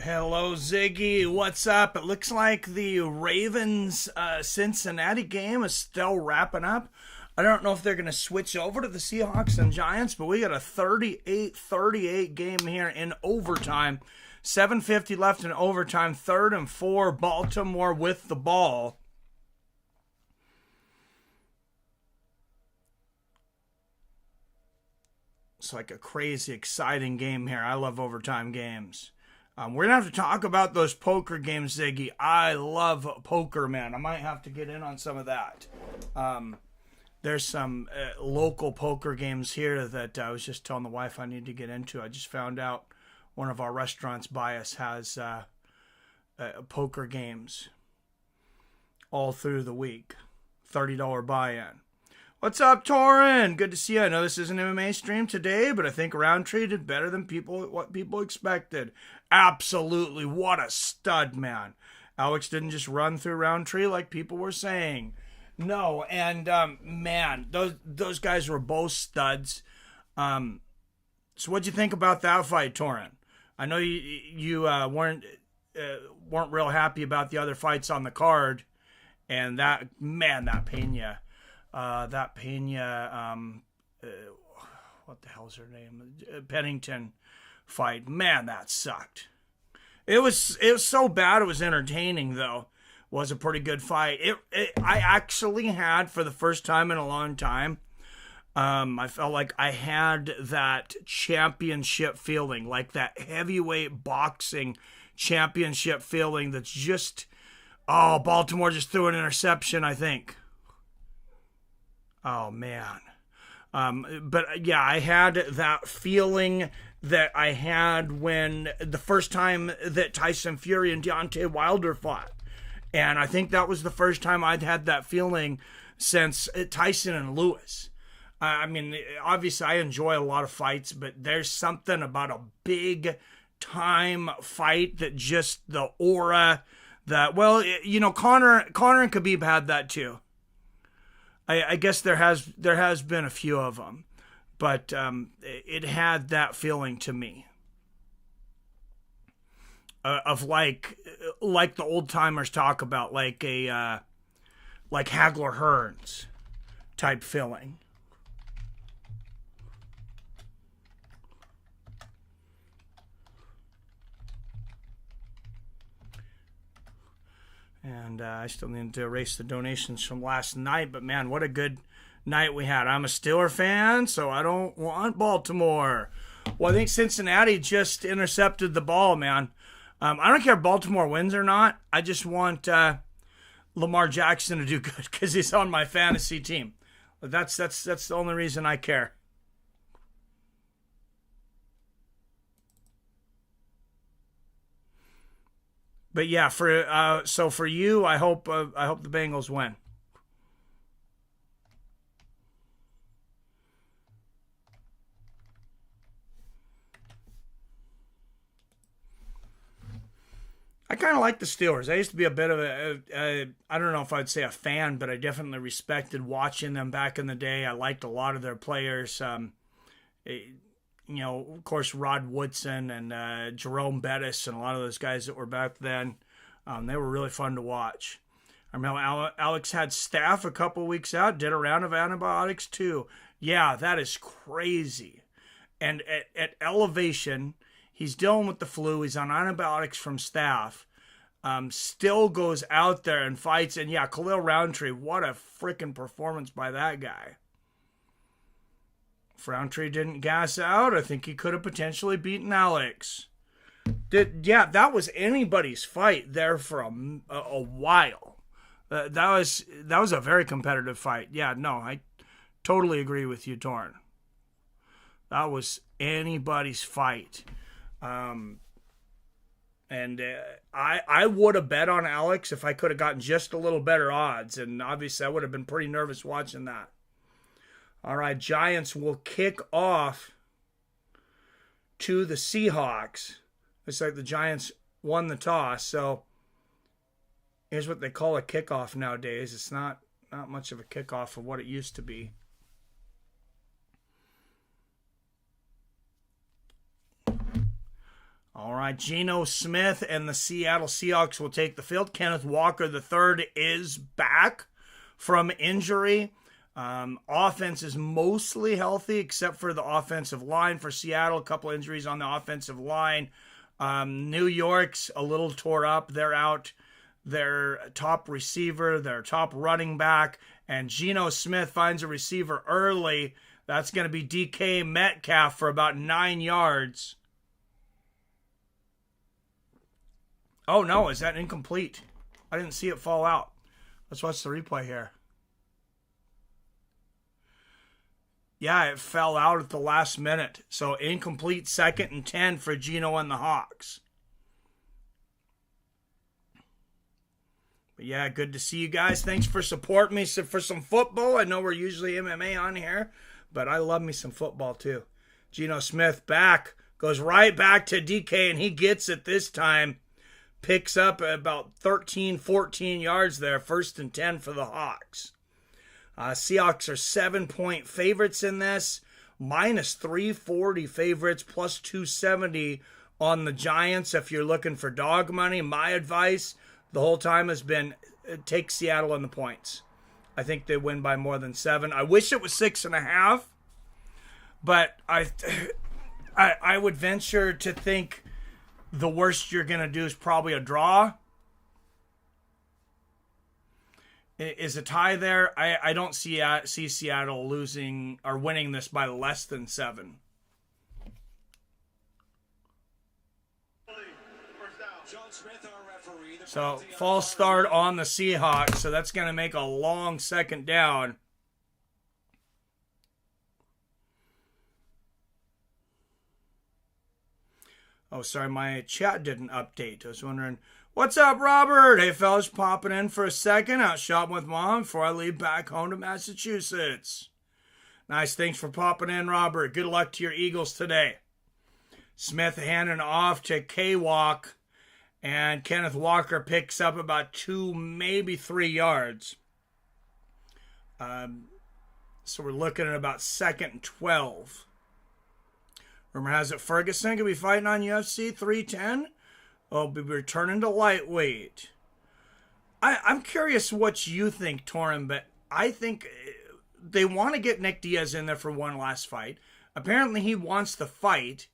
Hello, Ziggy. What's up? It looks like the Ravens Cincinnati game is still wrapping up. I don't know if they're going to switch over to the Seahawks and Giants, but we got a 38-38 game here in overtime. 7:50 left in overtime. 3rd and 4. Baltimore with the ball. It's like a crazy, exciting game here. I love overtime games. We're going to have to talk about those poker games, Ziggy. I love poker, man. I might have to get in on some of that. There's some local poker games here that I was just telling the wife I need to get into. I just found out one of our restaurants by us has poker games all through the week. $30 buy-in. What's up, Torin? Good to see you. I know this is an MMA stream today, but I think Roundtree did better than what people expected. Absolutely. What a stud, man. Alex didn't just run through Roundtree like people were saying. No, and man, those guys were both studs. So what'd you think about that fight, Torin? I know you weren't real happy about the other fights on the card, and that Pena. What the hell's her name? Pennington fight. Man, that sucked. It was so bad it was entertaining, though. Was a pretty good fight. I actually had, for the first time in a long time, I felt like I had that championship feeling, like that heavyweight boxing championship feeling that's just, Baltimore just threw an interception, I think. Oh, man. But, yeah, I had that feeling that I had when the first time that Tyson Fury and Deontay Wilder fought. And I think that was the first time I'd had that feeling since Tyson and Lewis. I mean, obviously, I enjoy a lot of fights, but there's something about a big-time fight that just the aura that, Conor and Khabib had that too. I guess there has been a few of them, but it had that feeling to me of like the old timers talk about, like Hagler Hearns type feeling. And I still need to erase the donations from last night. But, man, what a good night we had. I'm a Steeler fan, so I don't want Baltimore. Well, I think Cincinnati just intercepted the ball, man. I don't care if Baltimore wins or not. I just want Lamar Jackson to do good because he's on my fantasy team. That's the only reason I care. But yeah, for you, I hope the Bengals win. I kind of like the Steelers. I used to be a bit of I don't know if I'd say a fan, but I definitely respected watching them back in the day. I liked a lot of their players. Of course, Rod Woodson and Jerome Bettis and a lot of those guys that were back then, they were really fun to watch. I remember Alex had Staff a couple weeks out, did a round of antibiotics too. Yeah, that is crazy. And at elevation, he's dealing with the flu. He's on antibiotics from Staff. Still goes out there and fights. And yeah, Khalil Roundtree, what a freaking performance by that guy. If Roundtree didn't gas out, I think he could have potentially beaten Alex. That was anybody's fight there for a while. That was a very competitive fight. Yeah, no, I totally agree with you, Torn. That was anybody's fight. I would have bet on Alex if I could have gotten just a little better odds, and obviously I would have been pretty nervous watching that. All right, Giants will kick off to the Seahawks. Looks like the Giants won the toss, so here's what they call a kickoff nowadays. It's not much of a kickoff of what it used to be. All right, Geno Smith and the Seattle Seahawks will take the field. Kenneth Walker III is back from injury. Offense is mostly healthy except for the offensive line for Seattle. A couple injuries on the offensive line. New York's a little tore up. They're out their top receiver, their top running back, and Geno Smith finds a receiver early. That's going to be DK Metcalf for about 9 yards. Oh, no, is that incomplete? I didn't see it fall out. Let's watch the replay here. Yeah, it fell out at the last minute. So incomplete, 2nd and 10 for Geno and the Hawks. But yeah, good to see you guys. Thanks for supporting me for some football. I know we're usually MMA on here, but I love me some football too. Geno Smith back, goes right back to DK, and he gets it this time. Picks up about 13, 14 yards there. 1st and 10 for the Hawks. Seahawks are 7-point favorites in this. Minus 340 favorites, plus 270 on the Giants. If you're looking for dog money, my advice the whole time has been take Seattle in the points. I think they win by more than 7. I wish it was 6.5, but I would venture to think the worst you're going to do is probably a draw. Is a tie there? I don't see Seattle losing or winning this by less than 7. So, false start on the Seahawks, so that's going to make a long 2nd down. Oh, sorry, my chat didn't update. I was wondering, what's up, Robert? Hey, fellas, popping in for a second. Out shopping with Mom before I leave back home to Massachusetts. Nice, thanks for popping in, Robert. Good luck to your Eagles today. Smith handing off to K-Walk, and Kenneth Walker picks up about 2, maybe 3 yards. So we're looking at about 2nd and 12. Rumor has it Ferguson could be fighting on UFC 310. Will be returning to lightweight. I'm curious what you think, Torin, but I think they want to get Nick Diaz in there for one last fight. Apparently he wants the fight.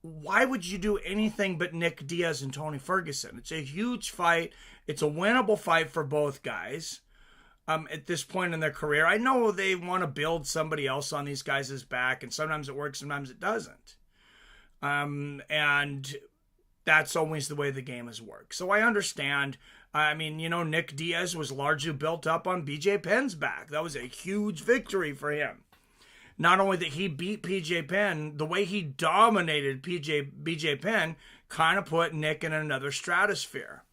Why would you do anything but Nick Diaz and Tony Ferguson? It's a huge fight. It's a winnable fight for both guys. At this point in their career, I know they want to build somebody else on these guys' back, and sometimes it works, sometimes it doesn't. And that's always the way the game has worked. So I understand. I mean, Nick Diaz was largely built up on BJ Penn's back. That was a huge victory for him. Not only that he beat PJ Penn, the way he dominated BJ Penn kind of put Nick in another stratosphere.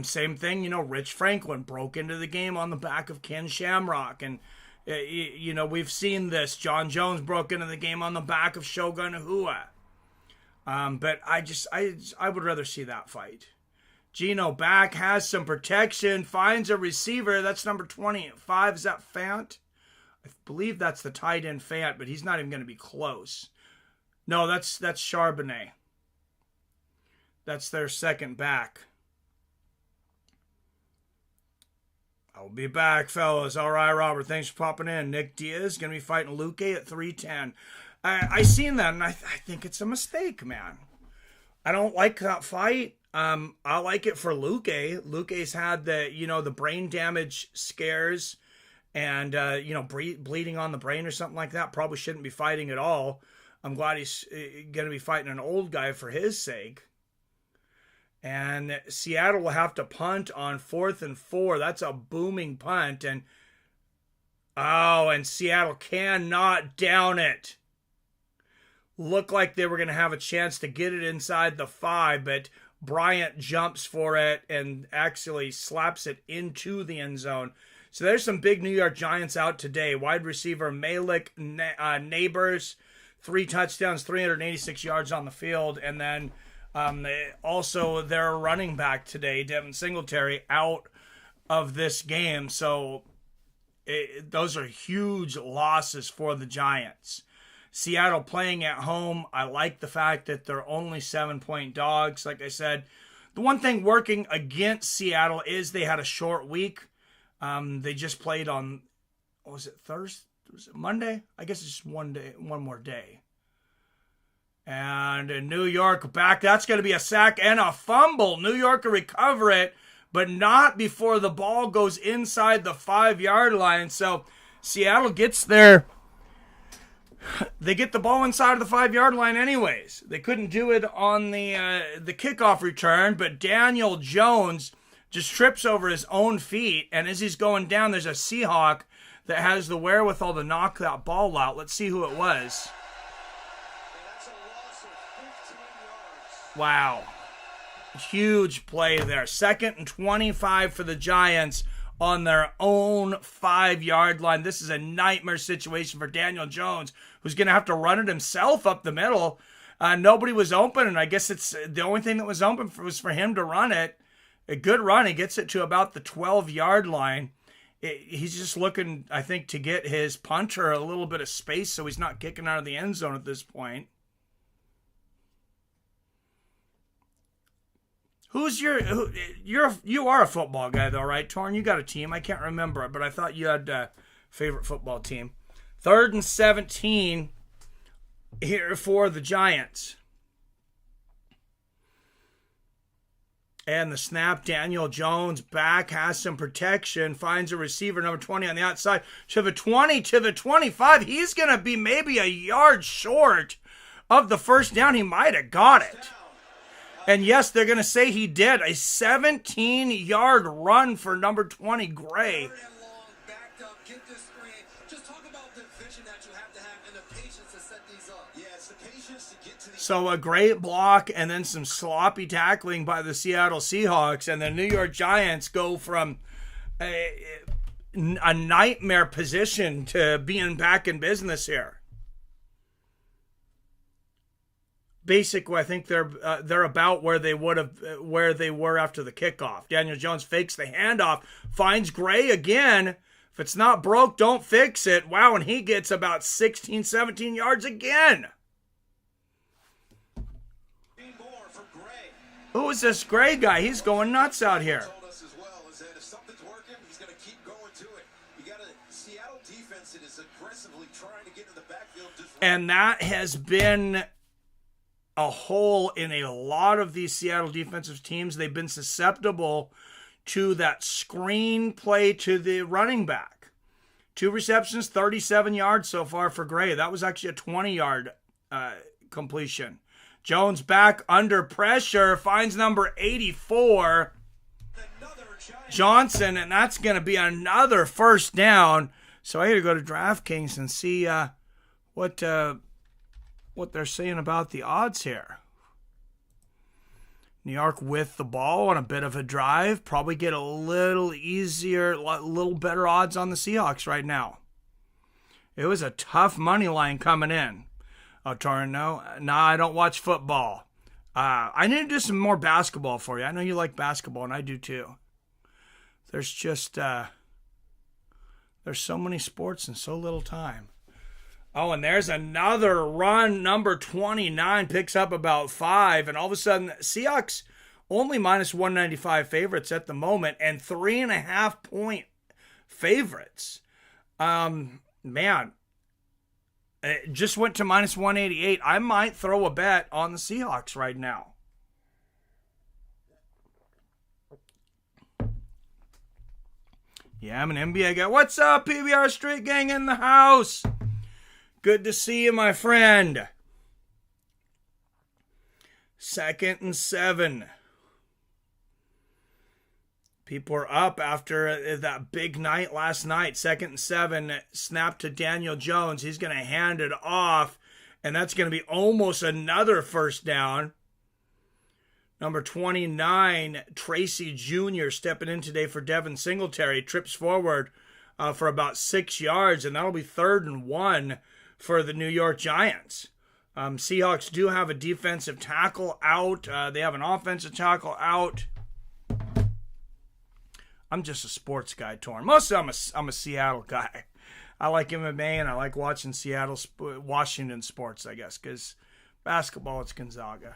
Same thing, Rich Franklin broke into the game on the back of Ken Shamrock. And, we've seen this. John Jones broke into the game on the back of Shogun Ahua. But I would rather see that fight. Geno back, has some protection, finds a receiver. That's number 25. Is that Fant? I believe that's the tight end Fant, but he's not even going to be close. No, that's Charbonnet. That's their second back. I'll be back, fellas. All right, Robert, thanks for popping in. Nick Diaz going to be fighting Luque at 310. I seen that, and I think it's a mistake, man. I don't like that fight. I like it for Luque. Luque's had the brain damage scares and, bleeding on the brain or something like that. Probably shouldn't be fighting at all. I'm glad he's going to be fighting an old guy for his sake. And Seattle will have to punt on 4th and 4. That's a booming punt. And Seattle cannot down it. Looked like they were going to have a chance to get it inside the 5, but Bryant jumps for it and actually slaps it into the end zone. So there's some big New York Giants out today. Wide receiver Malik, Nabers, 3 touchdowns, 386 yards on the field. And then also their running back today, Devin Singletary, out of this game. So those are huge losses for the Giants. Seattle playing at home. I like the fact that they're only 7-point dogs. Like I said, the one thing working against Seattle is they had a short week. They just played on, what was it, Thursday? Was it Monday? I guess it's just one more day. And in New York back, that's going to be a sack and a fumble. New York will recover it, but not before the ball goes inside the 5-yard line. So Seattle gets there. They get the ball inside of the 5-yard line anyways. They couldn't do it on the kickoff return, but Daniel Jones just trips over his own feet, and as he's going down, there's a Seahawk that has the wherewithal to knock that ball out. Let's see who it was. Wow. Huge play there. 2nd and 25 for the Giants on their own 5-yard line. This is a nightmare situation for Daniel Jones, who's going to have to run it himself up the middle. Nobody was open, and I guess it's the only thing that was open was for him to run it. A good run. He gets it to about the 12-yard line. He's just looking, I think, to get his punter a little bit of space so he's not kicking out of the end zone at this point. You are a football guy though, right, Torn? You got a team. I can't remember it, but I thought you had a favorite football team. 3rd and 17 here for the Giants. And the snap, Daniel Jones back, has some protection, finds a receiver, number 20 on the outside, to the 20, to the 25. He's going to be maybe a yard short of the first down. He might have got it. And yes, they're going to say he did. A 17-yard run for number 20, Gray. So a great block and then some sloppy tackling by the Seattle Seahawks. And the New York Giants go from a nightmare position to being back in business here. Basically, I think they're about where they were after the kickoff. Daniel Jones fakes the handoff, finds Gray again. If it's not broke, don't fix it. Wow, and he gets about 16, 17 yards again. Who is this Gray guy? He's going nuts out here. And that has been a hole in a lot of these Seattle defensive teams. They've been susceptible to that screen play to the running back. 2 receptions, 37 yards so far for Gray. That was actually a 20-yard completion. Jones back under pressure, finds number 84, Johnson, and that's going to be another first down. So I got to go to DraftKings and see what they're saying about the odds here. New York with the ball on a bit of a drive. Probably get a little easier, a little better odds on the Seahawks right now. It was a tough money line coming in. Oh, Torrin, no, I don't watch football. I need to do some more basketball for you. I know you like basketball, and I do too. There's just, there's so many sports and so little time. Oh, and there's another run. Number 29 picks up about 5, and all of a sudden, Seahawks only minus 195 favorites at the moment, and 3.5-point favorites. Man, it just went to minus 188. I might throw a bet on the Seahawks right now. Yeah, I'm an NBA guy. What's up, PBR Street Gang in the house? Good to see you, my friend. 2nd and 7. People are up after that big night last night. 2nd and 7. Snap to Daniel Jones. He's going to hand it off. And that's going to be almost another first down. Number 29, Tracy Jr. stepping in today for Devin Singletary. Trips forward for about 6 yards. And that'll be 3rd and 1 for the New York Giants. Seahawks do have a defensive tackle out. They have an offensive tackle out. I'm just a sports guy, Torn. Mostly I'm a Seattle guy. I like MMA and I like watching Washington sports, I guess, because basketball, it's Gonzaga.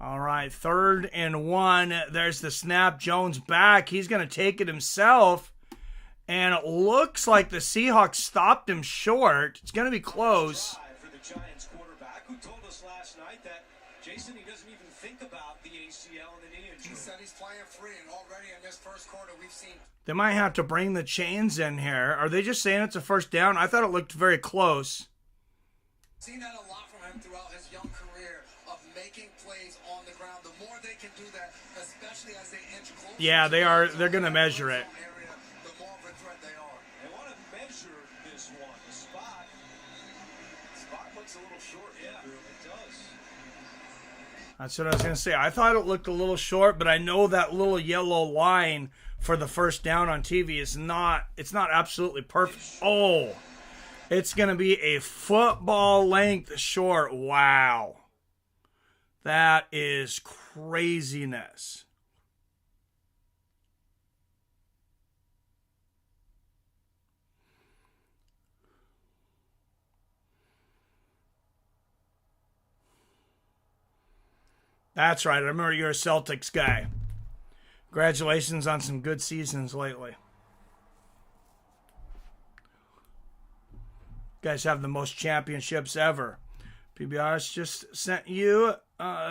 All right, 3rd and 1. There's the snap. Jones back. He's going to take it himself. And it looks like the Seahawks stopped him short. It's going to be close. For the Giants quarterback, who told us last night that Jason, he doesn't even think about the ACL and the knee injury. He said he's playing free, and already in this first quarter, we've seen. They might have to bring the chains in here. Are they just saying it's a first down? I thought it looked very close. Seen that a lot from him throughout his young career of making plays on the ground. The more they can do that, especially as they inch closer. Yeah, they are. They're going to measure it. The more of a threat they are. They want to measure this one. The spot looks a little short. Yeah, it does. That's what I was going to say. I thought it looked a little short, but I know that little yellow line for the first down on TV is not. It's not absolutely perfect. Oh, it's going to be a football length short. Wow, that is craziness. That's right. I remember you're a Celtics guy. Congratulations on some good seasons lately. You guys have the most championships ever. PBR's just sent you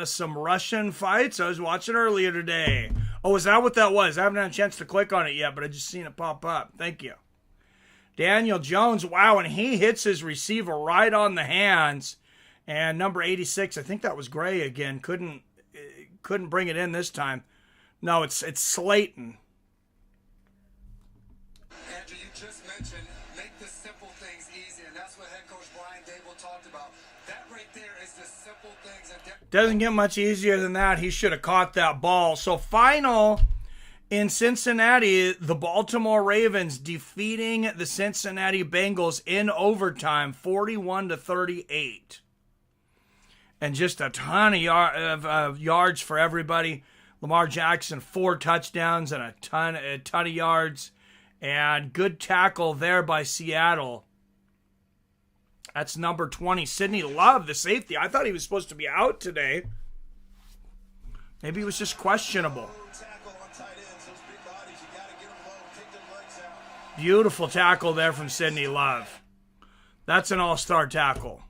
some Russian fights. I was watching earlier today. Oh, is that what that was? I haven't had a chance to click on it yet, but I just seen it pop up. Thank you. Daniel Jones, wow, and he hits his receiver right on the hands. And number 86, I think that was Gray again. Couldn't bring it in this time. No, it's Slayton. Andrew, you just mentioned make the simple things easy, and that's what head coach Brian Dable talked about. That right there is the simple things. Doesn't get much easier than that. He should have caught that ball. So final in Cincinnati, the Baltimore Ravens defeating the Cincinnati Bengals in overtime, 41-38. And just a ton of yards for everybody. Lamar Jackson, 4 touchdowns and a ton of yards. And good tackle there by Seattle. That's number 20. Sidney Love, the safety. I thought he was supposed to be out today. Maybe he was just questionable. Beautiful tackle there from Sidney Love. That's an all-star tackle.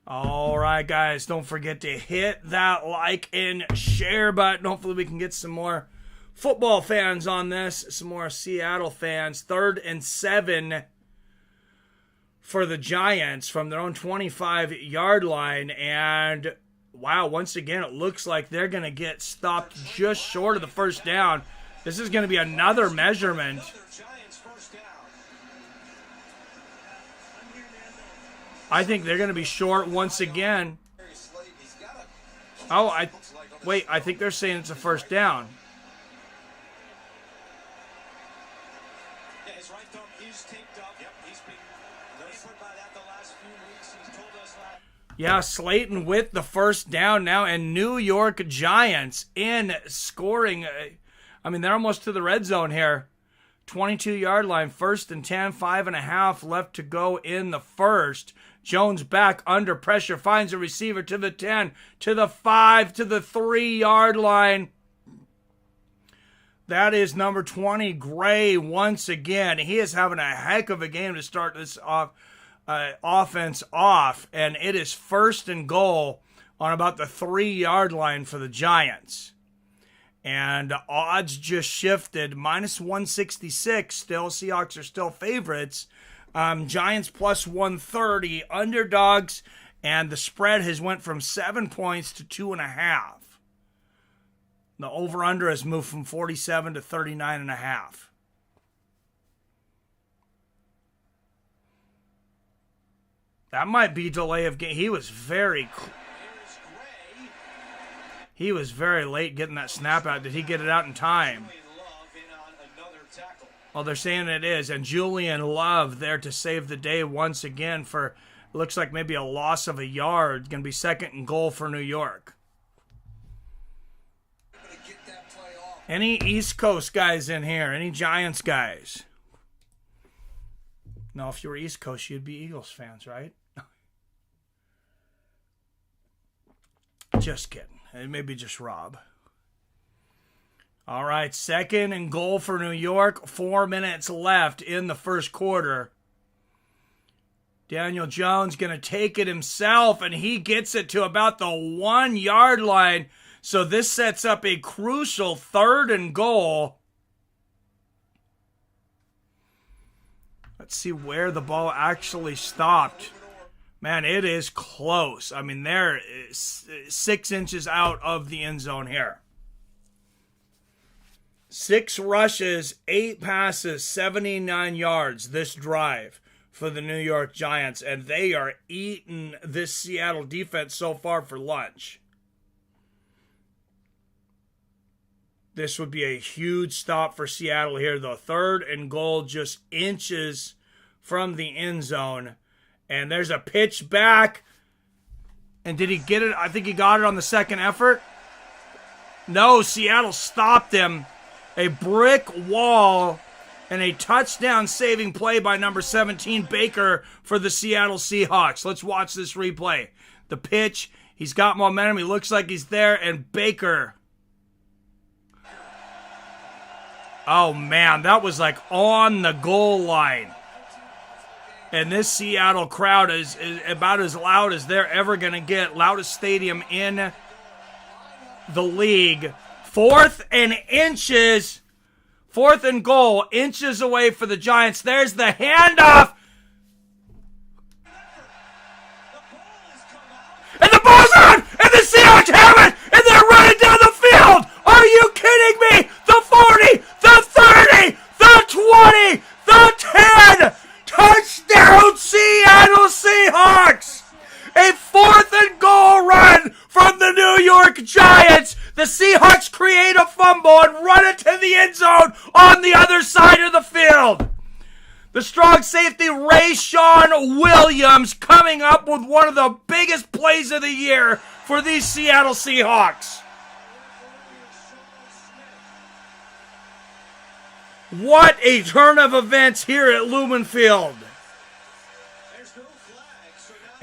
All right, guys, don't forget to hit that like and share button. Hopefully we can get some more football fans on this, some more Seattle fans. 3rd and 7 for the Giants from their own 25-yard line. And, wow, once again, it looks like they're going to get stopped just short of the first down. This is going to be another measurement. I think they're going to be short once again. Oh, I think they're saying it's a first down. Yeah, his right thumb is taped up. Yep, he's been labored by that the last few weeks. He's told us that. Yeah, Slayton with the first down now, and New York Giants in scoring. I mean, they're almost to the red zone here. 22-yard line, 1st and 10, 5.5 left to go in the first. Jones back under pressure, finds a receiver to the 10, to the 5, to the 3-yard line. That is number 20, Gray, once again. He is having a heck of a game to start this offense off, and it is 1st and goal on about the 3-yard line for the Giants. And odds just shifted, minus 166 still. Seahawks are still favorites. Giants plus 130, underdogs, and the spread has went from 7 points to 2.5. The over-under has moved from 47 to 39.5. That might be delay of game. He was very late getting that snap out. Did he get it out in time? Well, they're saying it is. And Julian Love there to save the day once again for, looks like maybe a loss of a yard. Going to be 2nd and goal for New York. Any East Coast guys in here? Any Giants guys? No, if you were East Coast, you'd be Eagles fans, right? Just kidding. Maybe just Rob. All right, 2nd and goal for New York. 4 minutes left in the first quarter. Daniel Jones going to take it himself, and he gets it to about the 1 yard line. So this sets up a crucial 3rd and goal. Let's see where the ball actually stopped. Man, it is close. I mean, they're 6 inches out of the end zone here. 6 rushes, 8 passes, 79 yards this drive for the New York Giants, and they are eating this Seattle defense so far for lunch. This would be a huge stop for Seattle here, though. 3rd and goal, just inches from the end zone. And there's a pitch back. And did he get it? I think he got it on the second effort. No, Seattle stopped him. A brick wall and a touchdown saving play by number 17, Baker, for the Seattle Seahawks. Let's watch this replay. The pitch, he's got momentum. He looks like he's there. And Baker... Oh, man, that was like on the goal line. And this Seattle crowd is about as loud as they're ever going to get. Loudest stadium in the league. 4th and inches. 4th and goal. Inches away for the Giants. There's the handoff. And the ball's on! And the Seahawks have it! And they're running down the field! Are you kidding me? The 40, the 30, the 20, the 10! Touchdown, Seattle Seahawks! A 4th and goal run from the New York Giants. The Seahawks create a fumble and run it to the end zone on the other side of the field. The strong safety Rayshawn Williams coming up with one of the biggest plays of the year for these Seattle Seahawks. What a turn of events here at Lumen Field.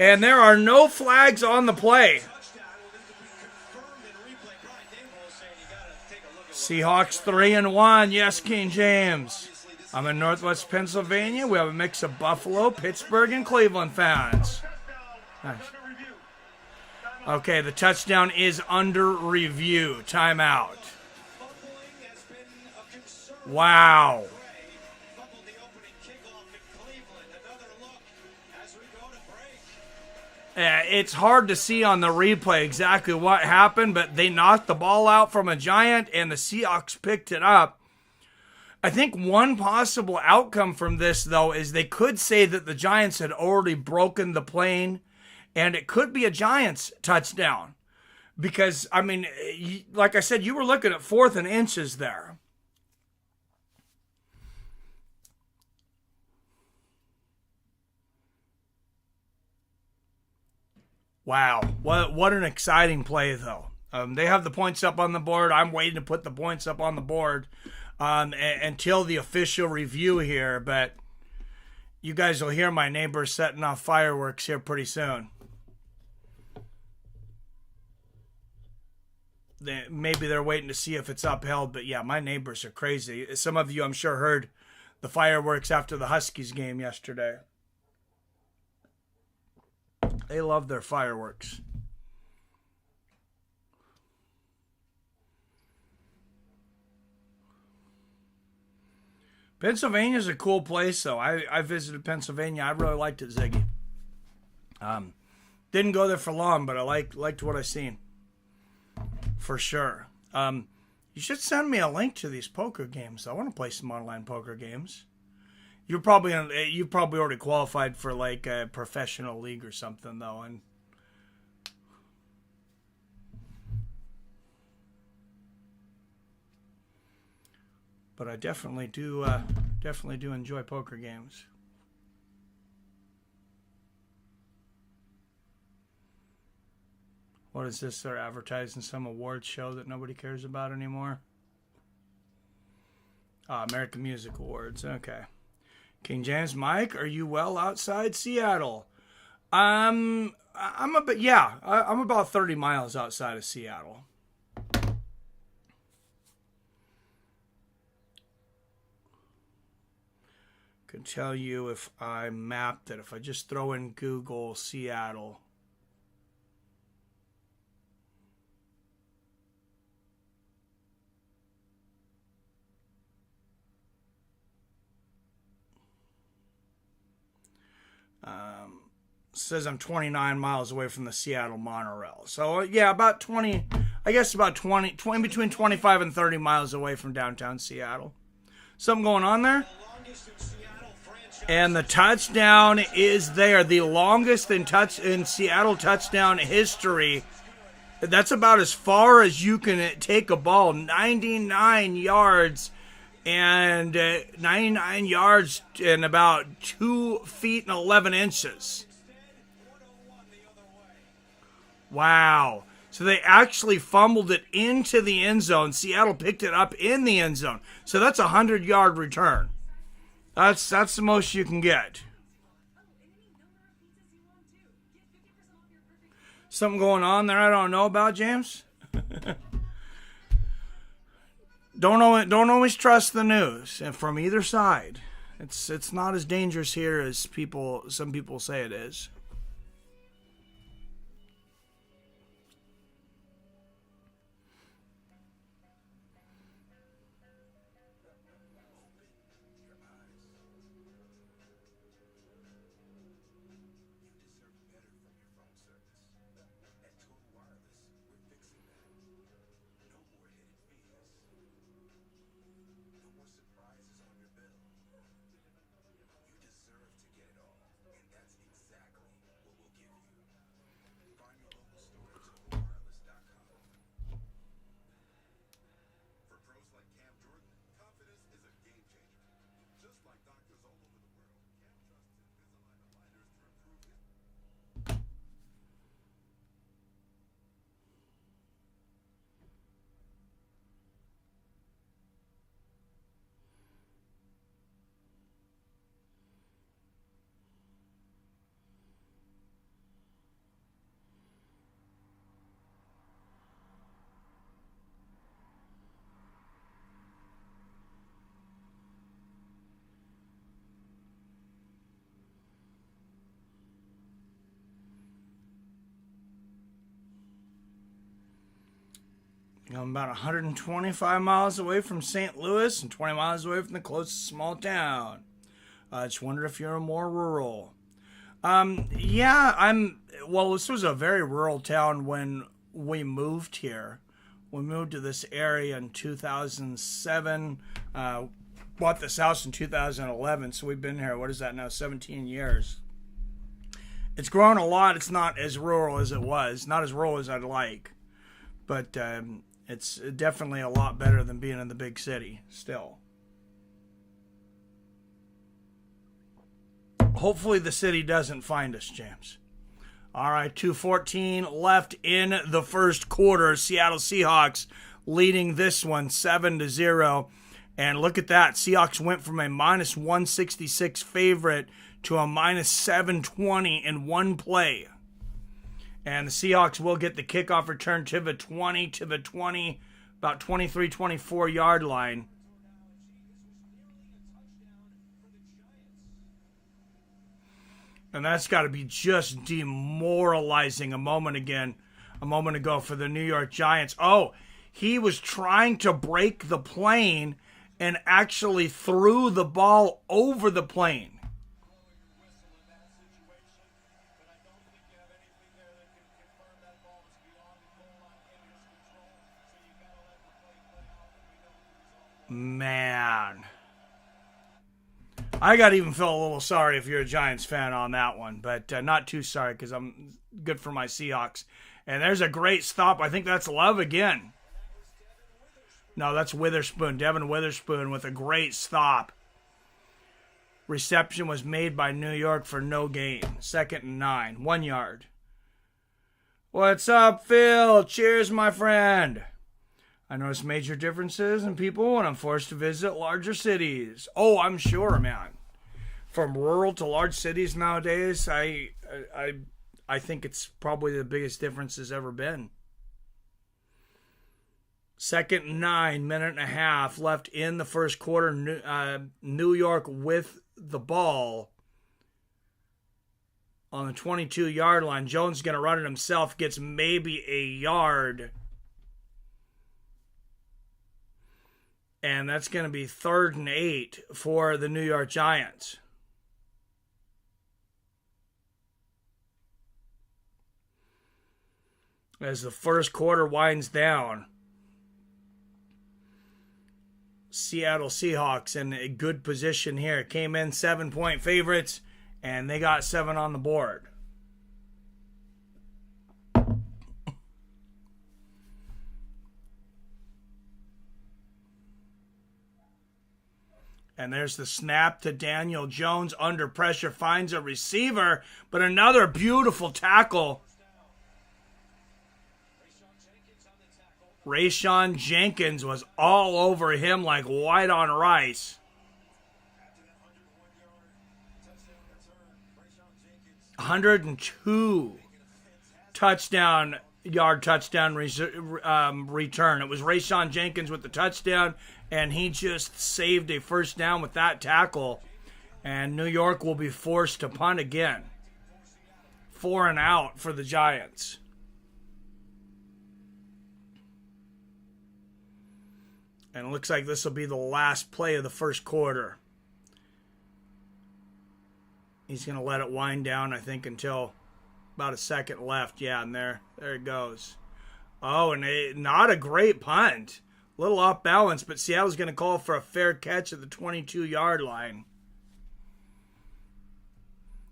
And there are no flags on the play. Seahawks 3-1. Yes, King James. I'm in Northwest Pennsylvania. We have a mix of Buffalo, Pittsburgh, and Cleveland fans. Nice. Okay, the touchdown is under review. Timeout. Wow. It's hard to see on the replay exactly what happened, but they knocked the ball out from a Giant, and the Seahawks picked it up. I think one possible outcome from this, though, is they could say that the Giants had already broken the plane, and it could be a Giants touchdown. Because, I mean, like I said, you were looking at 4th and inches there. Wow, what an exciting play, though. They have the points up on the board. I'm waiting to put the points up on the board until the official review here, but you guys will hear my neighbors setting off fireworks here pretty soon. Maybe they're waiting to see if it's upheld, but yeah, my neighbors are crazy. Some of you, I'm sure, heard the fireworks after the Huskies game yesterday. They love their fireworks. Pennsylvania's a cool place, though. I visited Pennsylvania. I really liked it, Ziggy. Didn't go there for long, but I liked what I seen. For sure. You should send me a link to these poker games. I want to play some online poker games. You probably already qualified for like a professional league or something, though, and but I definitely do enjoy poker games. What is this? They're advertising some awards show that nobody cares about anymore. American Music Awards. Okay. King James, Mike, are you well outside Seattle? I'm about 30 miles outside of Seattle. Can tell you if I mapped it. If I just throw in Google Seattle. Says I'm 29 miles away from the Seattle monorail. So yeah, about 20, I guess about 20 between 25 and 30 miles away from downtown Seattle. Something going on there? And the touchdown is there. The longest in Seattle touchdown history. That's about as far as you can take a ball. 99 yards and 99 yards and about 2 feet and 11 inches. Wow. So they actually fumbled it into the end zone. Seattle picked it up in the end zone. So that's a 100-yard return. That's the most you can get. Something going on there I don't know about, James? Don't always trust the news, and from either side. It's not as dangerous here as some people say it is. I'm about 125 miles away from St. Louis and 20 miles away from the closest small town. I just wonder if you're more rural. Well, this was a very rural town when we moved here. We moved to this area in 2007. Bought this house in 2011, so we've been here, what is that now, 17 years. It's grown a lot. It's not as rural as it was. Not as rural as I'd like. But it's definitely a lot better than being in the big city still. Hopefully the city doesn't find us, James. All right, 2:14 left in the first quarter. Seattle Seahawks leading this one 7-0. And look at that. Seahawks went from a minus 166 favorite to a minus 720 in one play. And the Seahawks will get the kickoff return to the 20, about 23, 24-yard line. And that's got to be just demoralizing a moment ago for the New York Giants. Oh, he was trying to break the plane and actually threw the ball over the plane. Man, I got to even feel a little sorry if you're a Giants fan on that one, but not too sorry because I'm good for my Seahawks. And there's a great stop. I think that's Love again. No, that's Witherspoon. Devin Witherspoon with a great stop. Reception was made by New York for no gain. 2nd and 9. 1 yard. What's up, Phil? Cheers, my friend. I notice major differences in people when I'm forced to visit larger cities. Oh, I'm sure, man. From rural to large cities nowadays, I think it's probably the biggest difference has ever been. Second and 9, minute and a half left in the first quarter. New York with the ball on the 22-yard line. Jones is going to run it himself, gets maybe a yard. And that's going to be 3rd and 8 for the New York Giants. As the first quarter winds down, Seattle Seahawks in a good position here. Came in 7-point favorites, and they got 7 on the board. And there's the snap to Daniel Jones. Under pressure, finds a receiver, but another beautiful tackle. Rayshawn Jenkins was all over him like white on rice. 102 touchdown return. It was Rayshawn Jenkins with the touchdown, and he just saved a first down with that tackle. And New York will be forced to punt again. 4 and out for the Giants. And it looks like this will be the last play of the first quarter. He's going to let it wind down, I think, until about a second left. Yeah, and there it goes. Oh, and not a great punt. A little off balance, but Seattle's going to call for a fair catch at the 22-yard line.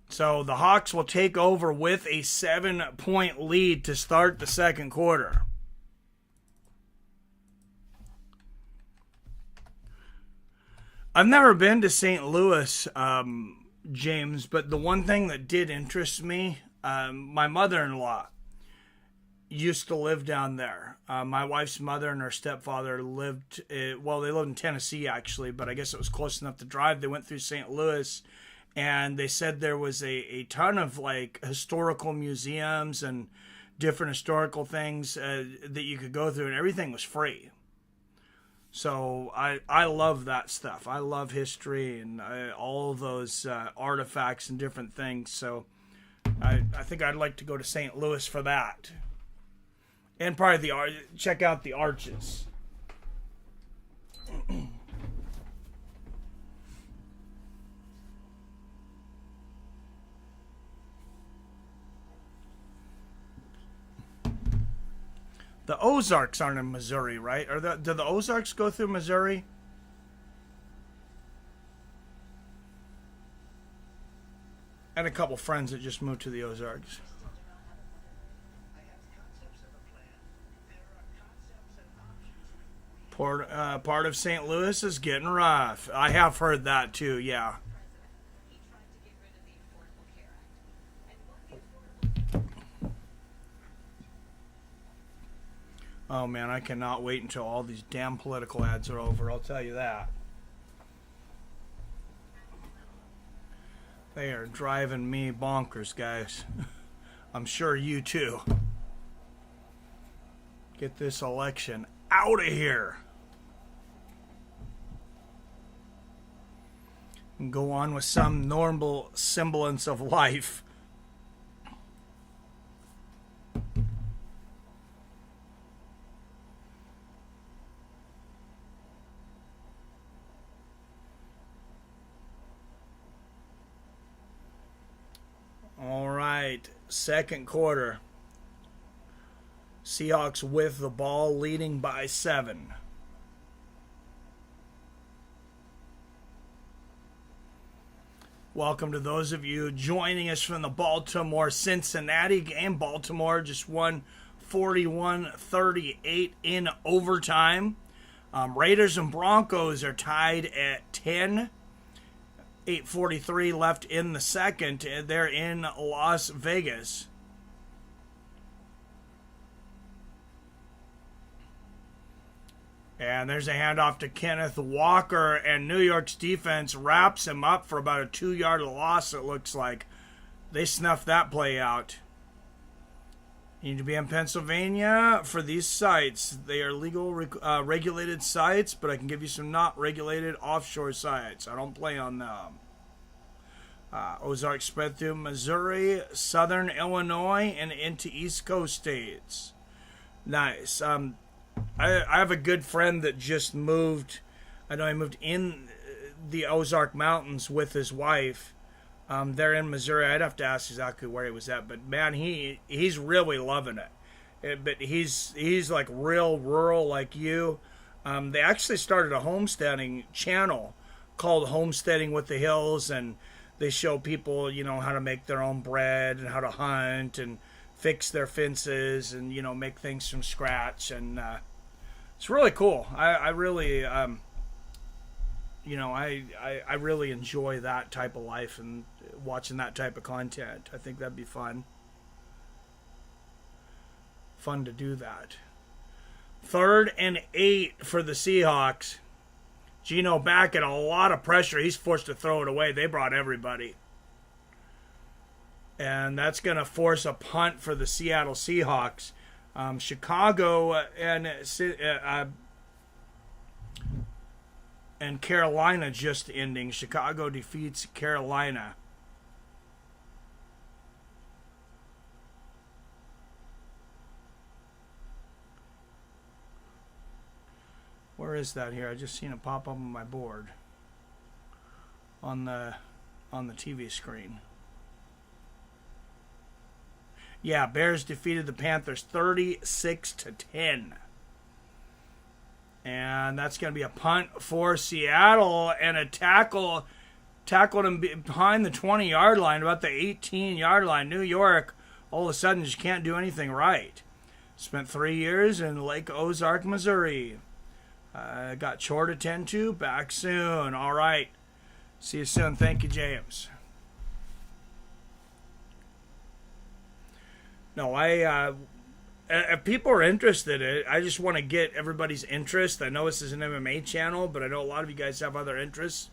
So the Hawks will take over with a 7-point lead to start the second quarter. I've never been to St. Louis, James, but the one thing that did interest me, my mother-in-law used to live down there. My wife's mother and her stepfather lived, they lived in Tennessee, actually, but I guess it was close enough to drive. They went through St. Louis, and they said there was a ton of, like, historical museums and different historical things that you could go through, and everything was free. So I love that stuff. I love history and all of those artifacts and different things. So I think I'd like to go to St. Louis for that. And probably check out the arches. The Ozarks aren't in Missouri, right? Do the Ozarks go through Missouri? I had a couple friends that just moved to the Ozarks. Part of St. Louis is getting rough. I have heard that too, yeah. Oh, man, I cannot wait until all these damn political ads are over. I'll tell you that. They are driving me bonkers, guys. I'm sure you too. Get this election out of here. And go on with some normal semblance of life. All right, second quarter. Seahawks with the ball, leading by 7. Welcome to those of you joining us from the Baltimore-Cincinnati game. Baltimore just won 41-38 in overtime. Raiders and Broncos are tied at 10. 8:43 left in the second. They're in Las Vegas. And there's a handoff to Kenneth Walker, and New York's defense wraps him up for about a 2-yard loss, it looks like. They snuffed that play out. You need to be in Pennsylvania for these sites. They are legal, regulated sites, but I can give you some not regulated offshore sites. I don't play on them. Ozark spread through Missouri, southern Illinois, and into East Coast states. Nice. I have a good friend that just moved. I know he moved in the Ozark Mountains with his wife. They're in Missouri. I'd have to ask exactly where he was at, but man, he's really loving it. But he's like real rural like you. They actually started a homesteading channel called Homesteading with the Hills, and they show people, how to make their own bread and how to hunt and fix their fences and, make things from scratch. And it's really cool. I really, I really enjoy that type of life and watching that type of content. I think that'd be fun. Fun to do that. 3rd and 8 for the Seahawks. Geno back at a lot of pressure. He's forced to throw it away. They brought everybody. And that's going to force a punt for the Seattle Seahawks. Chicago and Carolina just ending. Chicago defeats Carolina. Where is that here? I just seen it pop up on my board on the TV screen. Yeah, Bears defeated the Panthers 36-10. And that's going to be a punt for Seattle, and a tackled him behind the 20-yard line, about the 18-yard line. New York, all of a sudden, just can't do anything right. Spent 3 years in Lake Ozark, Missouri. Got chore to tend to. Back soon. All right. See you soon. Thank you, James. No, if people are interested, I just want to get everybody's interest. I know this is an MMA channel, but I know a lot of you guys have other interests.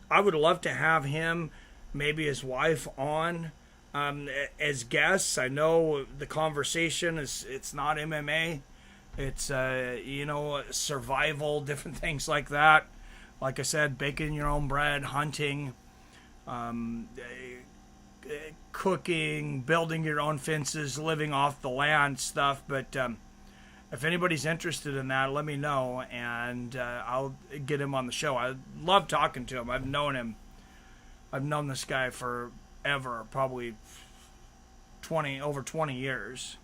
I would love to have him, maybe his wife, on as guests. I know the conversation it's not MMA. It's, survival, different things like that. Like I said, baking your own bread, hunting, cooking, building your own fences, living off the land stuff. But if anybody's interested in that, let me know, and I'll get him on the show. I love talking to him. I've known this guy forever, probably over 20 years.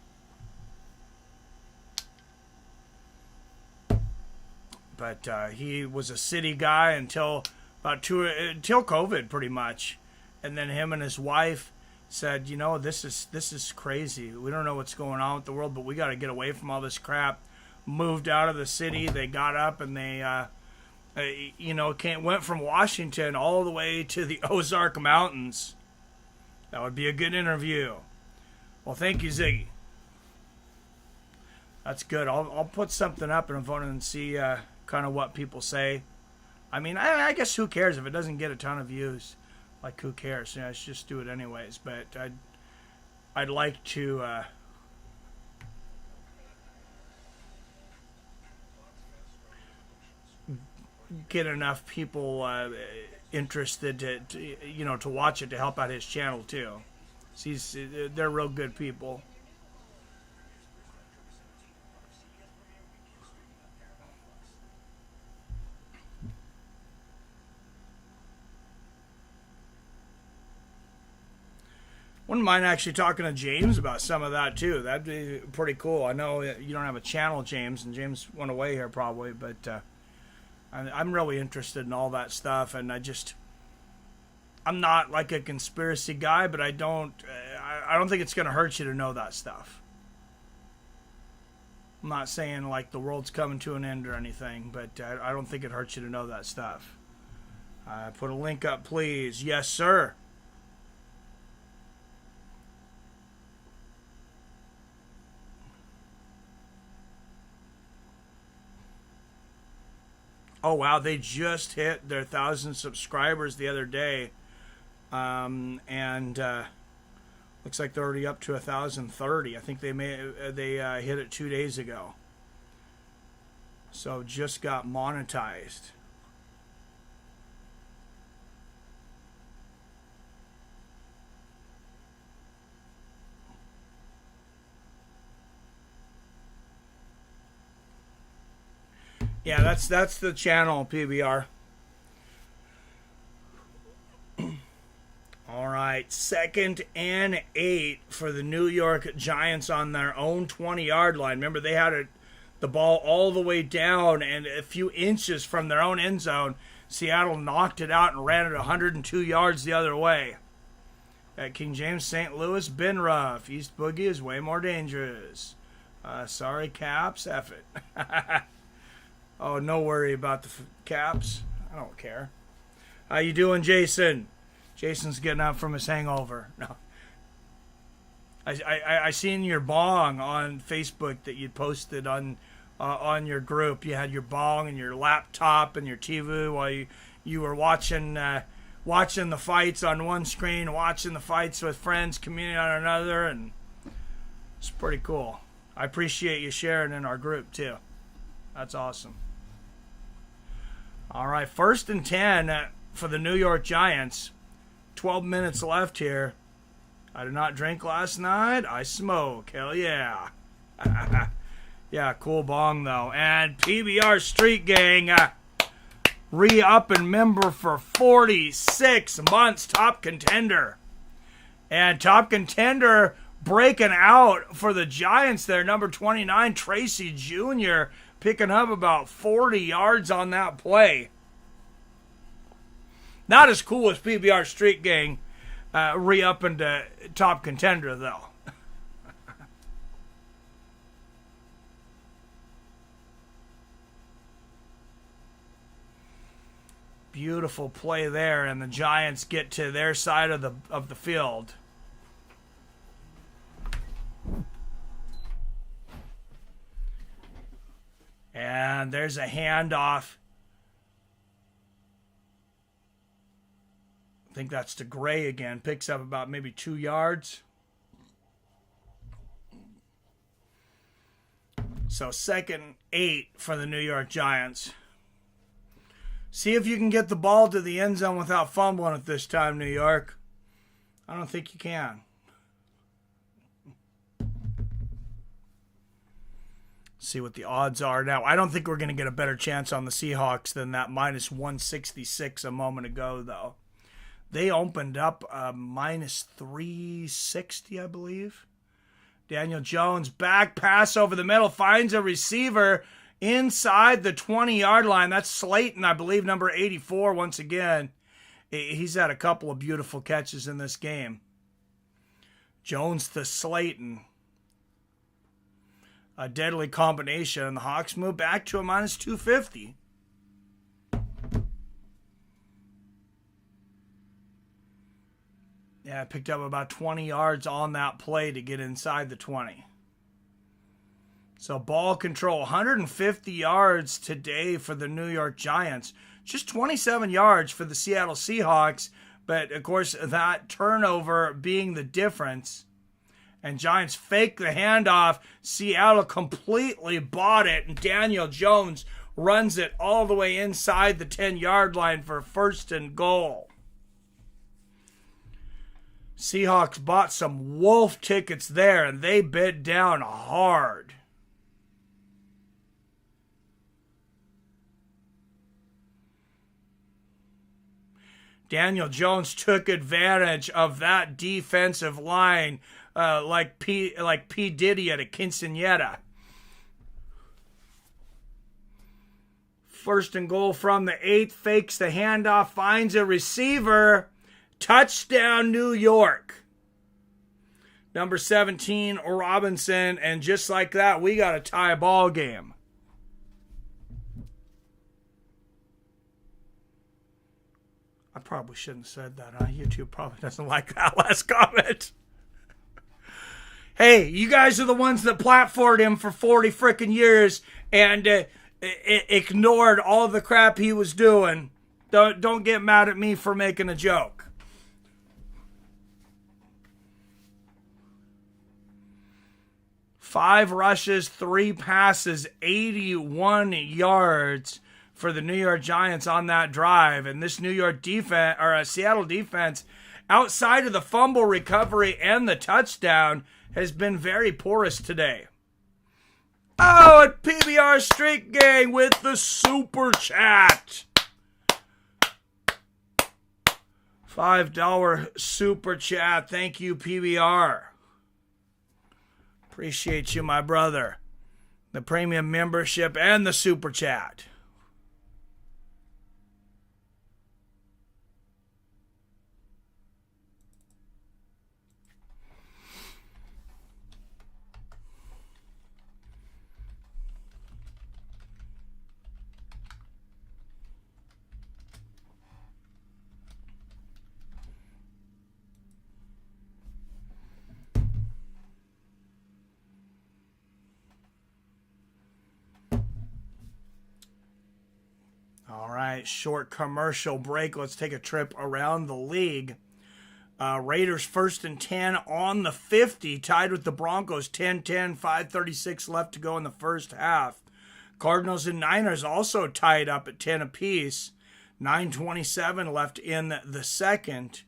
But he was a city guy until COVID, pretty much. And then him and his wife said, this is crazy. We don't know what's going on with the world, but we got to get away from all this crap. Moved out of the city. They got up and they, went from Washington all the way to the Ozark Mountains. That would be a good interview. Well, thank you, Ziggy. That's good. I'll put something up in a phone and see kind of what people say. I mean, I guess who cares if it doesn't get a ton of views? Like, who cares? Let's just do it anyways. But I'd like to get enough people interested to watch it to help out his channel too. They're real good people. Wouldn't mind actually talking to James about some of that too. That'd be pretty cool. I know you don't have a channel, James, and James went away here probably, but I'm really interested in all that stuff. And I'm not like a conspiracy guy, but I don't think it's going to hurt you to know that stuff. I'm not saying like the world's coming to an end or anything, but I don't think it hurts you to know that stuff. Put a link up, please. Yes, sir. Oh, wow. They just hit their 1,000 subscribers the other day. Looks like they're already up to 1,030. I think they hit it 2 days ago. So just got monetized. Yeah, that's the channel, PBR. All right, 2nd and 8 for the New York Giants on their own 20-yard line. Remember, they had the ball all the way down and a few inches from their own end zone. Seattle knocked it out and ran it 102 yards the other way. At King James, St. Louis, been rough. East Boogie is way more dangerous. Sorry, Caps, F it. Oh, no worry about the Caps. I don't care. How you doing, Jason? Jason's getting up from his hangover. No. I seen your bong on Facebook that you posted on your group. You had your bong and your laptop and your TV while you were watching the fights on one screen, watching the fights with friends, communing on another, and it's pretty cool. I appreciate you sharing in our group too. That's awesome. All right, 1st and 10 for the New York Giants. 12 minutes left here. I did not drink last night. I smoke. Hell yeah. Yeah, cool bong though. And PBR Street Gang, re-up and member for 46 months, top contender. And top contender breaking out for the Giants there, number 29, Tracy Jr., picking up about 40 yards on that play. Not as cool as PBR Street Gang re-upping to top contender, though. Beautiful play there, and the Giants get to their side of the field. And there's a handoff. I think that's to Gray again. Picks up about maybe 2 yards. So 2nd and 8 for the New York Giants. See if you can get the ball to the end zone without fumbling it this time, New York. I don't think you can. See what the odds are now. I don't think we're going to get a better chance on the Seahawks than that minus 166 a moment ago, though. They opened up minus 360, I believe. Daniel Jones, back pass over the middle, finds a receiver inside the 20-yard line. That's Slayton, I believe, number 84 once again. He's had a couple of beautiful catches in this game. Jones to Slayton. A deadly combination, and the Hawks move back to a minus 250. Yeah, I picked up about 20 yards on that play to get inside the 20. So ball control, 150 yards today for the New York Giants. Just 27 yards for the Seattle Seahawks, but of course that turnover being the difference. And Giants fake the handoff. Seattle completely bought it, and Daniel Jones runs it all the way inside the 10-yard line for 1st and goal. Seahawks bought some wolf tickets there, and they bid down hard. Daniel Jones took advantage of that defensive line like P. Diddy at a quinceañera. 1st and goal from the 8, fakes the handoff, finds a receiver. Touchdown, New York. Number 17, Robinson, and just like that, we got a tie ball game. I probably shouldn't have said that, huh? YouTube probably doesn't like that last comment. Hey, you guys are the ones that platformed him for 40 freaking years, and ignored all the crap he was doing. Don't get mad at me for making a joke. Five rushes, 3 passes, 81 yards for the New York Giants on that drive. And this New York defense, or Seattle defense, outside of the fumble recovery and the touchdown, has been very porous today. Oh, and PBR Street Gang with the super chat. $5 super chat. Thank you, PBR. Appreciate you, my brother. The premium membership and the super chat. All right, short commercial break. Let's take a trip around the league. Raiders 1st and 10 on the 50, tied with the Broncos 10-10, 5:36 left to go in the first half. Cardinals and Niners also tied up at 10 apiece, 9:27 left in the second.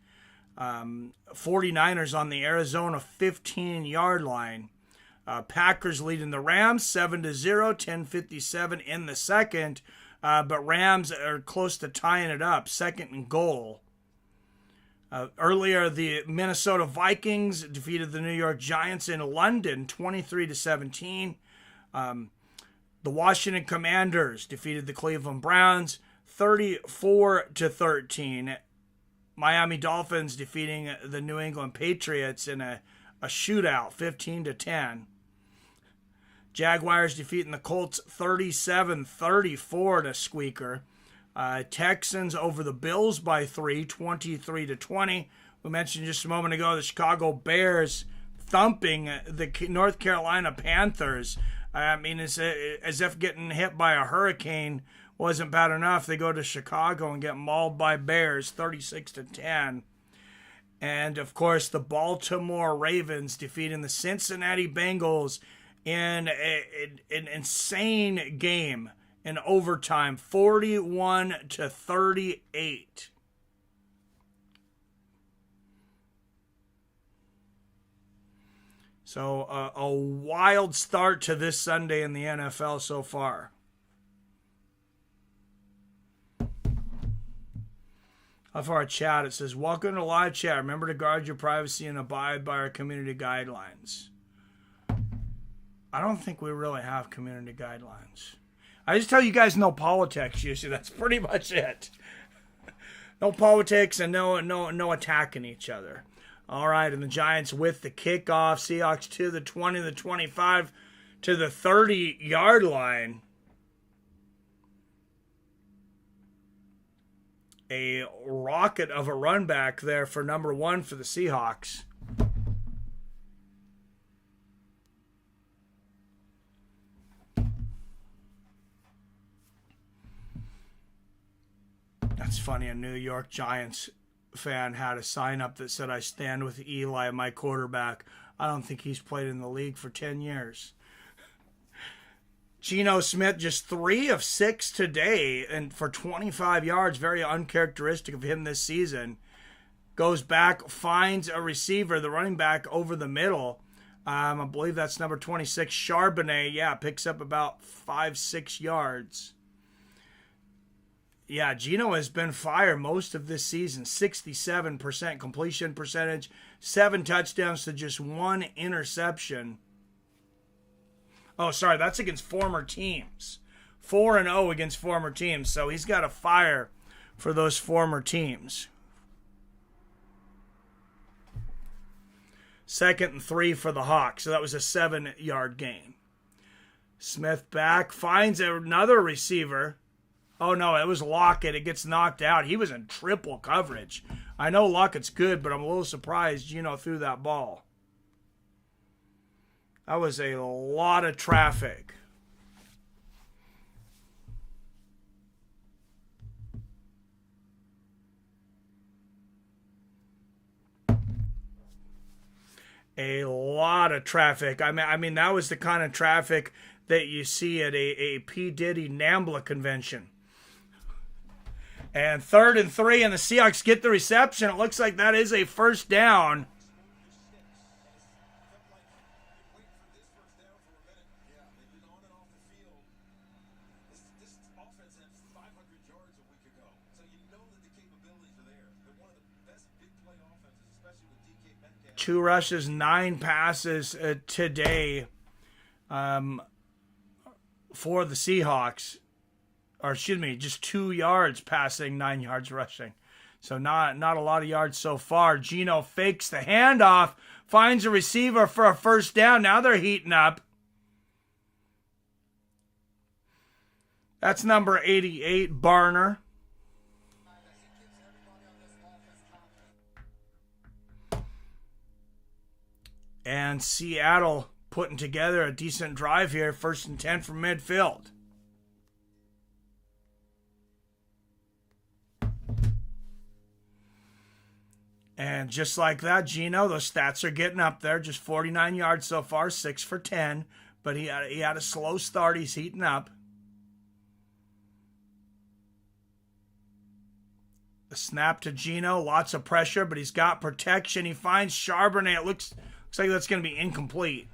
49ers on the Arizona 15-yard line. Packers leading the Rams 7-0, 10:57 in the second. But Rams are close to tying it up, 2nd and goal. Earlier, the Minnesota Vikings defeated the New York Giants in London, 23-17. The Washington Commanders defeated the Cleveland Browns, 34-13. Miami Dolphins defeating the New England Patriots in a shootout, 15-10. Jaguars defeating the Colts 37-34 to squeaker. Texans over the Bills by 3, 23-20. We mentioned just a moment ago the Chicago Bears thumping the North Carolina Panthers. I mean, it's as if getting hit by a hurricane wasn't bad enough. They go to Chicago and get mauled by Bears 36-10. And, of course, the Baltimore Ravens defeating the Cincinnati Bengals in an insane game in overtime, 41-38. So a wild start to this Sunday in the NFL so far. Off our chat, it says, welcome to live chat. Remember to guard your privacy and abide by our community guidelines. I don't think we really have community guidelines. I just tell you guys no politics usually. That's pretty much it. No politics and no attacking each other. All right, and the Giants with the kickoff. Seahawks to the 20, the 25, to the 30-yard line. A rocket of a run back there for number 1 for the Seahawks. That's funny. A New York Giants fan had a sign up that said, I stand with Eli, my quarterback. I don't think he's played in the league for 10 years. Geno Smith just 3 of 6 today and for 25 yards. Very uncharacteristic of him this season. Goes back, finds a receiver, the running back over the middle. I believe that's number 26, Charbonnet. Yeah, picks up about 5-6 yards. Yeah, Geno has been fire most of this season. 67% completion percentage, 7 touchdowns to just 1 interception. Oh, sorry, that's against former teams. 4-0 against former teams, so he's got a fire for those former teams. 2nd and 3 for the Hawks, so that was a 7-yard gain. Smith back, finds another receiver. Oh, no, it was Lockett. It gets knocked out. He was in triple coverage. I know Lockett's good, but I'm a little surprised Geno threw that ball. That was a lot of traffic. A lot of traffic. I mean, that was the kind of traffic that you see at a P. Diddy NAMBLA convention. And 3rd and 3, and the Seahawks get the reception. It looks like that is a first down. Two rushes, 9 passes today for the Seahawks. Or excuse me, just 2 yards passing, 9 yards rushing. So not a lot of yards so far. Geno fakes the handoff, finds a receiver for a first down. Now they're heating up. That's number 88, Barner. And Seattle putting together a decent drive here. 1st and 10 from midfield. And just like that, Geno, those stats are getting up there. Just 49 yards so far, 6 for 10. But he had a slow start. He's heating up. The snap to Geno, lots of pressure, but he's got protection. He finds Charbonnet. It looks like that's going to be incomplete.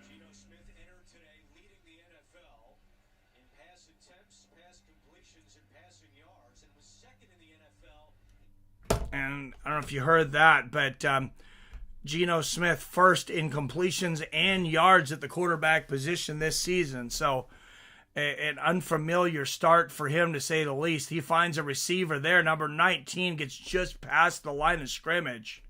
Geno Smith entered today leading the NFL in pass attempts, pass completions, and passing yards, and was 2nd in the NFL. And I don't know if you heard that, but Geno Smith 1st in completions and yards at the quarterback position this season. So an unfamiliar start for him, to say the least. He finds a receiver there. Number 19 gets just past the line of scrimmage.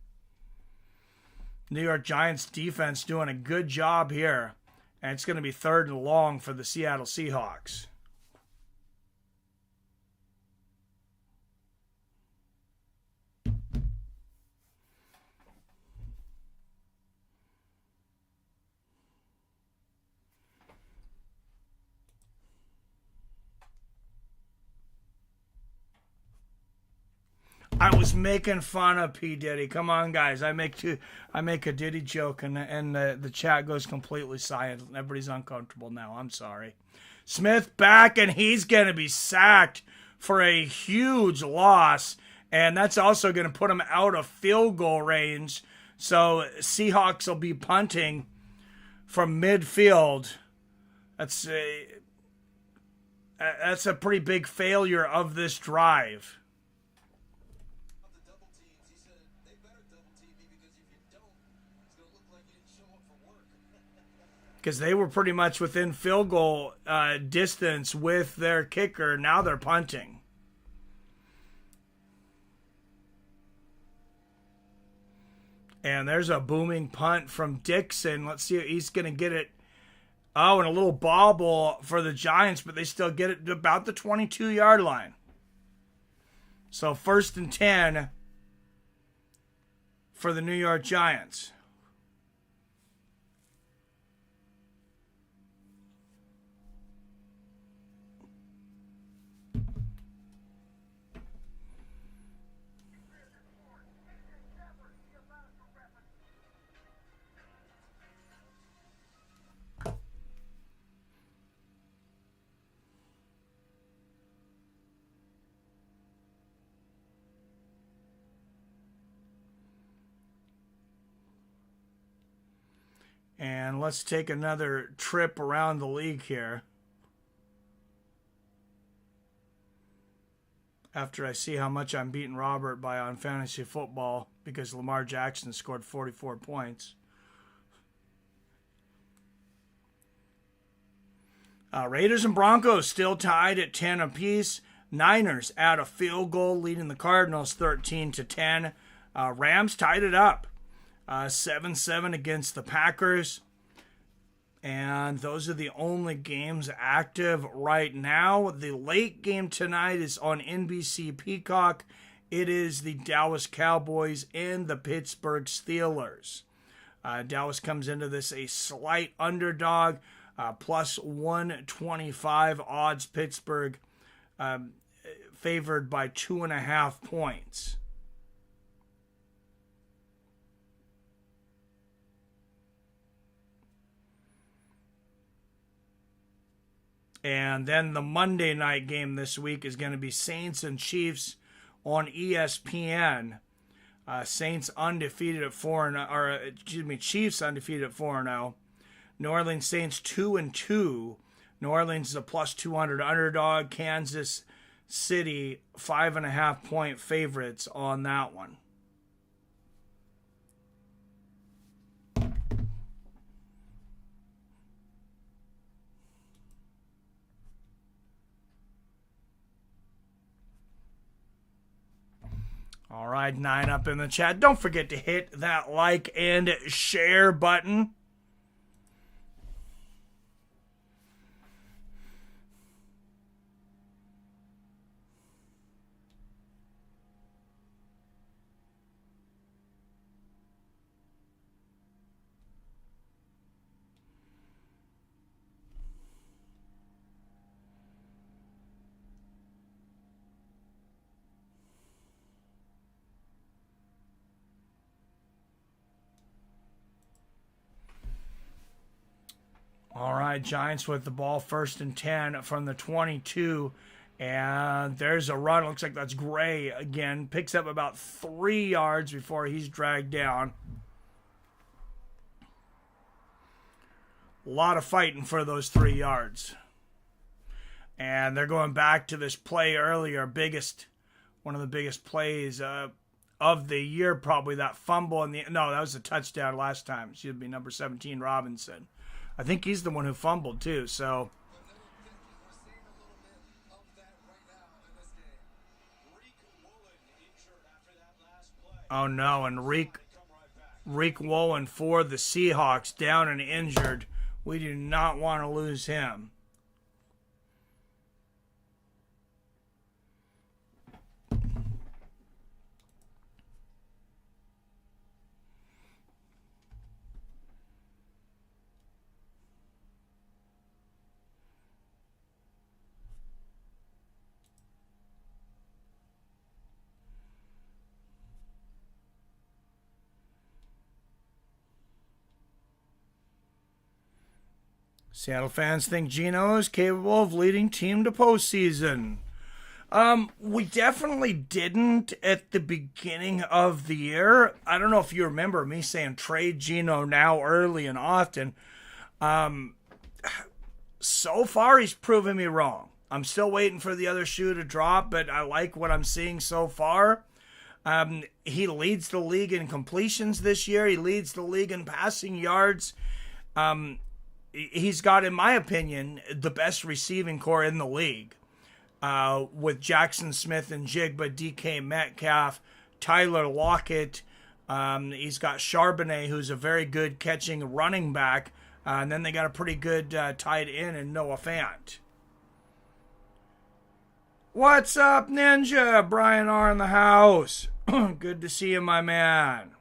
New York Giants defense doing a good job here. And it's going to be 3rd and long for the Seattle Seahawks. I was making fun of P. Diddy. Come on, guys. I make a Diddy joke, and the chat goes completely silent. Everybody's uncomfortable now. I'm sorry. Smith back, and he's going to be sacked for a huge loss, and that's also going to put him out of field goal range. So Seahawks will be punting from midfield. That's a pretty big failure of this drive. Because they were pretty much within field goal distance with their kicker. Now they're punting. And there's a booming punt from Dixon. Let's see if he's going to get it. Oh, and a little bobble for the Giants, but they still get it to about the 22-yard line. So 1st and 10 for the New York Giants. And let's take another trip around the league here. After I see how much I'm beating Robert by on fantasy football because Lamar Jackson scored 44 points. Raiders and Broncos still tied at 10 apiece. Niners add a field goal, leading the Cardinals 13-10. Rams tied it up. 7-7 against the Packers. And those are the only games active right now. The late game tonight is on NBC Peacock. It is the Dallas Cowboys and the Pittsburgh Steelers. Dallas comes into this a slight underdog, plus 125 odds. Pittsburgh favored by 2.5 points. And then the Monday night game this week is going to be Saints and Chiefs on ESPN. Saints undefeated at 4-0, or excuse me, Chiefs undefeated at 4-0. New Orleans Saints 2-2. New Orleans is a plus 200 underdog. Kansas City 5.5 point favorites on that one. All right, 9 up in the chat. Don't forget to hit that like and share button. All right, Giants with the ball, 1st and 10 from the 22. And there's a run. Looks like that's Gray again. Picks up about 3 yards before he's dragged down. A lot of fighting for those 3 yards. And they're going back to this play earlier. One of the biggest plays of the year, probably that fumble. No, that was a touchdown last time. It should be number 17, Robinson. I think he's the one who fumbled, too, so. Oh, no, and Reek Woolen for the Seahawks down and injured. We do not want to lose him. Seattle fans think Geno is capable of leading team to postseason. We definitely didn't at the beginning of the year. I don't know if you remember me saying trade Geno now early and often. So far, he's proven me wrong. I'm still waiting for the other shoe to drop, but I like what I'm seeing so far. He leads the league in completions this year. He leads the league in passing yards. He's got, in my opinion, the best receiving core in the league. With Jackson Smith and Jigba, DK Metcalf, Tyler Lockett. He's got Charbonnet, who's a very good catching running back. And then they got a pretty good tight end in Noah Fant. What's up, Ninja? Brian R. in the house. Good to see you, my man.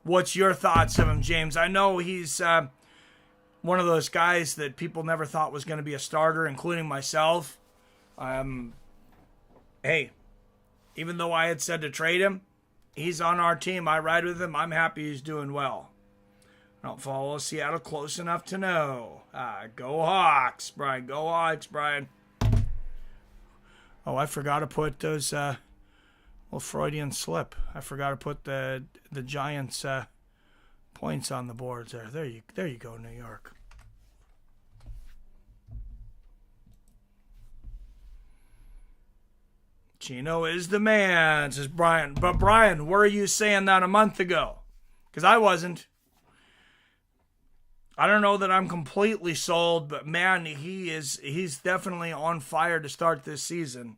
What's your thoughts of him, James? I know he's one of those guys that people never thought was going to be a starter, including myself. Hey, even though I had said to trade him, he's on our team. I ride with him. I'm happy he's doing well. I don't follow Seattle close enough to know. Go Hawks, Brian. Go Hawks, Brian. Oh, I forgot to put those little Freudian slip. I forgot to put the Giants points on the boards there. There you go, New York. Geno is the man, says Brian. But Brian, were you saying that a month ago? Because I wasn't. I don't know that I'm completely sold, but man, he's definitely on fire to start this season.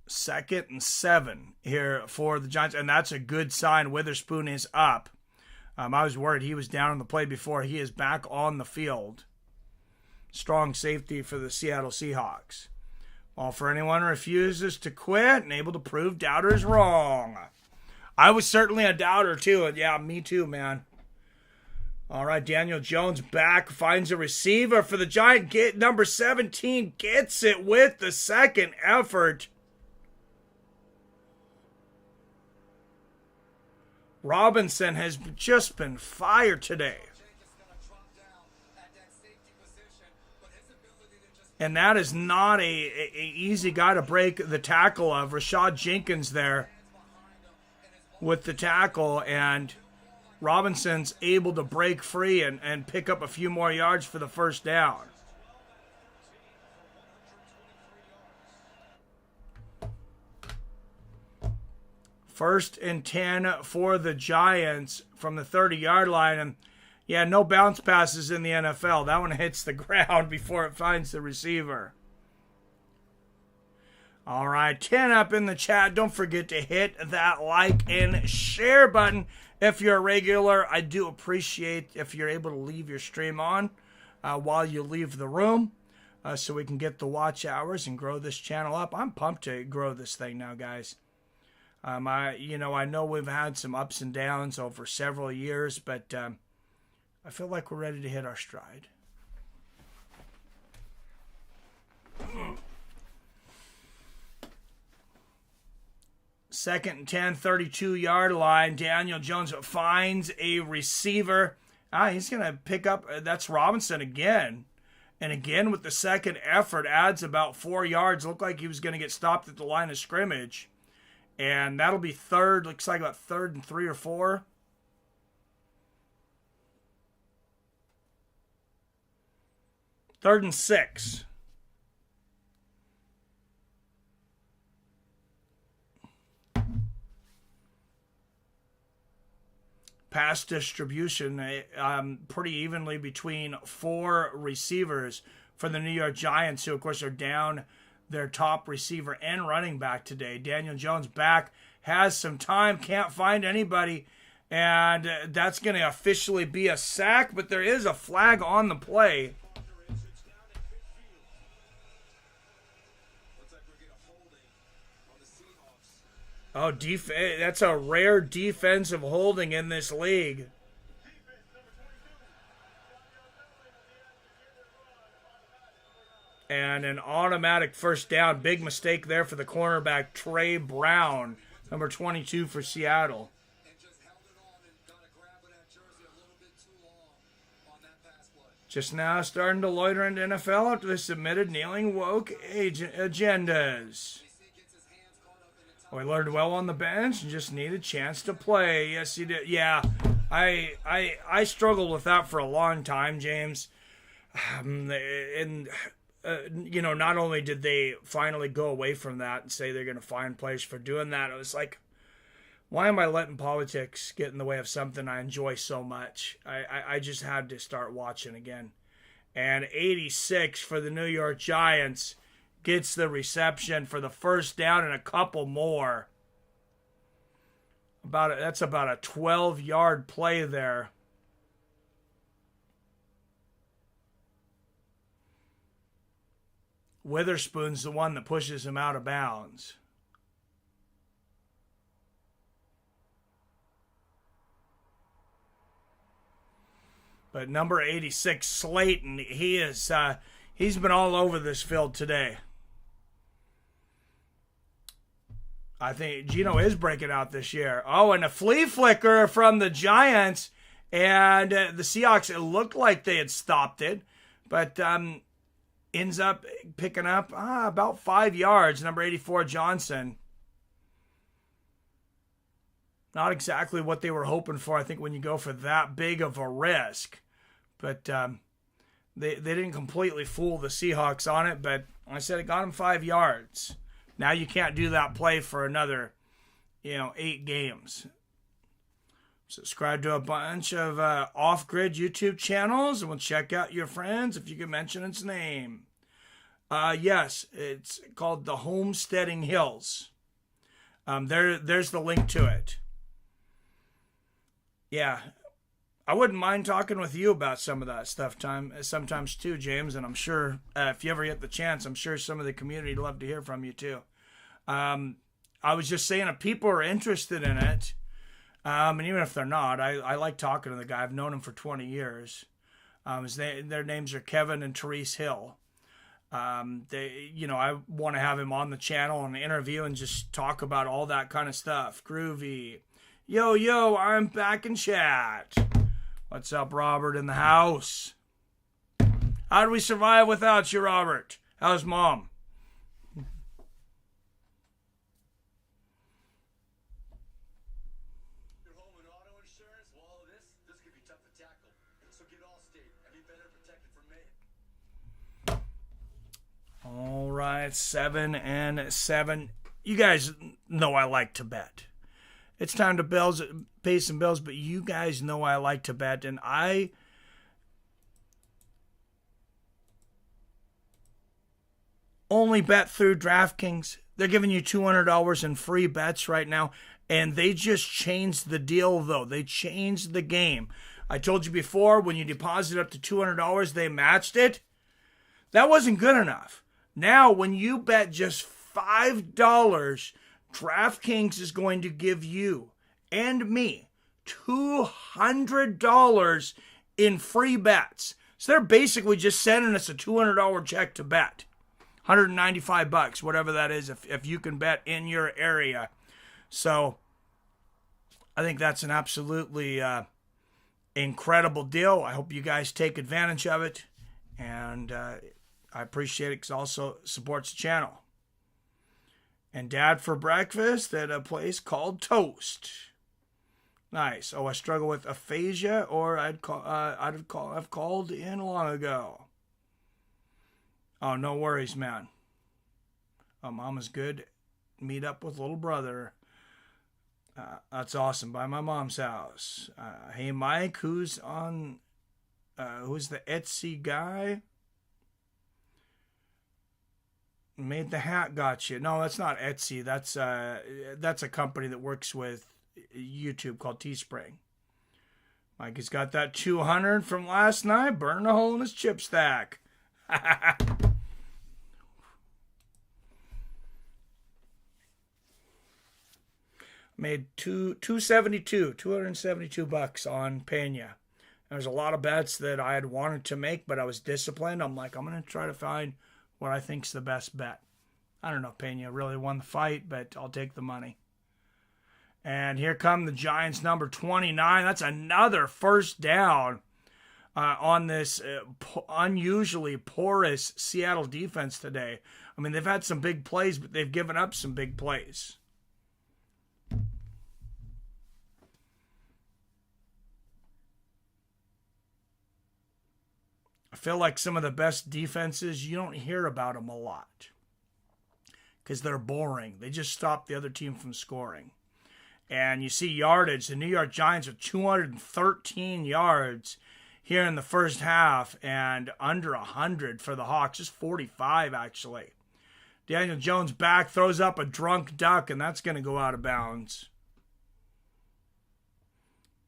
Second and 7 here for the Giants, and that's a good sign. Witherspoon is up. I was worried he was down on the play before. He is back on the field. Strong safety for the Seattle Seahawks. Well, for anyone who refuses to quit and able to prove doubters wrong. I was certainly a doubter too. And yeah, me too, man. All right, Daniel Jones back, finds a receiver for the Giant. Number 17 gets it with the 2nd effort. Robinson has just been fire today. And that is not a easy guy to break the tackle of. Rashad Jenkins there with the tackle, and Robinson's able to break free and pick up a few more yards for the first down. First and 10 for the Giants from the 30-yard line. And yeah, no bounce passes in the NFL. That one hits the ground before it finds the receiver. All right, 10 up in the chat. Don't forget to hit that like and share button. If you're a regular, I do appreciate if you're able to leave your stream on while you leave the room so we can get the watch hours and grow this channel up. I'm pumped to grow this thing now, guys. I know we've had some ups and downs over several years, but I feel like we're ready to hit our stride. Second and 10, 32-yard line. Daniel Jones finds a receiver. He's going to pick up, that's Robinson again. And again with the second effort, adds about 4 yards. Looked like he was going to get stopped at the line of scrimmage. And that'll be third, looks like about 3rd and 3 or 4. Third and 6. Pass distribution pretty evenly between 4 receivers for the New York Giants, who, of course, are down their top receiver and running back today. Daniel Jones back, has some time, can't find anybody, and that's going to officially be a sack, but there is a flag on the play. Oh, that's a rare defensive holding in this league. And an automatic first down. Big mistake there for the cornerback, Trey Brown, number 22 for Seattle. Just now starting to loiter into NFL after they submitted kneeling woke agendas. Oh, he learned well on the bench and just needed a chance to play. Yes, he did. Yeah, I struggled with that for a long time, James. Not only did they finally go away from that and say they're going to find players for doing that, it was like, why am I letting politics get in the way of something I enjoy so much? I just had to start watching again. And 86 for the New York Giants gets the reception for the first down and a couple more. That's about a 12-yard play there. Witherspoon's the one that pushes him out of bounds. But number 86, Slayton, he's been all over this field today. I think Geno is breaking out this year. Oh, and a flea flicker from the Giants. And the Seahawks, it looked like they had stopped it. But ends up picking up about 5 yards. Number 84, Johnson. Not exactly what they were hoping for, I think, when you go for that big of a risk. But they didn't completely fool the Seahawks on it. But like I said, it got them 5 yards. Now you can't do that play for another, 8 games. Subscribe to a bunch of off-grid YouTube channels, and we'll check out your friends if you can mention its name. Yes, it's called the Homesteading Hills. There's the link to it. Yeah, I wouldn't mind talking with you about some of that stuff sometimes too, James, and I'm sure if you ever get the chance, I'm sure some of the community would love to hear from you too. I was just saying if people are interested in it, and even if they're not, I like talking to the guy. I've known him for 20 years. Their names are Kevin and Therese Hill. I want to have him on the channel and interview and just talk about all that kind of stuff. Groovy, Yo, yo, I'm back in chat. What's up, Robert, in the house? How do we survive without you, Robert? How's Mom? Your home and auto insurance, well, this could be tough to tackle. So get Allstate and be better protected from May. All right, 7-7. You guys know I like to bet. It's time to pay some bills, but you guys know I like to bet, and I only bet through DraftKings. They're giving you $200 in free bets right now, and they just changed the deal, though. They changed the game. I told you before, when you deposit up to $200, they matched it. That wasn't good enough. Now, when you bet just $5, DraftKings is going to give you and me $200 in free bets. So they're basically just sending us a $200 check to bet. $195, whatever that is, if you can bet in your area. So I think that's an absolutely incredible deal. I hope you guys take advantage of it. And I appreciate it because it also supports the channel. And Dad for breakfast at a place called Toast. Nice. Oh, I struggle with aphasia, or I've called in long ago. Oh, no worries, man. Oh, Mama's good. Meet up with little brother. That's awesome. By my mom's house. Hey, Mike, who's the Etsy guy? Made the hat, got you. No, that's not Etsy. That's a company that works with YouTube called Teespring. Mike has got that 200 from last night. Burn a hole in his chip stack. Made $272 on Pena. There's a lot of bets that I had wanted to make, but I was disciplined. I'm like, I'm going to try to find what I think's the best bet. I don't know if Pena really won the fight, but I'll take the money. And here come the Giants, number 29. That's another first down on this unusually porous Seattle defense today. I mean, they've had some big plays, but they've given up some big plays. I feel like some of the best defenses, you don't hear about them a lot because they're boring. They just stop the other team from scoring. And you see yardage. The New York Giants are 213 yards here in the first half and under 100 for the Hawks. Just 45, actually. Daniel Jones back, throws up a drunk duck, and that's going to go out of bounds.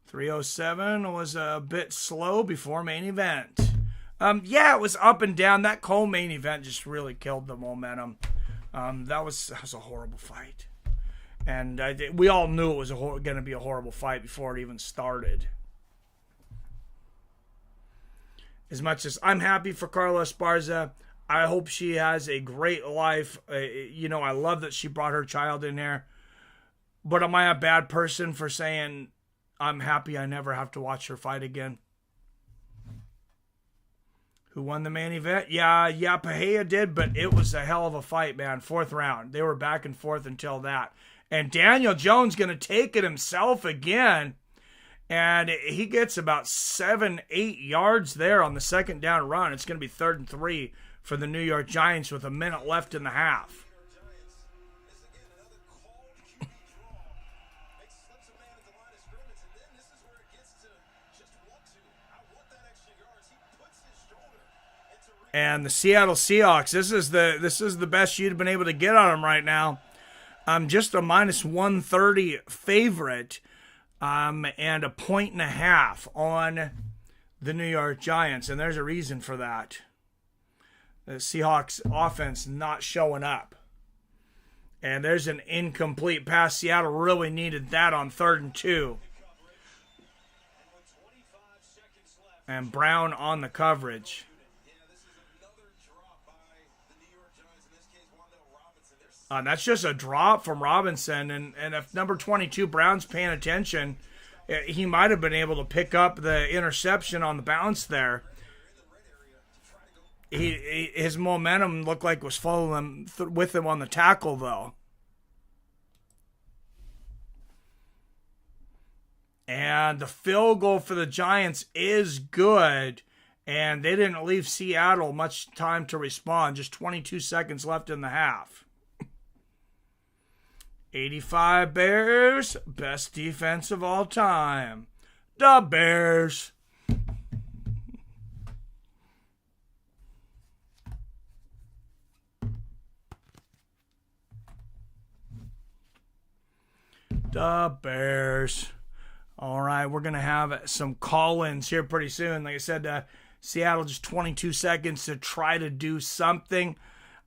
307 was a bit slow before main event. Yeah, it was up and down. That co-main event just really killed the momentum. That was a horrible fight. And we all knew it was going to be a horrible fight before it even started. As much as I'm happy for Carla Esparza, I hope she has a great life. I love that she brought her child in there. But am I a bad person for saying I'm happy I never have to watch her fight again? Who won the main event? Yeah, Pahea did, but it was a hell of a fight, man. 4th round. They were back and forth until that. And Daniel Jones going to take it himself again. And he gets about 7-8 yards there on the second down run. It's going to be 3rd and 3 for the New York Giants with a minute left in the half. And the Seattle Seahawks, this is the best you'd been able to get on them right now. Just a minus 130 favorite, and a 1.5 on the New York Giants, and there's a reason for that. The Seahawks offense not showing up. And there's an incomplete pass. Seattle really needed that on 3rd and 2. And Brown on the coverage. That's just a drop from Robinson. And if number 22 Brown's paying attention, he might have been able to pick up the interception on the bounce there. His momentum looked like it was following with him on the tackle, though. And the field goal for the Giants is good. And they didn't leave Seattle much time to respond. Just 22 seconds left in the half. 85 Bears, best defense of all time. The Bears. The Bears. All right, we're going to have some call-ins here pretty soon. Like I said, Seattle just 22 seconds to try to do something.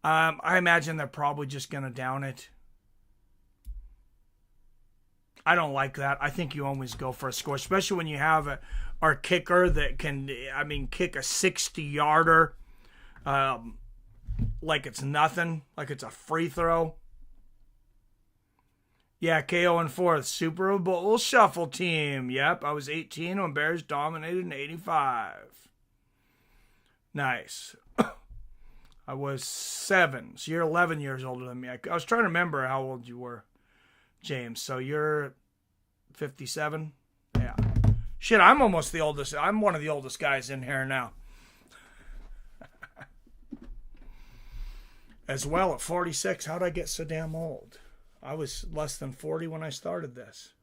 I imagine they're probably just going to down it. I don't like that. I think you always go for a score, especially when you have our kicker that can, kick a 60-yarder like it's nothing, like it's a free throw. Yeah, KO in fourth. Super Bowl shuffle team. Yep, I was 18 when Bears dominated in 85. Nice. I was 7, so you're 11 years older than me. I was trying to remember how old you were, James. So you're 57? Yeah. Shit, I'm almost the oldest. I'm one of the oldest guys in here now. As well, at 46, how'd I get so damn old? I was less than 40 when I started this.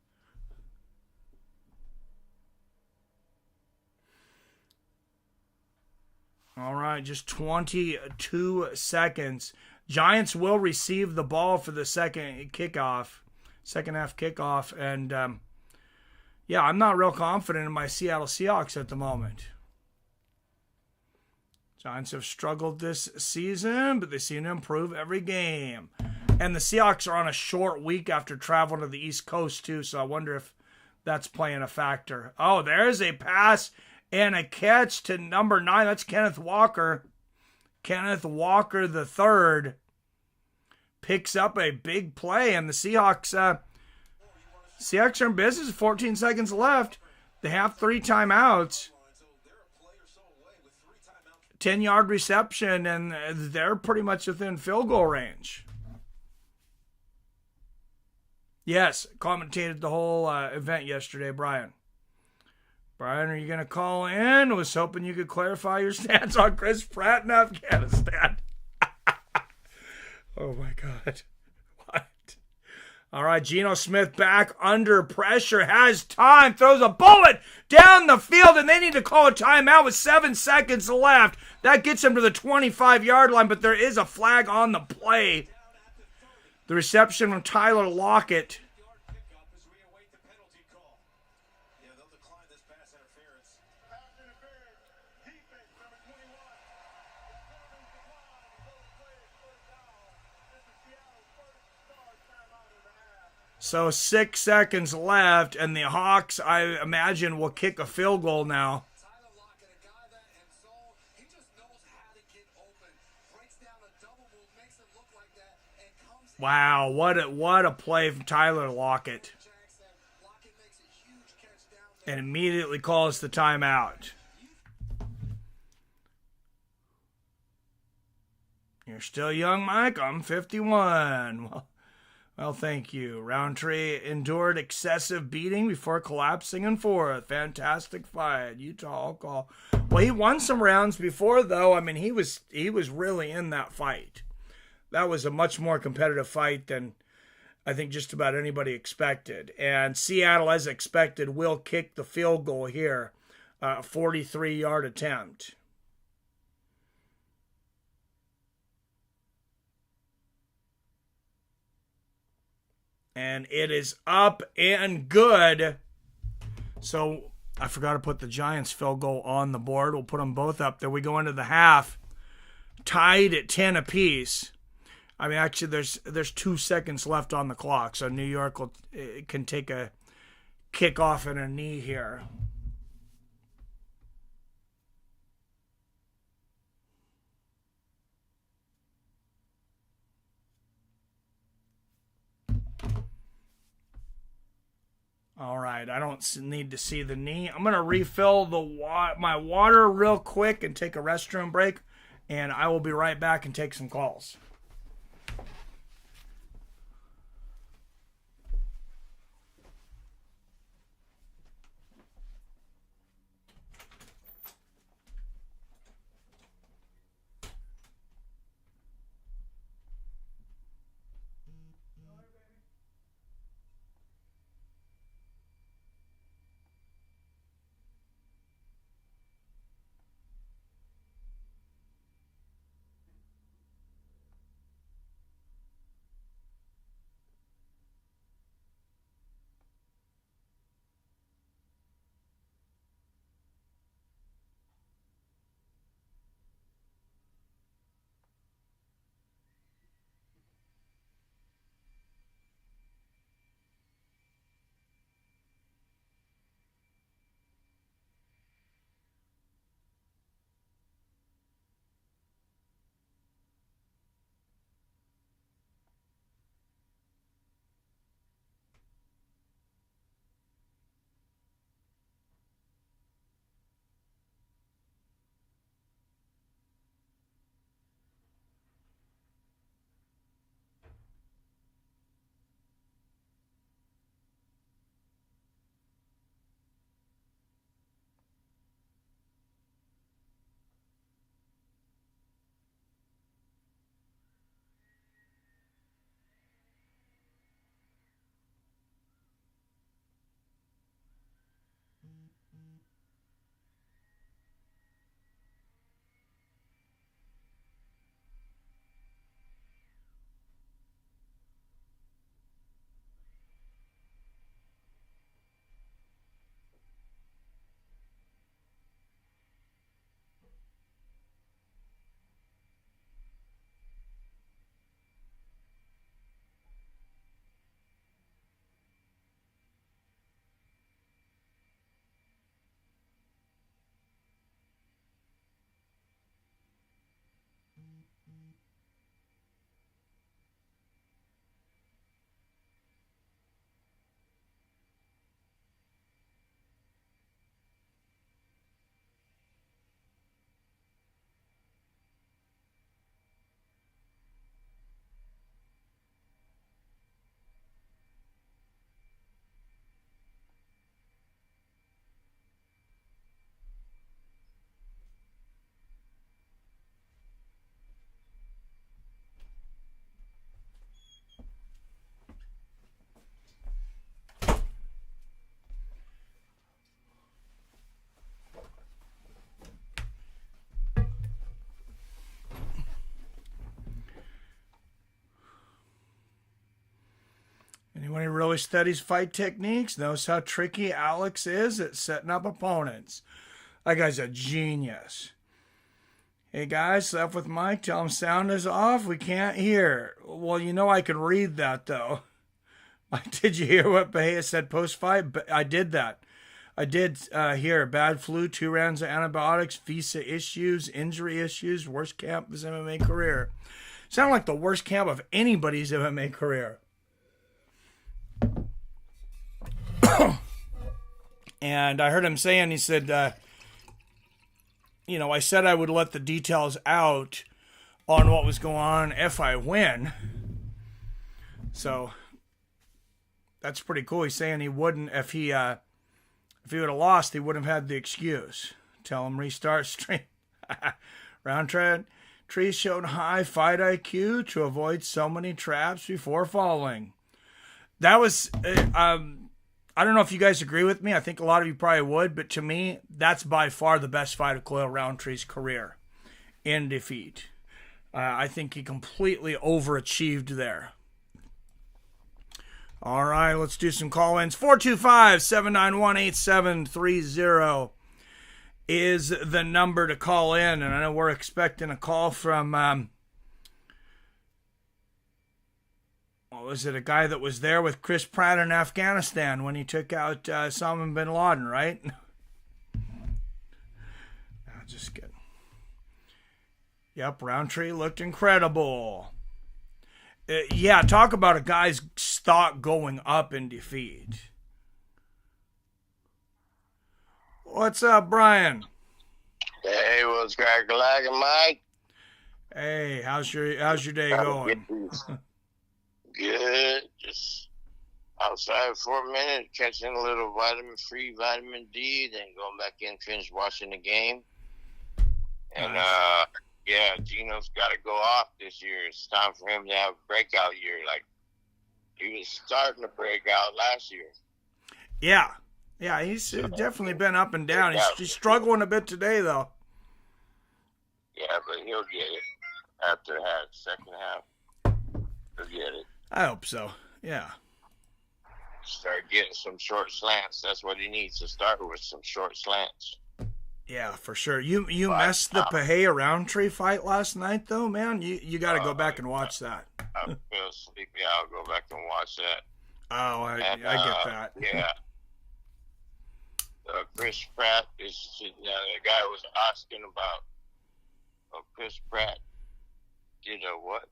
All right, just 22 seconds. Giants will receive the ball for the second half kickoff. And, I'm not real confident in my Seattle Seahawks at the moment. Giants have struggled this season, but they seem to improve every game. And the Seahawks are on a short week after traveling to the East Coast, too, so I wonder if that's playing a factor. Oh, there's a pass and a catch to number 9. That's Kenneth Walker. Kenneth Walker the third picks up a big play, and the Seahawks are in business. 14 seconds left. They have 3 timeouts. 10-yard reception, and they're pretty much within field goal range. Yes, commentated the whole event yesterday, Brian. Brian, are you going to call in? Was hoping you could clarify your stance on Chris Pratt in Afghanistan. Oh, my God. What? All right, Geno Smith back under pressure, has time, throws a bullet down the field, and they need to call a timeout with 7 seconds left. That gets him to the 25-yard line, but there is a flag on the play. The reception from Tyler Lockett. So 6 seconds left, and the Hawks, I imagine, will kick a field goal now. Wow, what a play from Tyler Lockett. And immediately calls the timeout. You're still young, Mike. I'm 51. Well, thank you. Roundtree endured excessive beating before collapsing in fourth. Fantastic fight. Utah all call. Well, he won some rounds before, though. I mean, he was really in that fight. That was a much more competitive fight than I think just about anybody expected. And Seattle, as expected, will kick the field goal here. 43-yard attempt. And it is up and good. So I forgot to put the Giants field goal on the board. We'll put them both up there. We go into the half tied at 10 apiece. I mean, actually, there's 2 seconds left on the clock, so New York can take a kickoff and a knee here. right. I don't need to see the knee. I'm going to refill my water real quick and take a restroom break, and I will be right back and take some calls. Anyone who really studies fight techniques knows how tricky Alex is at setting up opponents. That guy's a genius. Hey guys, left with Mike. Tell him sound is off. We can't hear. Well, you know I can read that though. Did you hear what Bahia said post-fight? I did that. I did hear bad flu, 2 rounds of antibiotics, visa issues, injury issues, worst camp of his MMA career. Sound like the worst camp of anybody's MMA career. And I heard him saying, he said, I said I would let the details out on what was going on if I win. So that's pretty cool. He's saying he wouldn't, if he would have lost, he wouldn't have had the excuse. Tell him restart stream. Roundtree showed high fight IQ to avoid so many traps before falling. That was, I don't know if you guys agree with me. I think a lot of you probably would, but to me, that's by far the best fight of Khalil Rountree's career in defeat. I think he completely overachieved there. All right, let's do some call-ins. 425-791-8730 is the number to call in, and I know we're expecting a call from... was it a guy that was there with Chris Pratt in Afghanistan when he took out Osama bin Laden, right? Just kidding. Yep, Roundtree looked incredible. Yeah, talk about a guy's stock going up in defeat. What's up, Brian? Hey, what's cracking, Mike? Hey, how's your day going? Good. Just outside for a minute, catching a little vitamin D, then going back in, finish watching the game. And yeah, Geno's got to go off this year. It's time for him to have a breakout year. Like he was starting to break out last year. Yeah, he's definitely been up and down. He's struggling a bit today, though. Yeah, but he'll get it after the second half. He'll get it. I hope so. Yeah. Start getting some short slants. That's what he needs to start with, some short slants. Yeah, for sure. You messed the Pahea Roundtree fight last night, though, man. You got to go back and watch that. I feel sleepy. I'll go back and watch that. Oh, I get that. Yeah. Chris Pratt is the guy was asking about. Chris Pratt did a what?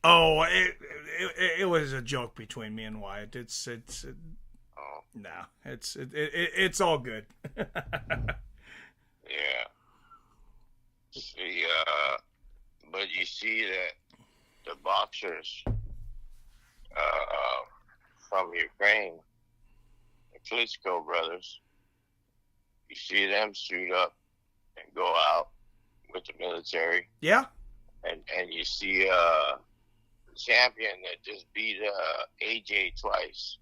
Oh, it was a joke between me and Wyatt. It's all good. Yeah. See, but you see that the boxers from Ukraine, the Klitschko brothers, you see them suit up and go out with the military. Yeah. And you see the champion that just beat AJ twice.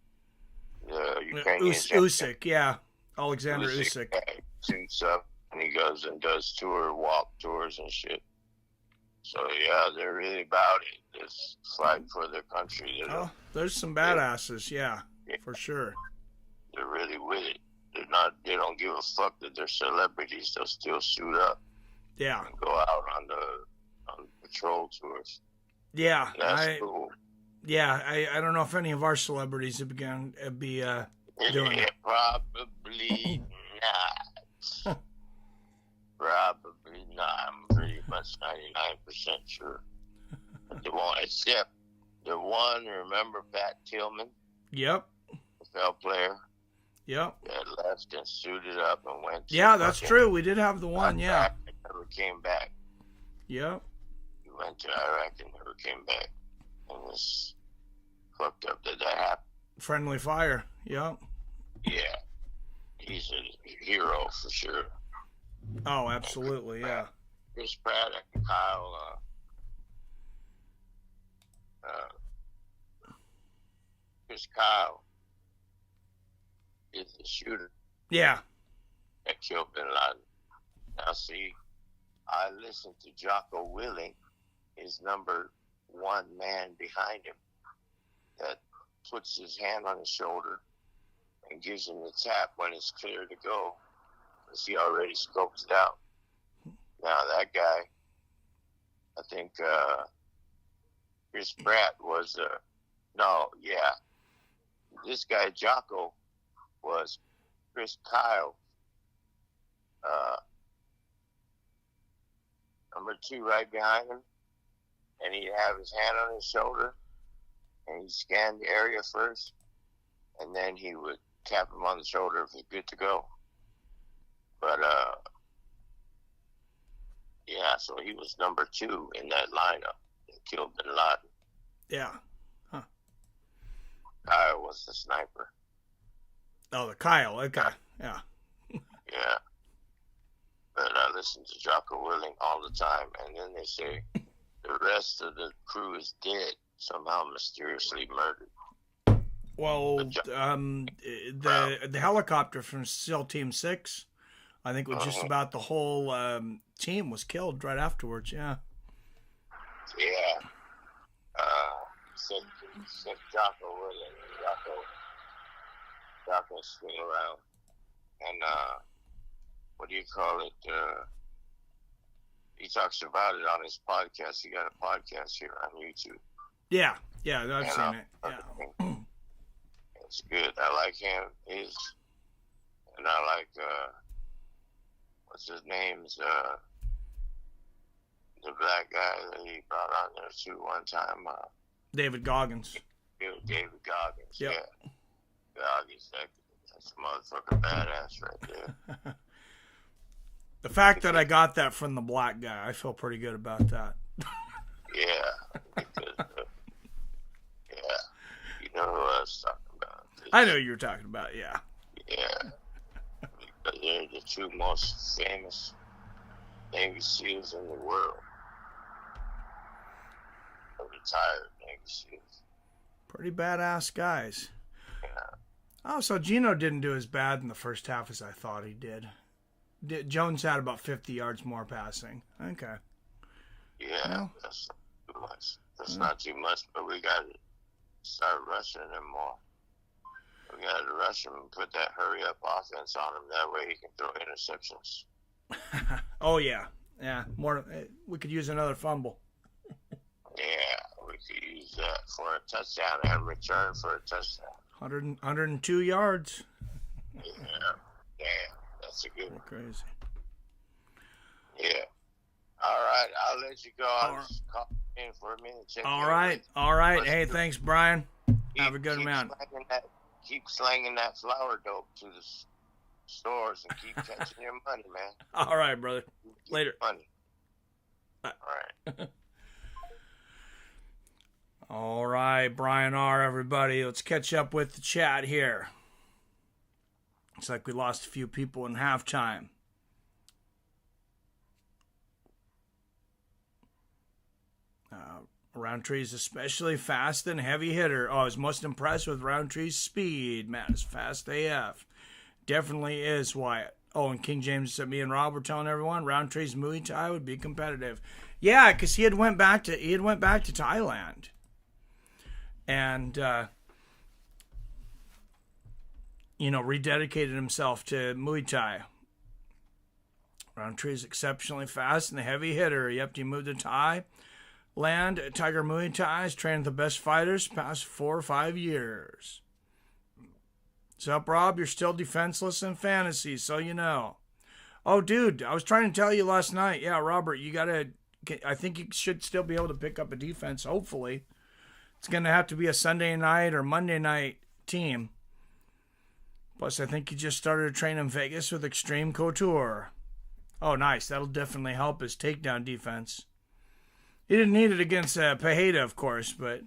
The Ukrainian Usyk, yeah. Alexander Usyk. Suits up and he goes and does walk tours and shit. So yeah, they're really about it. This fight for their country. There's some badasses, yeah, for sure. They're really with it. They don't give a fuck that they're celebrities. They'll still suit up. Yeah. And go out on patrol tours. Yeah. That's cool. Yeah, I don't know if any of our celebrities have begun to be doing it. Probably not. Probably not. I'm pretty much 99% sure. Except the one, remember Pat Tillman? Yep. The NFL player? Yep. That left and suited up and went. Yeah, that's true. We did have the one, yeah. Never came back. Yep. He went to Iraq and never came back. And it's fucked up that happened. Friendly fire, yep. Yeah. He's a hero for sure. Oh, absolutely, yeah. Chris Pratt and Kyle, Chris Kyle is the shooter. Yeah. That killed Bin Laden. Now, see, I listened to Jocko Willing, his number one man behind him, that puts his hand on his shoulder and gives him the tap when it's clear to go, because he already scoped it out. Now, that guy, I think Chris Pratt was, this guy, Jocko, was Chris Kyle, number two right behind him, and he'd have his hand on his shoulder, and he'd scan the area first, and then he would tap him on the shoulder if he's good to go. But, so he was number two in that lineup that killed Bin Laden. Yeah. Huh. Kyle was the sniper. Oh, the Kyle, okay. Yeah. Yeah. But I listen to Jocko Willing all the time, and then they say the rest of the crew is dead, somehow mysteriously murdered. Well, the helicopter from SEAL Team 6, I think was just about the whole team was killed right afterwards, yeah. Yeah. Said Jocko Willing. Jocko swing around. And, what do you call it? He talks about it on his podcast. He got a podcast here on YouTube. Yeah, I've seen it. Yeah. It's good. I like him. And I like, what's his name's, the black guy that he brought on there too one time. David Goggins. Yep. Yeah. Goggins, That's a motherfucker badass right there. The fact that I got that from the black guy, I feel pretty good about that. Yeah. Because, yeah. You know who I was talking about. I know who you're talking about, yeah. Yeah. Because they're the two most famous Navy SEALs in the world. Retired Navy SEALs. Pretty badass guys. Yeah. Oh, so Geno didn't do as bad in the first half as I thought he did. Jones had about 50 yards more passing. Okay. Yeah, Well, that's not too much. That's not too much, but we got to start rushing him more. We got to rush him and put that hurry-up offense on him. That way he can throw interceptions. oh, yeah. Yeah, more. We could use another fumble. Yeah, we could use that for a touchdown and return for a touchdown. 102 yards. Yeah, damn, that's a good one. Crazy. Yeah. All right, I'll let you go. I'll All right. just call in for a minute. Check All in right. with All right. Let's Hey, do it. thanks, Brian. Have a good man. Keep slanging that flour dope to the stores and keep catching your money, man. All right, brother. Keep Later. Money. Bye. All right. All right, Brian R., everybody. Let's catch up with the chat here. Looks like we lost a few people in halftime. Roundtree's especially fast and heavy hitter. Oh, I was most impressed with Roundtree's speed. Man, it's fast AF. Definitely is, Wyatt. Oh, and King James said me and Rob were telling everyone Roundtree's Muay Thai would be competitive. Yeah, because he had went back to Thailand. And rededicated himself to Muay Thai. Roundtree is exceptionally fast and a heavy hitter. Yep, he moved to Thailand. Tiger Muay Thai has trained the best fighters the past 4 or 5 years. What's up, Rob? You're still defenseless in fantasy, so you know. Oh, dude, I was trying to tell you last night. Yeah, Robert, I think you should still be able to pick up a defense, hopefully. It's going to have to be a Sunday night or Monday night team. Plus, I think he just started a train in Vegas with Extreme Couture. Oh, nice. That'll definitely help his takedown defense. He didn't need it against Pajeda, of course, but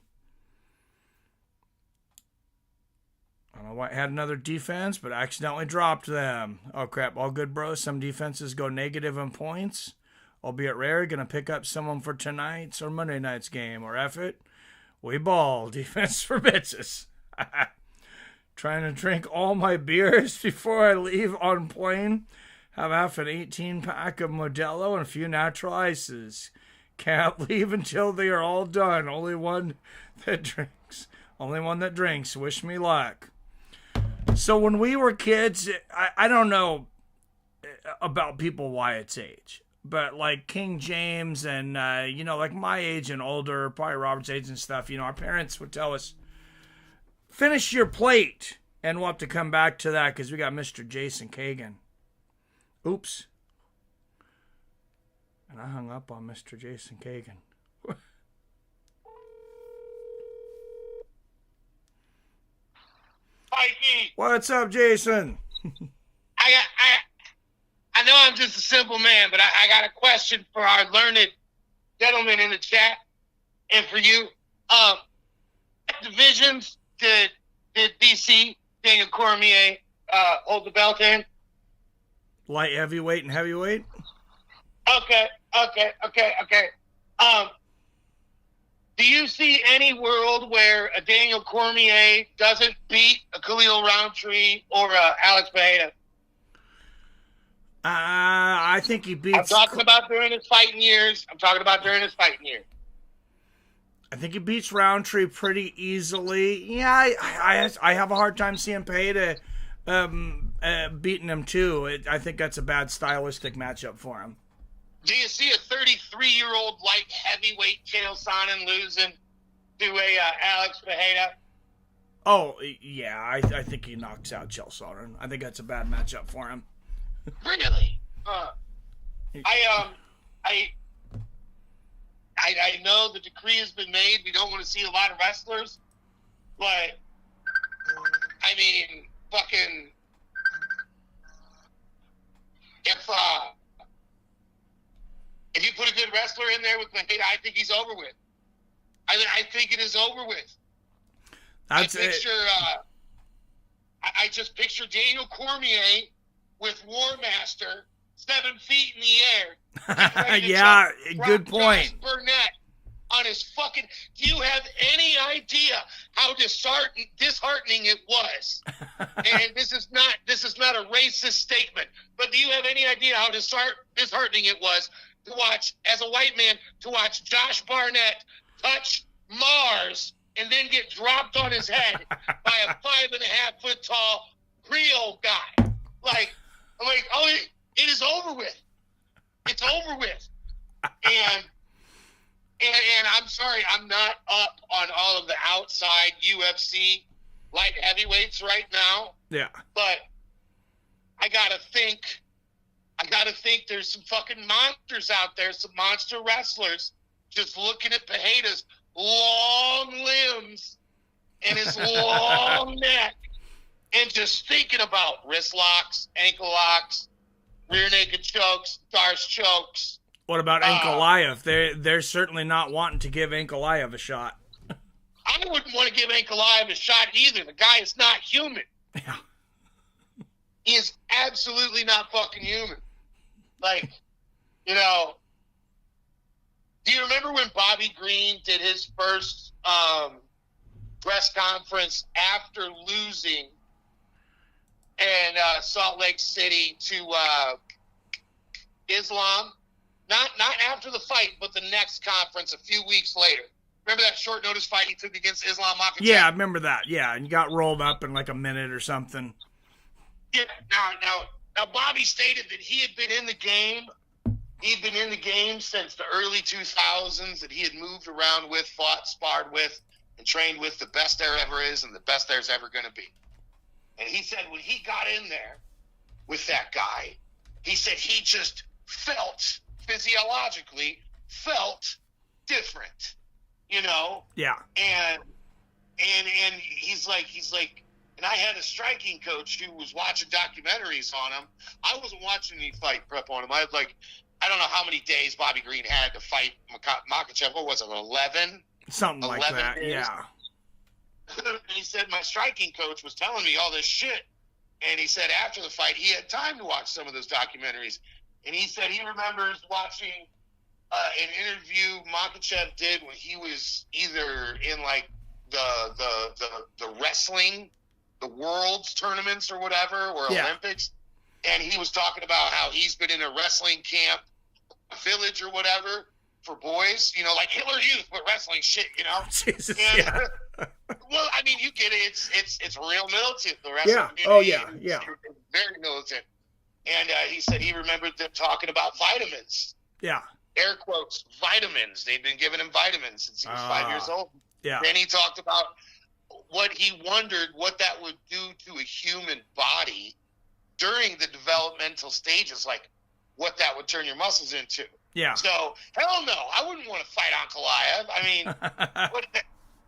I don't know why I had another defense, but accidentally dropped them. Oh, crap. All good, bro. Some defenses go negative in points, albeit rare. Going to pick up someone for tonight's or Monday night's game, or F it. We ball. Defense for bitches. Trying to drink all my beers before I leave on plane. Have half an 18-pack of Modelo and a few natural ices. Can't leave until they are all done. Only one that drinks. Wish me luck. So when we were kids, I don't know about people Wyatt's age, but like King James and, like my age and older, probably Robert's age and stuff, our parents would tell us, finish your plate. And we'll have to come back to that because we got Mr. Jason Kagan. Oops. And I hung up on Mr. Jason Kagan. Mikey, What's up, Jason? I know I'm just a simple man, but I got a question for our learned gentleman in the chat and for you. What divisions did DC Daniel Cormier hold the belt in? Light heavyweight and heavyweight? Okay. Do you see any world where a Daniel Cormier doesn't beat a Khalil Roundtree or Alex Pajeda? I think he beats... I'm talking about during his fighting years. I think he beats Roundtree pretty easily. Yeah, I have a hard time seeing Pajeda beating him, too. I think that's a bad stylistic matchup for him. Do you see a 33-year-old light heavyweight Chael Sonnen losing to a Alex Pajeda? Oh, yeah, I think he knocks out Chael Sonnen. I think that's a bad matchup for him. Really? I know the decree has been made. We don't want to see a lot of wrestlers, but I mean, fucking if you put a good wrestler in there with Maheda, I think he's over with. I think it is over with. That's I picture, I just picture Daniel Cormier with War Master 7 feet in the air. Yeah, good point. Josh Burnett on his fucking. Do you have any idea how disheartening it was? And this is not a racist statement, but do you have any idea how disheartening it was to watch, as a white man, to watch Josh Barnett touch Mars and then get dropped on his head by a 5.5 foot tall Creole guy? Like, I'm like, oh, it is over with. It's over with. And I'm sorry, I'm not up on all of the outside UFC light heavyweights right now. Yeah. But I gotta think there's some fucking monsters out there, some monster wrestlers, just looking at Pejeda's long limbs and his long neck and just thinking about wrist locks, ankle locks, rear naked chokes, Darce chokes. What about Ankalaev? They're certainly not wanting to give Ankalaev a shot. I wouldn't want to give Ankalaev a shot either. The guy is not human. Yeah. He is absolutely not fucking human. Like, you know, do you remember when Bobby Green did his first press conference after losing in Salt Lake City to Islam? Not after the fight, but the next conference a few weeks later. Remember that short notice fight he took against Islam Makhachev? Yeah, I remember that. Yeah, and you got rolled up in like a minute or something. Yeah. Now, Bobby stated that he had been in the game. He'd been in the game since the early 2000s. That he had moved around with, fought, sparred with, and trained with the best there ever is and the best there's ever going to be. And he said when he got in there with that guy, he said he just physiologically felt different, you know? Yeah. And he's like, and I had a striking coach who was watching documentaries on him. I wasn't watching any fight prep on him. I had I don't know how many days Bobby Green had to fight Makhachev. What was it, 11? Something like that, days? yeah. And he said my striking coach was telling me all this shit. And he said after the fight, he had time to watch some of those documentaries. And he said he remembers watching an interview Makhachev did when he was either in like the wrestling, the world's tournaments or whatever, or Yeah. Olympics. And he was talking about how he's been in a wrestling camp, village or whatever, for boys, you know, like Hitler Youth, but wrestling shit, you know? Jesus, And, yeah. well, I mean, you get it. It's real militant. The wrestling Yeah. community Oh, yeah, is yeah. very militant. And he said he remembered them talking about vitamins. Yeah. Air quotes, vitamins. They've been giving him vitamins since he was 5 years old. Yeah. Then he talked about what he wondered what that would do to a human body during the developmental stages, like what that would turn your muscles into. Yeah. So, hell no, I wouldn't want to fight Ankalaev. I mean,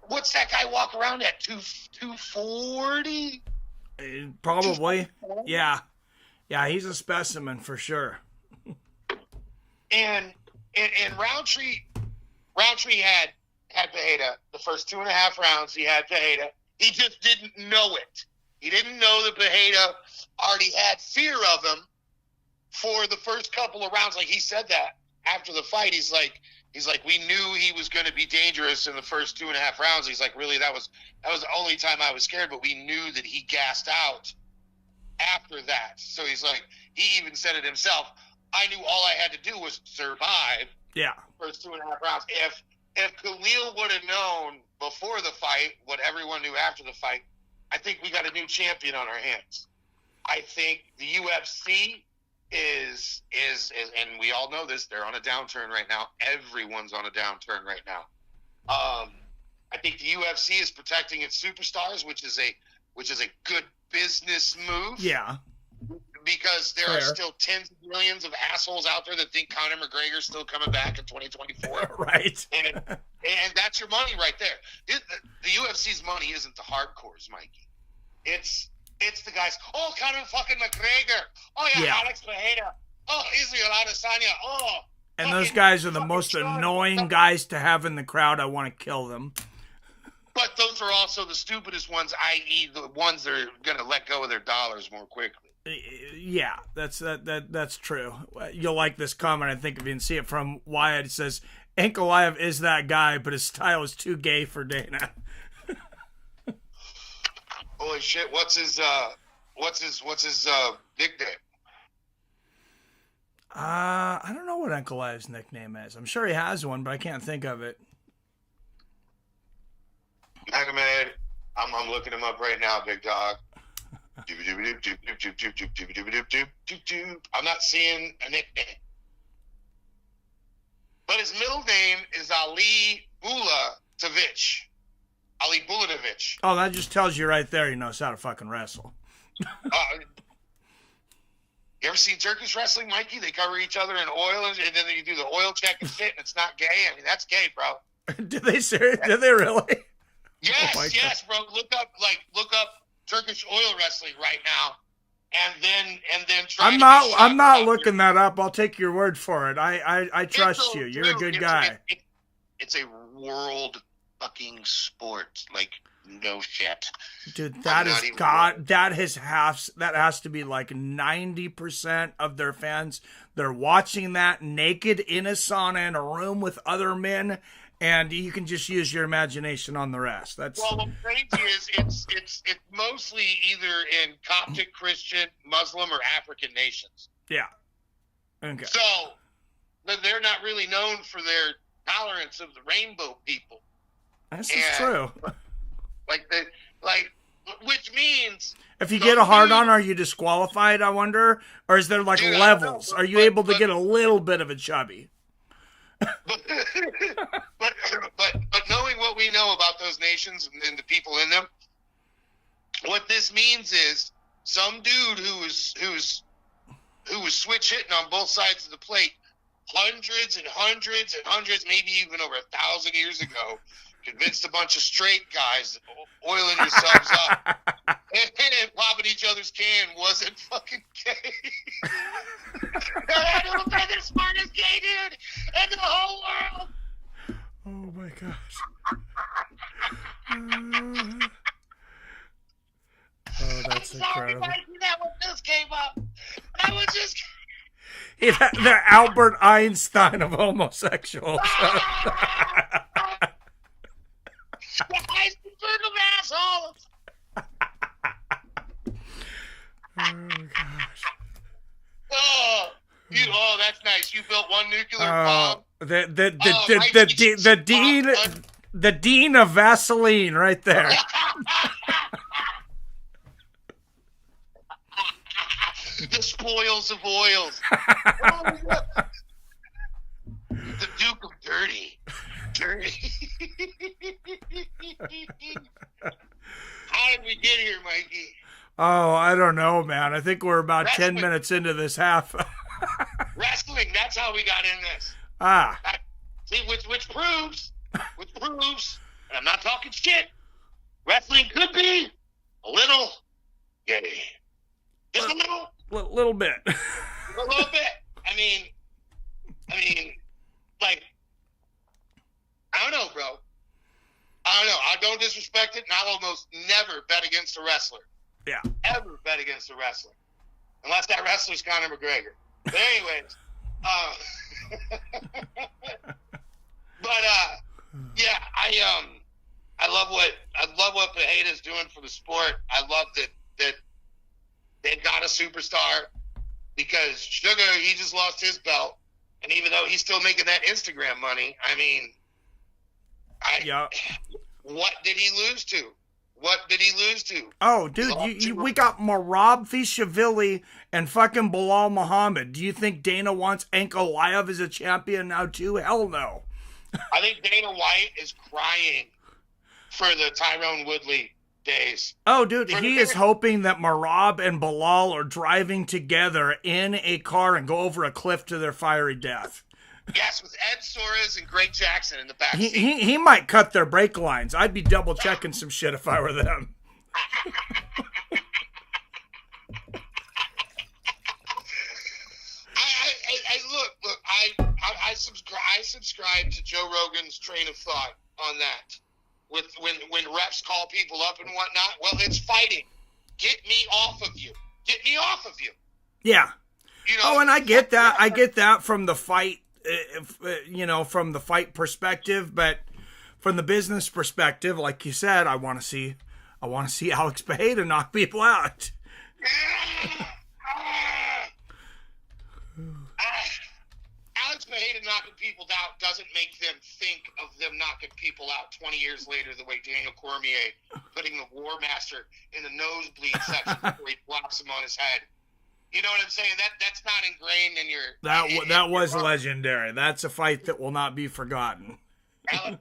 what's that guy walk around at, 240? Probably. Yeah. Yeah, he's a specimen for sure. And Roundtree had Pejeda. The first 2.5 rounds he had Pejeda. He just didn't know it. He didn't know that Pejeda already had fear of him for the first couple of rounds. Like he said that after the fight, he's like, we knew he was going to be dangerous in the first 2.5 rounds. He's like, really, that was the only time I was scared, but we knew that he gassed out after that. So he's like, he even said it himself. I knew all I had to do was survive. Yeah. First 2.5 rounds. If Khalil would have known before the fight what everyone knew after the fight, I think we got a new champion on our hands. I think the UFC is, and we all know this, they're on a downturn right now. Everyone's on a downturn right now. I think the UFC is protecting its superstars, which is a good business move. Yeah. Because there Fair. are still tens of millions of assholes out there that think Conor McGregor's still coming back in 2024. Right. And that's your money right there. The UFC's money isn't the hardcores, Mikey. It's the guys. Oh, Conor fucking McGregor. Oh yeah, Yeah. Alex Pereira. Oh, Israel Adesanya. Oh. And those guys are the most annoying guys to have in the crowd. I want to kill them. But those are also the stupidest ones, i.e. the ones that are going to let go of their dollars more quickly. Yeah, that's true. You'll like this comment, I think, if you can see it from Wyatt. It says, Ankalaev is that guy, but his style is too gay for Dana. Holy shit! What's his nickname? I don't know what Ankalaev's nickname is. I'm sure he has one, but I can't think of it. Magomed, I'm looking him up right now, big dog. I'm not seeing a nickname. But his middle name is Ali Bulatovic. Ali Bulatovic. Oh, that just tells you right there he knows how to fucking wrestle. You ever seen Turkish wrestling, Mikey? They cover each other in oil, and then you do the oil check and shit, and it's not gay. I mean, that's gay, bro. Did they really? Yes, Oh yes, bro. Look up Turkish oil wrestling right now, and then try. I'm not looking that up. I'll take your word for it. I trust you. You're a good guy. It's a world fucking sport. Like, no shit. Dude, that has to be like 90% of their fans. They're watching that naked in a sauna in a room with other men, and you can just use your imagination on the rest. That's well, what's crazy is it's mostly either in Coptic, Christian, Muslim, or African nations. Yeah. Okay. So they're not really known for their tolerance of the rainbow people. This is true. Which means if you get a hard on, are you disqualified? I wonder, or is there like levels? Are you able to get a little bit of a chubby? But knowing what we know about those nations and the people in them, what this means is some dude who was switch hitting on both sides of the plate hundreds and hundreds and hundreds, maybe even over 1,000 years ago, convinced a bunch of straight guys oiling yourselves up and popping each other's can wasn't fucking gay. That dude was the smartest gay dude in the whole world. Oh my gosh. Oh, that's incredible. That one just came up. That was just. The Albert Einstein of homosexuals. The Heisenberg of assholes. Oh gosh. Oh, that's nice. You built one nuclear bomb. The dean of Vaseline right there. The spoils of oils. The Duke of Dirty. How did we get here, Mikey? Oh, I don't know, man. I think we're about 10 minutes into this half. Wrestling, that's how we got in this. See, which proves, and I'm not talking shit, wrestling could be a little gay. Just a little. Little bit. A little bit. I mean, like, I don't know, bro. I don't know. I don't disrespect it, and I'll almost never bet against a wrestler. Yeah. Ever bet against a wrestler. Unless that wrestler's Conor McGregor. But anyways, yeah, I love what Pajeda's doing for the sport. I love that they've got a superstar, because Sugar, he just lost his belt, and even though he's still making that Instagram money, I mean, what did he lose to? Oh, dude, we got Merab Fishavili and fucking Bilal Muhammad. Do you think Dana wants Ankalaev as a champion now too? Hell no. I think Dana White is crying for the Tyrone Woodley days. Oh, dude, he is hoping that Merab and Bilal are driving together in a car and go over a cliff to their fiery death. Yes, with Ed Soares and Greg Jackson in the back seat. He might cut their brake lines. I'd be double checking some shit if I were them. I I subscribe to Joe Rogan's train of thought on that. With when refs call people up and whatnot, well, it's fighting. Get me off of you. Get me off of you. Yeah. You know, Oh, and I get that. I get that from the fight, from the fight perspective, but from the business perspective, like you said, I want to see Alex Bejeda knock people out. Alex Bejeda knocking people out doesn't make them think of them knocking people out 20 years later the way Daniel Cormier putting the War Master in the nosebleed section before he flops him on his head. You know what I'm saying? That's not ingrained in your... That was legendary. That's a fight that will not be forgotten. Alex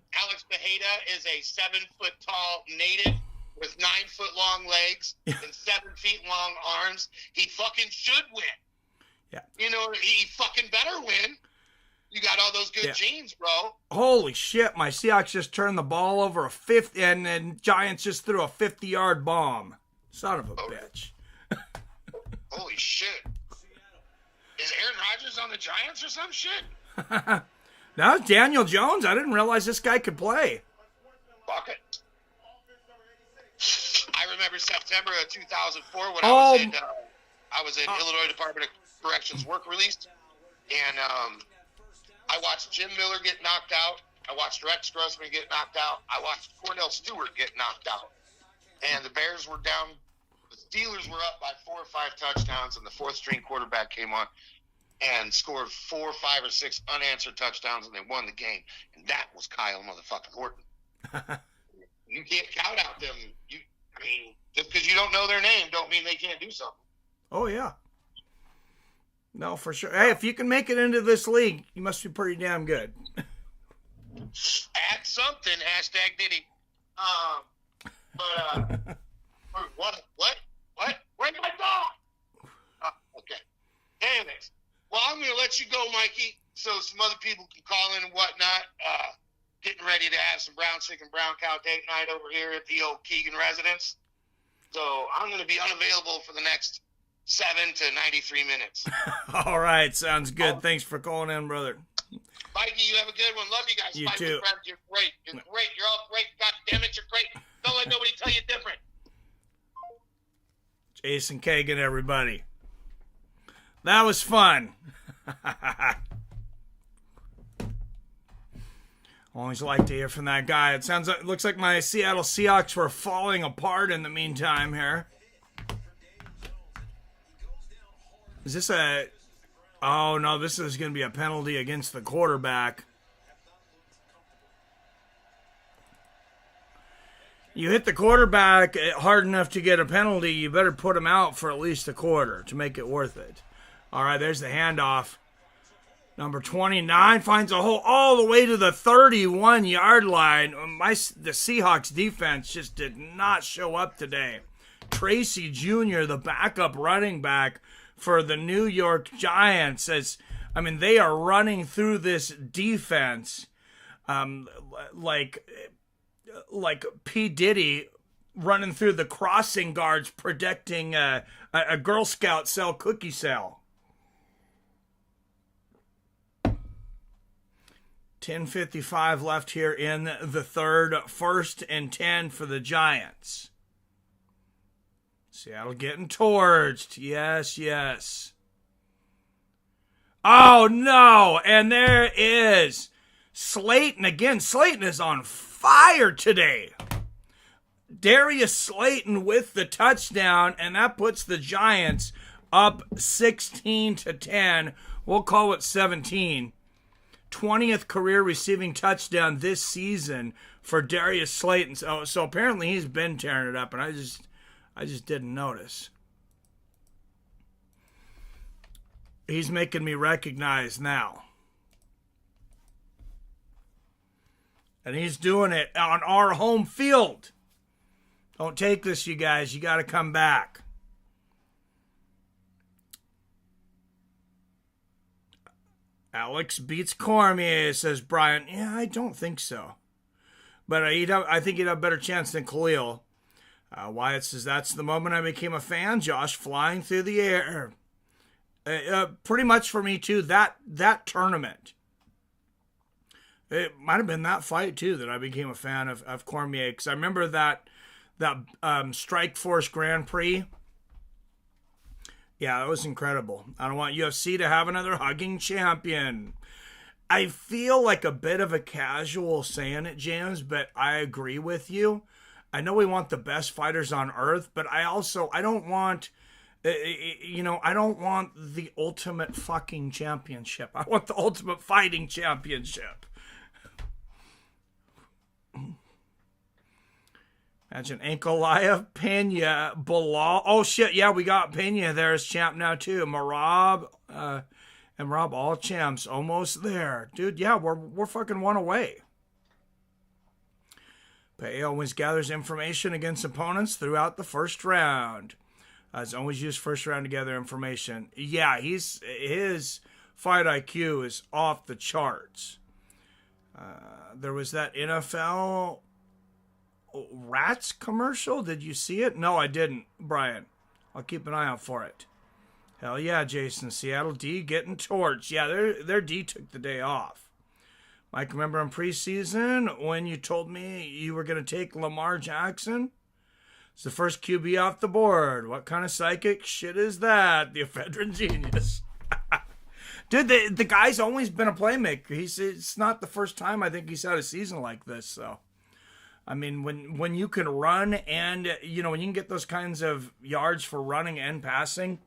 Bejeda is a 7-foot-tall native with 9-foot-long legs and 7-feet-long arms. He fucking should win. Yeah. You know, he fucking better win. You got all those good genes, bro. Holy shit, my Seahawks just turned the ball over and then Giants just threw a 50-yard bomb. Son of a bitch. Holy shit. Is Aaron Rodgers on the Giants or some shit? No, Daniel Jones. I didn't realize this guy could play. Fuck it. I remember September of 2004 when I was in Illinois Department of Corrections work release, and I watched Jim Miller get knocked out. I watched Rex Grossman get knocked out. I watched Cordell Stewart get knocked out. And the Bears were down. The Steelers were up by 4 or 5 touchdowns, and the fourth-string quarterback came on and scored 4, 5, or 6 unanswered touchdowns, and they won the game. And that was Kyle motherfucking Horton. You can't count out them. Just because you don't know their name don't mean they can't do something. Oh, yeah. No, for sure. Hey, if you can make it into this league, you must be pretty damn good. Add something, #Diddy. What? Where's my dog? Okay. Anyways, well, I'm going to let you go, Mikey, so some other people can call in and whatnot. Getting ready to have some brown chicken, brown cow date night over here at the old Keegan residence. So I'm going to be unavailable for the next 7 to 93 minutes. All right. Sounds good. Thanks for calling in, brother. Mikey, you have a good one. Love you guys. You Fight too. with friends. You're great. You're great. You're all great. God damn it, you're great. Don't let nobody tell you different. Jason Kagan, everybody. That was fun. Always like to hear from that guy. It looks like my Seattle Seahawks were falling apart in the meantime here. Is this oh no, this is going to be a penalty against the quarterback. You hit the quarterback hard enough to get a penalty, you better put him out for at least a quarter to make it worth it. All right, there's the handoff. Number 29 finds a hole all the way to the 31-yard line. The Seahawks defense just did not show up today. Tracy Jr., the backup running back for the New York Giants, they are running through this defense like P. Diddy running through the crossing guards protecting a Girl Scout cookie cell. 10:55 left here in the third. 1st and 10 for the Giants. Seattle getting torched. Yes. Oh, no. And there is Slayton again. Slayton is on fire today. Darius Slayton with the touchdown, and that puts the Giants up 16-10. We'll call it 17. 20th career receiving touchdown this season for Darius Slayton. So apparently he's been tearing it up, and I just didn't notice. He's making me recognize now. And he's doing it on our home field. Don't take this, you guys. You got to come back. Alex beats Cormier, says Brian. Yeah, I don't think so. But I think he'd have a better chance than Khalil. Wyatt says, that's the moment I became a fan. Josh flying through the air. Pretty much for me, too. That tournament. It might have been that fight too that I became a fan of Cormier, because I remember that Strike Force Grand Prix. Yeah, that was incredible. I don't want UFC to have another hugging champion. I feel like a bit of a casual saying it, James, but I agree with you. I know we want the best fighters on earth, but I don't want, I don't want the ultimate fucking championship. I want the ultimate fighting championship. Imagine Ankalaev, Pena, Bilal. Oh shit, yeah, we got Pena there as champ now too. Marab, and Marab, all champs, almost there. Dude, yeah, we're fucking one away. Pae always gathers information against opponents throughout the first round. Has always used first round to gather information. Yeah, his fight IQ is off the charts. There was that NFL Rats commercial. Did you see it? No, I didn't, Brian. I'll keep an eye out for it. Hell yeah, Jason. Seattle D getting torched. Yeah, their D took the day off. Mike, remember in preseason when you told me you were going to take Lamar Jackson? It's the first QB off the board. What kind of psychic shit is that? The ephedrine genius. Dude, the guy's always been a playmaker. It's not the first time I think he's had a season like this, so. I mean, when you can run and, when you can get those kinds of yards for running and passing,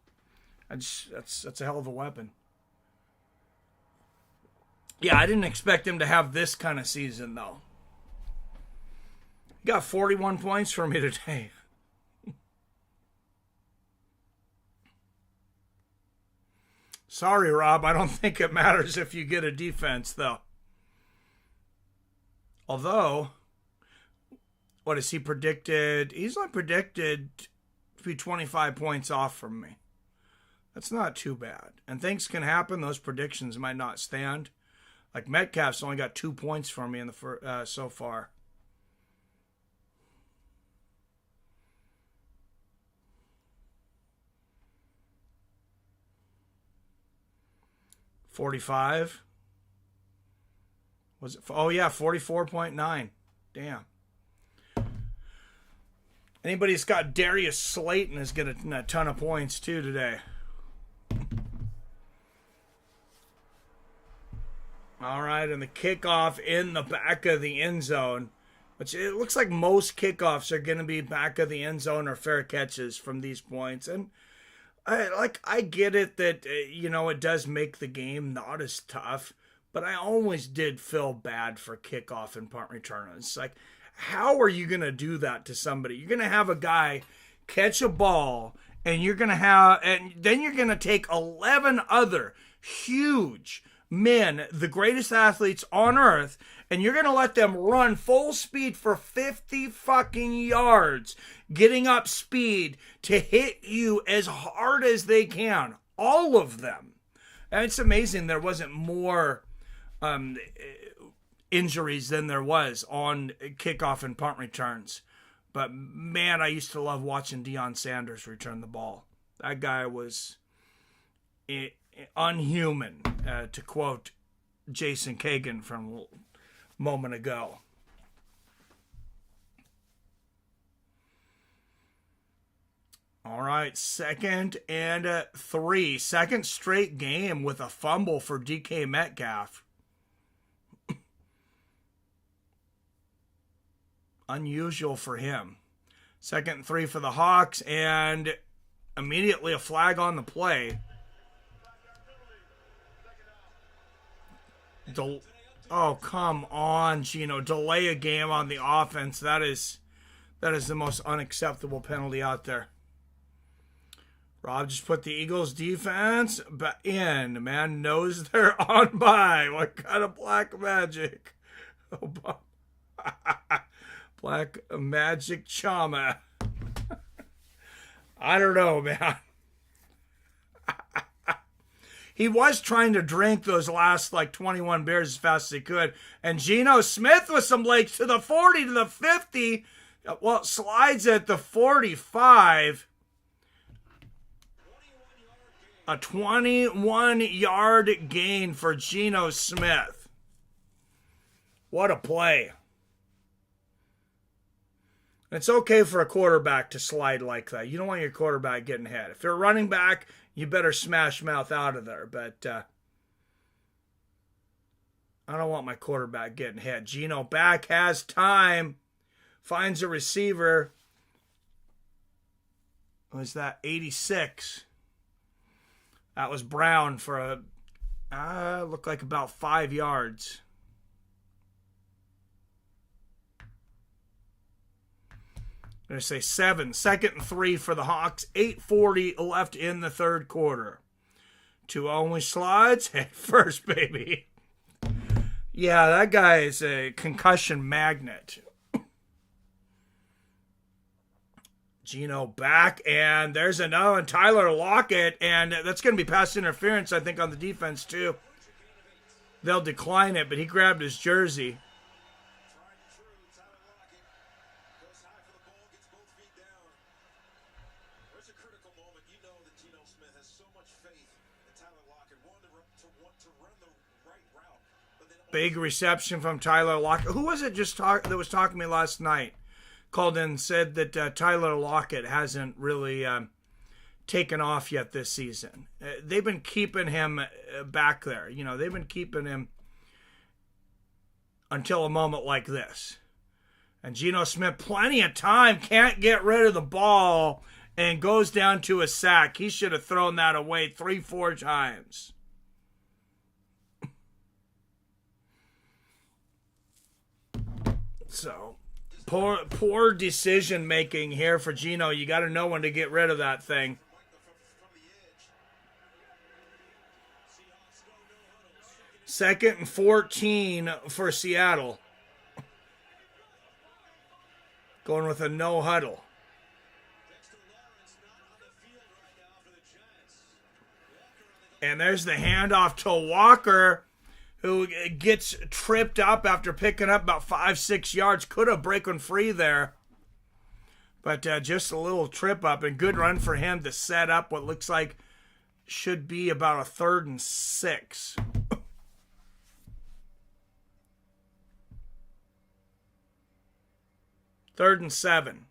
that's a hell of a weapon. Yeah, I didn't expect him to have this kind of season, though. He got 41 points for me today. Sorry, Rob, I don't think it matters if you get a defense, though. Although, what is he predicted? He's only predicted to be 25 points off from me. That's not too bad. And things can happen. Those predictions might not stand. Like Metcalf's only got 2 points for me in the so far. $45. Was it? Oh yeah, 44.9. Damn. Anybody that's got Darius Slayton is getting a ton of points too today. All right, and the kickoff in the back of the end zone, which it looks like most kickoffs are going to be back of the end zone or fair catches from these points. And I get it that, it does make the game not as tough, but I always did feel bad for kickoff and punt return. It's like, how are you going to do that to somebody? You're going to have a guy catch a ball, and then you're going to take 11 other huge men, the greatest athletes on earth, and you're going to let them run full speed for 50 fucking yards, getting up speed to hit you as hard as they can. All of them. And it's amazing there wasn't more injuries than there was on kickoff and punt returns. But man, I used to love watching Deion Sanders return the ball. That guy was unhuman, to quote Jason Kagan from a moment ago. All right, 2nd and 3. Second straight game with a fumble for DK Metcalf. Unusual for him. 2nd and 3 for the Hawks, and immediately a flag on the play. Oh, come on, Geno. Delay a game on the offense. That is the most unacceptable penalty out there. Rob just put the Eagles defense in. Man knows they're on by. What kind of black magic? Oh, black magic chama. I don't know, man. He was trying to drink those last 21 beers as fast as he could. And Geno Smith with some legs to the 40, to the 50. Well, slides at the 45. A 21-yard gain for Geno Smith. What a play. It's okay for a quarterback to slide like that. You don't want your quarterback getting hit. If you're a running back, you better smash mouth out of there. But I don't want my quarterback getting hit. Geno back, has time, finds a receiver. Was that 86? That was Brown for looked like about 5 yards. I'm going to say 7. 2nd and 3 for the Hawks. 8:40 left in the third quarter. 2 only slides. Head first, baby. Yeah, that guy is a concussion magnet. Geno back, and there's another one. Tyler Lockett, and that's going to be pass interference, I think, on the defense, too. They'll decline it, but he grabbed his jersey. Goes high for the ball, gets both feet down. There's a critical moment. You know that Geno Smith has so much faith in Tyler Lockett, want to run the right route. But then Big reception from Tyler Lockett. Who was it that was talking to me last night? Called in and said that Tyler Lockett hasn't really taken off yet this season. They've been keeping him back there. You know, they've been keeping him until a moment like this. And Geno Smith, plenty of time, can't get rid of the ball, and goes down to a sack. He should have thrown that away 3-4 times. So, poor decision making here for Geno. You got to know when to get rid of that thing. from the edge. 2nd and 14 for Seattle. Going with a no huddle. Dexter Lawrence not on the field right now for the Giants. And there's the handoff to Walker, who gets tripped up after picking up about 5-6 yards. Could have broken free there. But just a little trip up, and good run for him to set up what looks like should be about a 3rd and 6. Third and 7.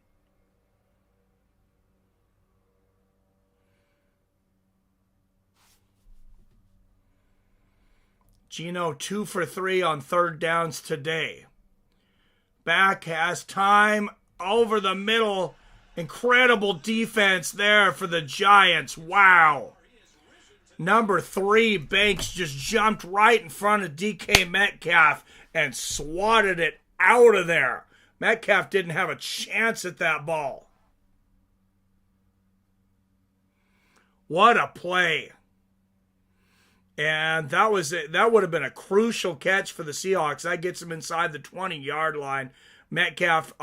Geno 2 for 3 on 3rd downs today. Back, has time over the middle. Incredible defense there for the Giants. Wow. Number 3, Banks just jumped right in front of DK Metcalf and swatted it out of there. Metcalf didn't have a chance at that ball. What a play. And that would have been a crucial catch for the Seahawks. That gets them inside the 20-yard line. Metcalf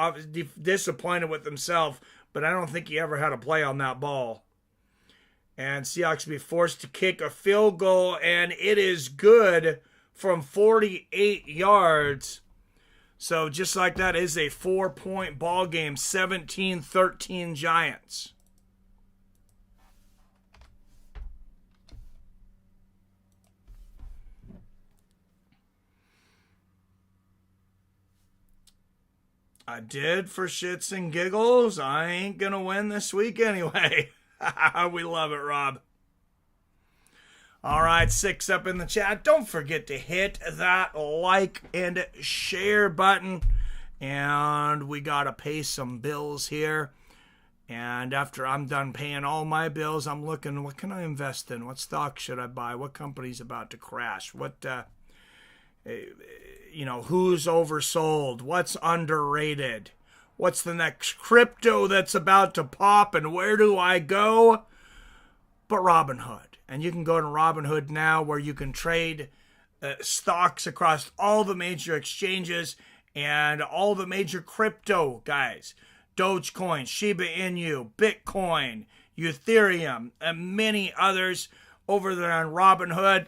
disappointed with himself, but I don't think he ever had a play on that ball. And Seahawks be forced to kick a field goal, and it is good from 48 yards. So just like that, is a 4-point ball game, 17-13 Giants. I did for shits and giggles. I ain't going to win this week anyway. We love it, Rob. All right, 6 up in the chat. Don't forget to hit that like and share button. And we got to pay some bills here. And after I'm done paying all my bills, I'm looking, what can I invest in? What stock should I buy? What company's about to crash? What, who's oversold? What's underrated? What's the next crypto that's about to pop? And where do I go? But Robinhood. And you can go to Robinhood now, where you can trade stocks across all the major exchanges and all the major crypto guys. Dogecoin, Shiba Inu, Bitcoin, Ethereum, and many others over there on Robinhood.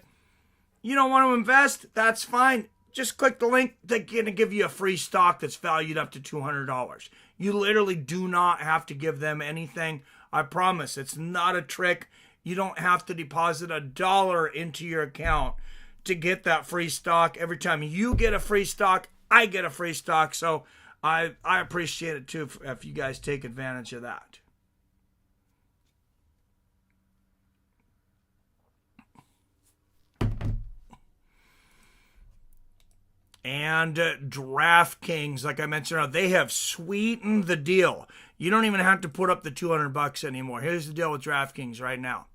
You don't want to invest? That's fine. Just click the link. They're going to give you a free stock that's valued up to $200. You literally do not have to give them anything. I promise. It's not a trick. You don't have to deposit $1 into your account to get that free stock. Every time you get a free stock, I get a free stock. So I appreciate it too if you guys take advantage of that. And DraftKings, like I mentioned, they have sweetened the deal. You don't even have to put up the $200 anymore. Here's the deal with DraftKings right now.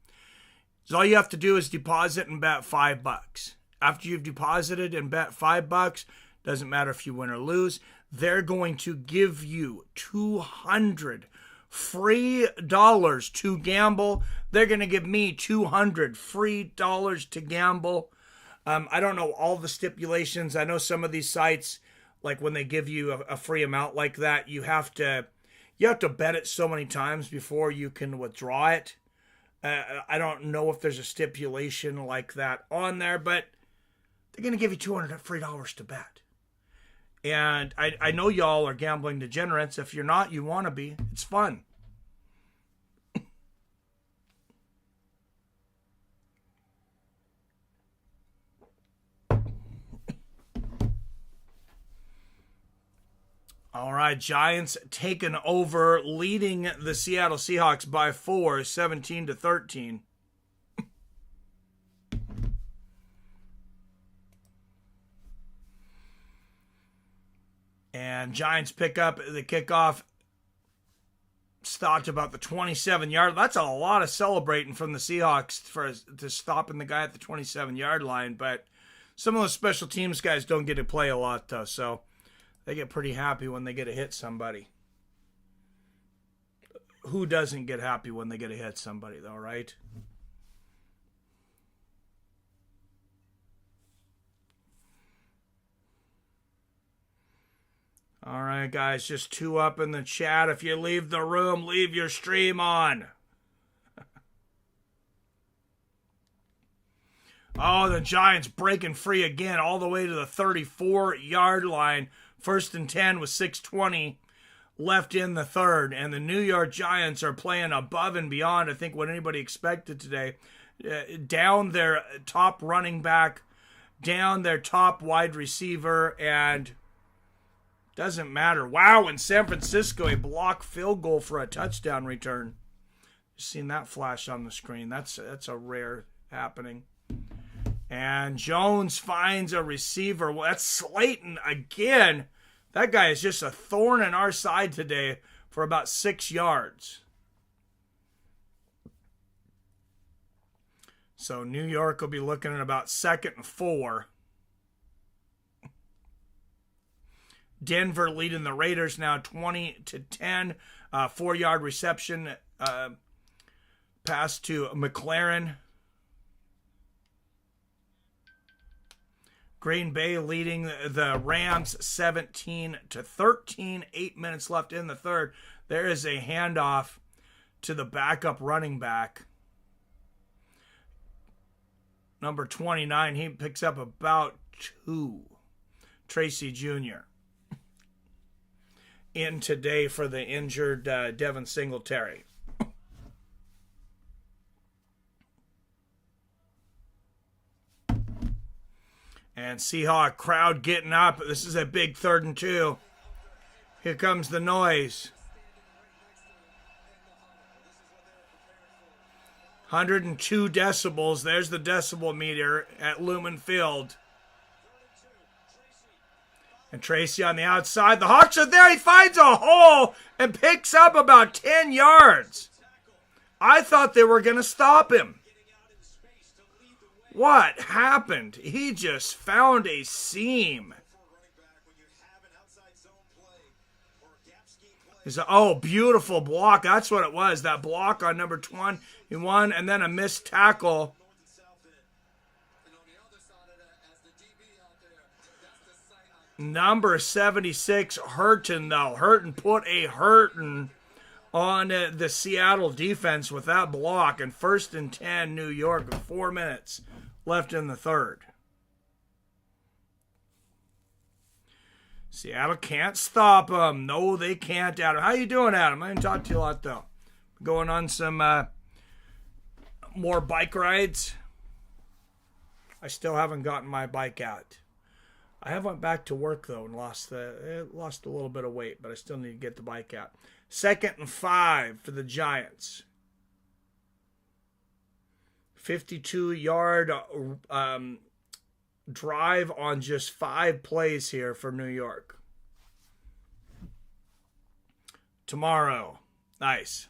So all you have to do is deposit and bet $5. After you've deposited and bet $5, doesn't matter if you win or lose, they're going to give you $200 free dollars to gamble. They're going to give me $200 free dollars to gamble. I don't know all the stipulations. I know some of these sites, like when they give you a free amount like that, you have to bet it so many times before you can withdraw it. I don't know if there's a stipulation like that on there, but they're going to give you $200 free dollars to bet. And I know y'all are gambling degenerates. If you're not, you want to be. It's fun. All right, Giants taken over, leading the Seattle Seahawks by 4, 17-13. And Giants pick up the kickoff. Stopped about the 27-yard. That's a lot of celebrating from the Seahawks to stopping the guy at the 27-yard line. But some of those special teams guys don't get to play a lot, though, so they get pretty happy when they get to hit somebody. Who doesn't get happy when they get to hit somebody, though, right? All right, guys, just 2 up in the chat. If you leave the room, leave your stream on. Oh, the Giants breaking free again all the way to the 34-yard line. 1st and 10 with 6:20 left in the third. And the New York Giants are playing above and beyond, I think, what anybody expected today. Down their top running back, down their top wide receiver, and doesn't matter. Wow, in San Francisco, a blocked field goal for a touchdown return. Just seen that flash on the screen. That's a rare happening. And Jones finds a receiver. Well, that's Slayton again. That guy is just a thorn in our side today for about 6 yards. So New York will be looking at about 2nd and 4. Denver leading the Raiders now 20-10. 4-yard reception pass to McLaren. Green Bay leading the Rams 17-13. 8 minutes left in the third. There is a handoff to the backup running back. Number 29, he picks up about 2. Tracy Jr. in today for the injured Devin Singletary. And Seahawk crowd getting up. This is a big 3rd and 2. Here comes the noise. 102 decibels. There's the decibel meter at Lumen Field. And Tracy on the outside. The Hawks are there. He finds a hole and picks up about 10 yards. I thought they were going to stop him. What happened? He just found a seam. Beautiful block. That's what it was. That block on number 21, and then a missed tackle. Number 76, Hurton, though. Hurton put a hurting on the Seattle defense with that block. And 1st and 10, New York, with 4 minutes left in the third. Seattle can't stop them. No, they can't, Adam. How you doing, Adam? I didn't talk to you a lot, though. Going on some more bike rides. I still haven't gotten my bike out. I went back to work though and lost a little bit of weight, but I still need to get the bike out. 2nd and 5 for the Giants. 52-yard drive on just 5 plays here for New York. Tomorrow. Nice.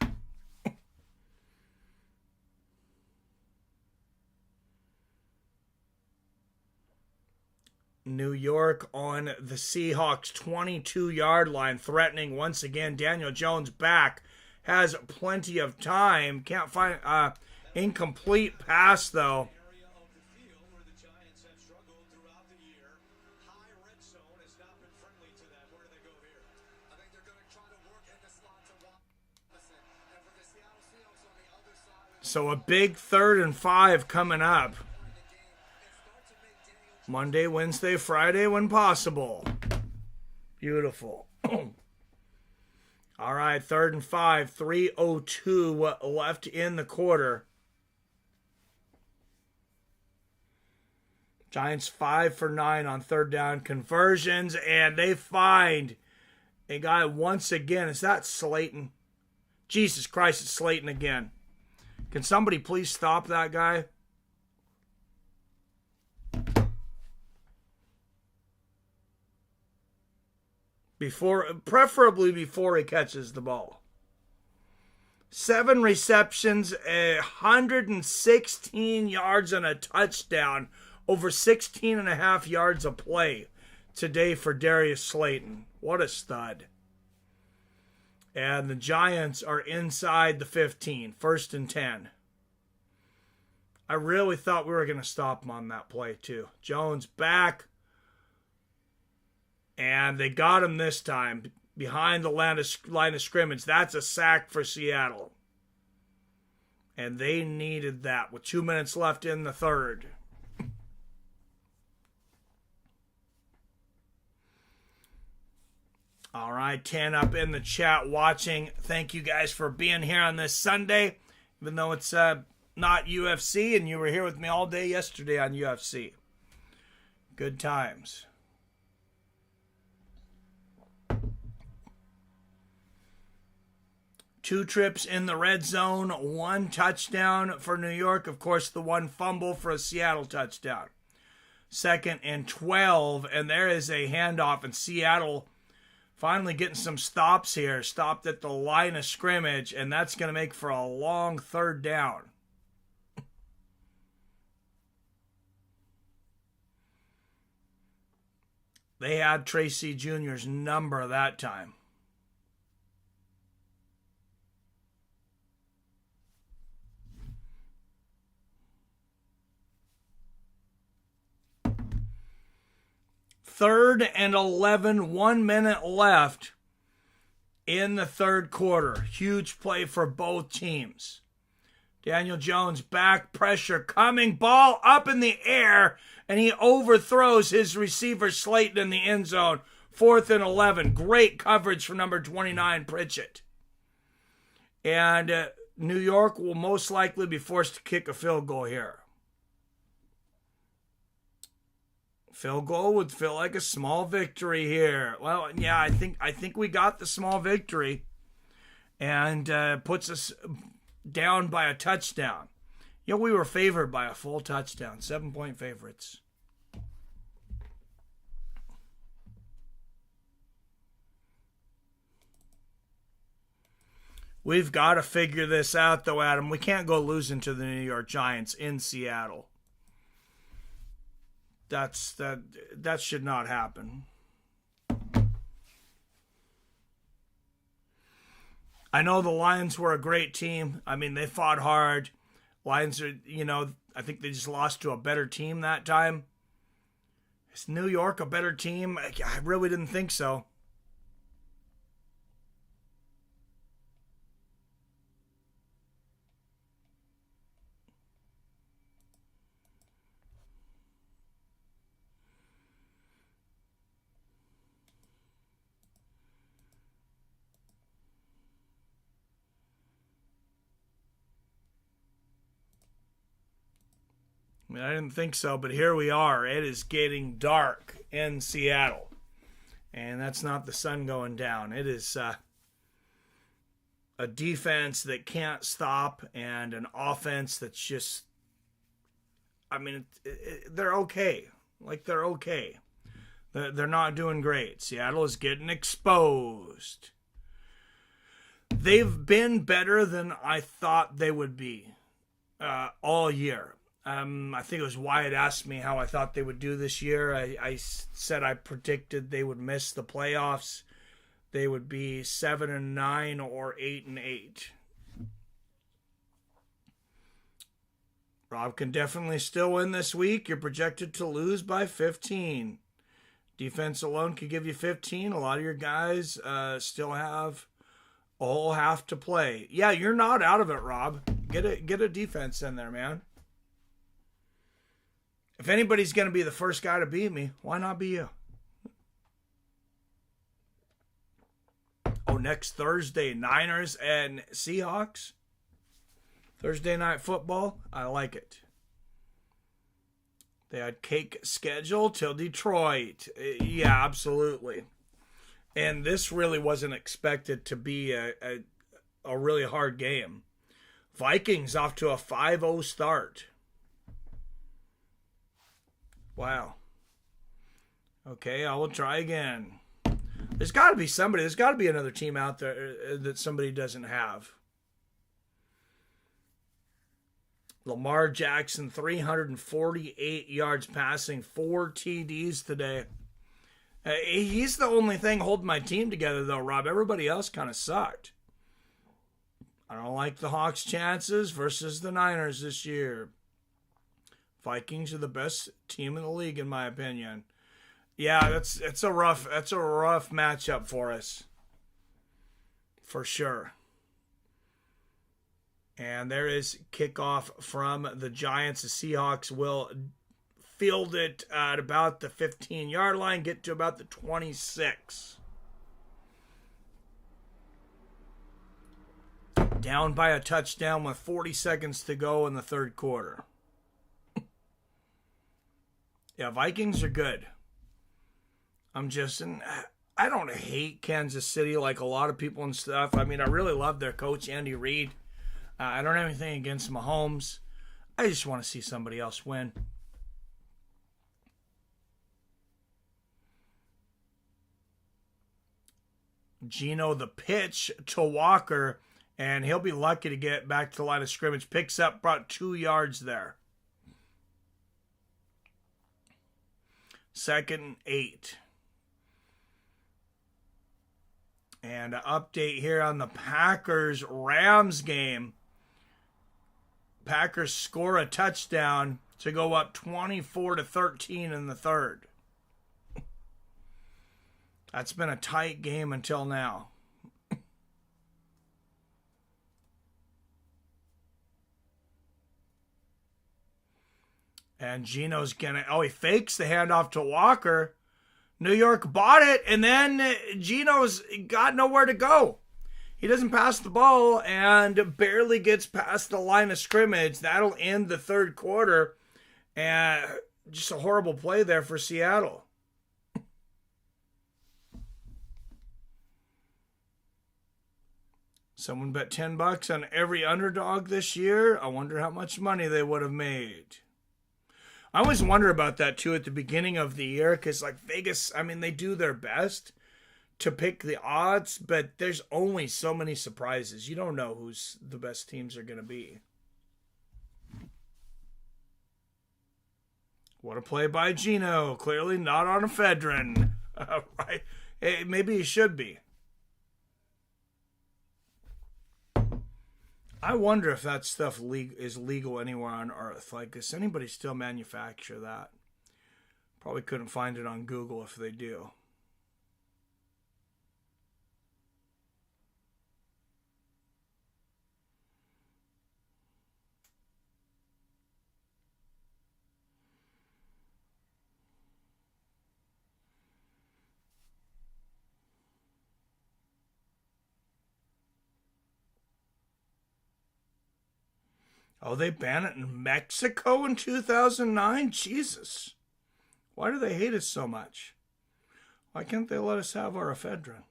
New York on the Seahawks 22-yard line, threatening once again. Daniel Jones back, has plenty of time. Can't find incomplete pass though. Area of the field where the Giants have struggled throughout the year. High red zone has not been friendly to them. Where do they go here? I think they're going to try to work in the slot to Watson. And for the Seattle Seahawks on the other side, So a big 3rd and 5 coming up. Monday, Wednesday, Friday when possible. Beautiful. All right, 3rd and 5, 3:02 left in the quarter. Giants 5 for 9 on 3rd down conversions, and they find a guy once again. Is that Slayton? Jesus Christ, it's Slayton again. Can somebody please stop that guy? Preferably before he catches the ball. 7 receptions, 116 yards and a touchdown, over 16 and a half yards a play today for Darius Slayton. What a stud. And the Giants are inside the 15, 1st and 10. I really thought we were going to stop them on that play too. Jones back. And they got him this time behind the line of scrimmage. That's a sack for Seattle. And they needed that with 2 minutes left in the 3rd. All right, 10 up in the chat watching. Thank you guys for being here on this Sunday, even though it's not UFC, and you were here with me all day yesterday on UFC. Good times. Two trips in the red zone, 1 touchdown for New York. Of course, the 1 fumble for a Seattle touchdown. 2nd and 12, and there is a handoff, and Seattle finally getting some stops here. Stopped at the line of scrimmage, and that's going to make for a long 3rd down. They had Tracy Jr.'s number that time. Third and 11, 1 minute left in the 3rd quarter. Huge play for both teams. Daniel Jones back, pressure coming, ball up in the air, and he overthrows his receiver Slayton in the end zone. 4th and 11. Great coverage from number 29, Pritchett. And New York will most likely be forced to kick a field goal here. Field goal would feel like a small victory here. Well, yeah, I think we got the small victory, and puts us down by a touchdown. You know, we were favored by a full touchdown, 7-point favorites. We've got to figure this out, though, Adam. We can't go losing to the New York Giants in Seattle. That should not happen. I know the Lions were a great team. I mean, they fought hard. Lions are, I think they just lost to a better team that time. Is New York a better team? I really didn't think so. I mean, I didn't think so, but here we are. It is getting dark in Seattle. And that's not the sun going down. It is a defense that can't stop and an offense that's just, I mean, they're okay. Like, they're okay. They're not doing great. Seattle is getting exposed. They've been better than I thought they would be all year. I think it was Wyatt asked me how I thought they would do this year. I said I predicted they would miss the playoffs. They would be 7-9 or 8-8. Rob can definitely still win this week. You're projected to lose by 15. Defense alone could give you 15. A lot of your guys still have a whole half to play. Yeah, you're not out of it, Rob. Get a defense in there, man. If anybody's going to be the first guy to beat me, why not be you? Oh, next Thursday, Niners and Seahawks. Thursday night football. I like it. They had cake schedule till Detroit. Yeah, absolutely. And this really wasn't expected to be a really hard game. Vikings off to a 5-0 start. Wow. Okay, I will try again. There's got to be somebody. There's got to be another team out there that somebody doesn't have. Lamar Jackson, 348 yards passing, 4 TDs today. He's the only thing holding my team together, though, Rob. Everybody else kind of sucked. I don't like the Hawks' chances versus the Niners this year. Vikings are the best team in the league, in my opinion. Yeah, it's a rough matchup for us, for sure. And there is kickoff from the Giants. The Seahawks will field it at about the 15-yard line, get to about the 26. Down by a touchdown with 40 seconds to go in the third quarter. Yeah, Vikings are good. I don't hate Kansas City like a lot of people and stuff. I mean, I really love their coach, Andy Reid. I don't have anything against Mahomes. I just want to see somebody else win. Geno, the pitch to Walker, and he'll be lucky to get back to the line of scrimmage. Picks up about 2 yards there. 2nd and 8. And an update here on the Packers-Rams game. Packers score a touchdown to go up 24-13 in the third. That's been a tight game until now. And Geno's he fakes the handoff to Walker. New York bought it, and then Geno's got nowhere to go. He doesn't pass the ball and barely gets past the line of scrimmage. That'll end the third quarter. And just a horrible play there for Seattle. Someone bet $10 on every underdog this year. I wonder how much money they would have made. I always wonder about that, too, at the beginning of the year, because, like, Vegas, I mean, they do their best to pick the odds, but there's only so many surprises. You don't know who's the best teams are going to be. What a play by Geno. Clearly not on ephedrine. Right? Maybe he should be. I wonder if that stuff is legal anywhere on Earth. Like, does anybody still manufacture that? Probably couldn't find it on Google if they do. Oh, they banned it in Mexico in 2009? Jesus. Why do they hate us so much? Why can't they let us have our ephedrine?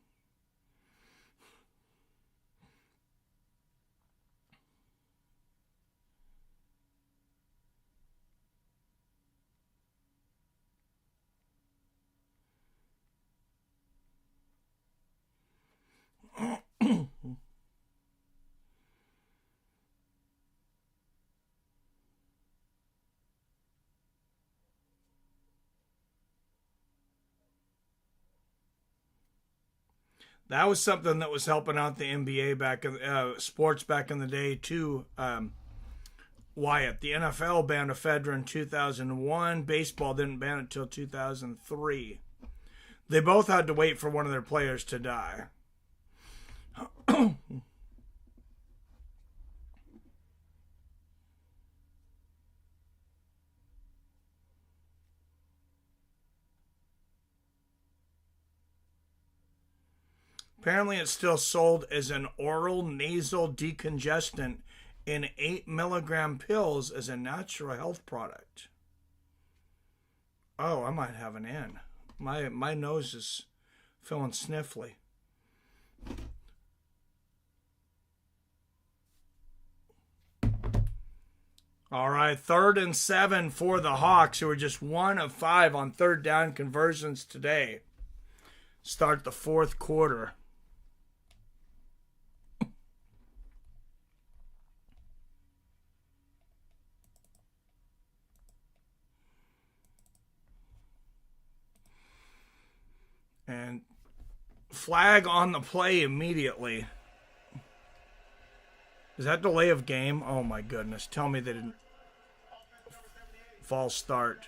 That was something that was helping out the NBA back in sports back in the day too. Wyatt, the NFL banned ephedrine in 2001. Baseball didn't ban it until 2003. They both had to wait for one of their players to die. Apparently, it's still sold as an oral nasal decongestant in 8 milligram pills as a natural health product. Oh, I might have an N. My nose is feeling sniffly. All right, 3rd and 7 for the Hawks, who are just 1 of 5 on third down conversions today. Start the fourth quarter. And flag on the play immediately. Is that delay of game? Oh my goodness. Tell me they didn't. False start.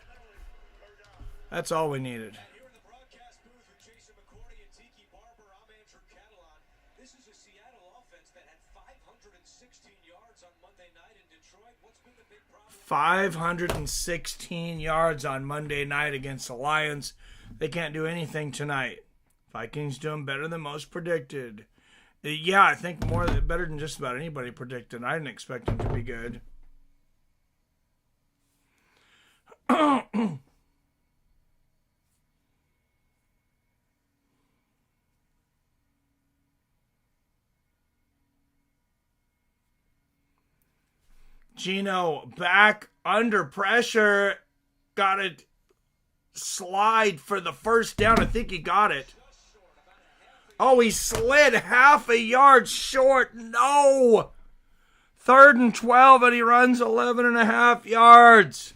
That's all we needed. Here in the broadcast booth with Jason McCourty and Tiki Barber, I'm Andrew Catalan. This is a Seattle offense that had 516 yards on Monday night in Detroit. What's been the big problem? 516 yards on Monday night against the Lions. They can't do anything tonight. Vikings doing better than most predicted. Yeah, I think better than just about anybody predicted. I didn't expect them to be good. Geno back under pressure. Got it. Slide for the first down. I think he got it. Oh, he slid half a yard short. No. 3rd and 12, and he runs 11 and a half yards.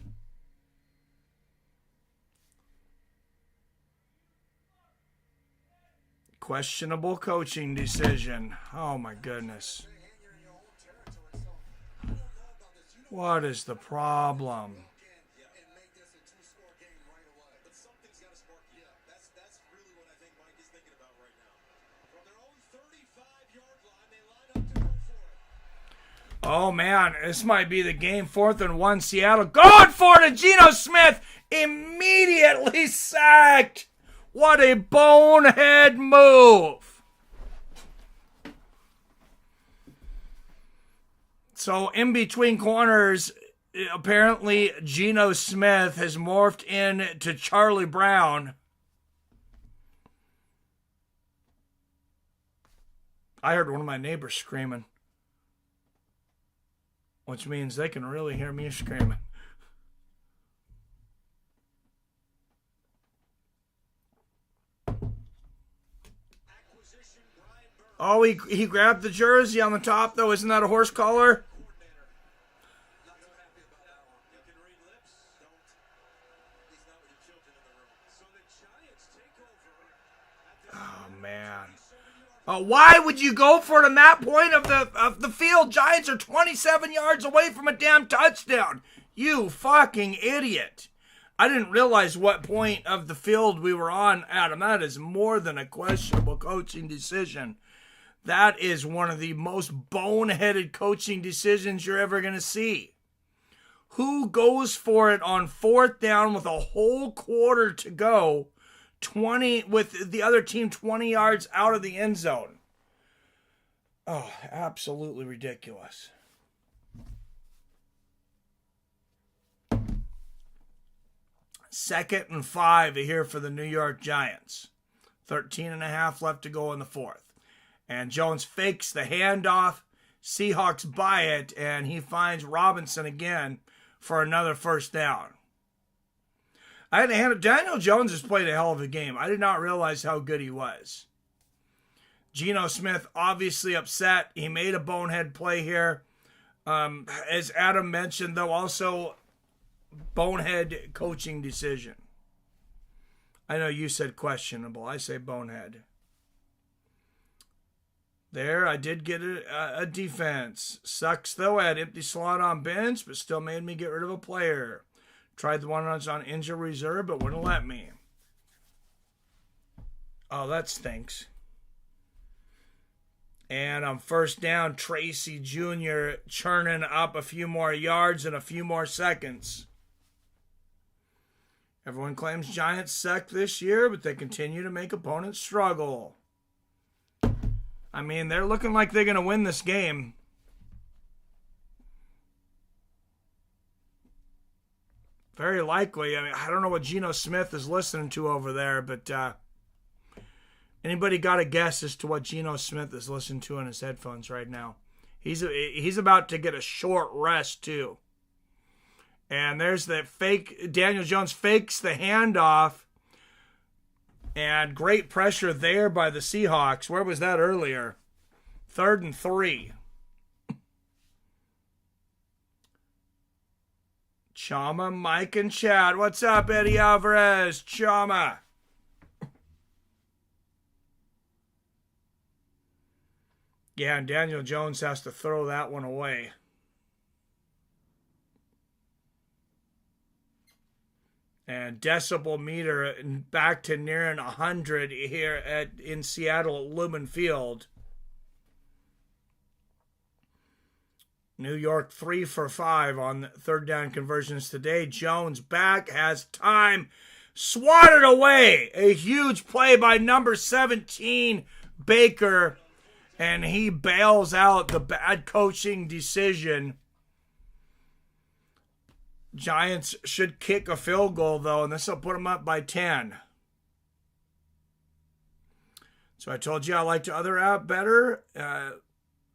Questionable coaching decision. Oh, my goodness. What is the problem? Oh, man, this might be the game. 4th and 1, Seattle. Going for it, and Geno Smith immediately sacked. What a bonehead move. So, in between corners, apparently Geno Smith has morphed into Charlie Brown. I heard one of my neighbors screaming, which means they can really hear me screaming. Oh, he grabbed the jersey on the top, though. Isn't that a horse collar? Oh, man. Why would you go for it on that point of the field? Giants are 27 yards away from a damn touchdown. You fucking idiot. I didn't realize what point of the field we were on, Adam. That is more than a questionable coaching decision. That is one of the most boneheaded coaching decisions you're ever going to see. Who goes for it on 4th down with a whole quarter to go, 20 with the other team 20 yards out of the end zone? Oh, absolutely ridiculous. 2nd and 5 here for the New York Giants. 13.5 left to go in the fourth. And Jones fakes the handoff. Seahawks buy it, and he finds Robinson again for another first down. I had to hand it. Daniel Jones has played a hell of a game. I did not realize how good he was. Geno Smith obviously upset. He made a bonehead play here. As Adam mentioned, though, also bonehead coaching decision. I know you said questionable. I say bonehead. There, I did get a defense. Sucks, though. I had empty slot on bench, but still made me get rid of a player. Tried the one on injury reserve, but wouldn't let me. Oh, that stinks. And on first down, Tracy Jr. churning up a few more yards and a few more seconds. Everyone claims Giants suck this year, but they continue to make opponents struggle. I mean, they're looking like they're going to win this game. Very likely. I mean, I don't know what Geno Smith is listening to over there, but anybody got a guess as to what Geno Smith is listening to in his headphones right now? He's about to get a short rest, too. And there's the fake. Daniel Jones fakes the handoff. And great pressure there by the Seahawks. Where was that earlier? 3rd and 3. Chama, Mike, and Chad. What's up, Eddie Alvarez? Chama. Yeah, and Daniel Jones has to throw that one away. And decibel meter back to nearing 100 here in Seattle at Lumen Field. New York 3 for 5 on third down conversions today. Jones back, has time, swatted away. A huge play by number 17, Baker, and he bails out the bad coaching decision. Giants should kick a field goal, though, and this will put them up by 10. So I told you I liked the other app better.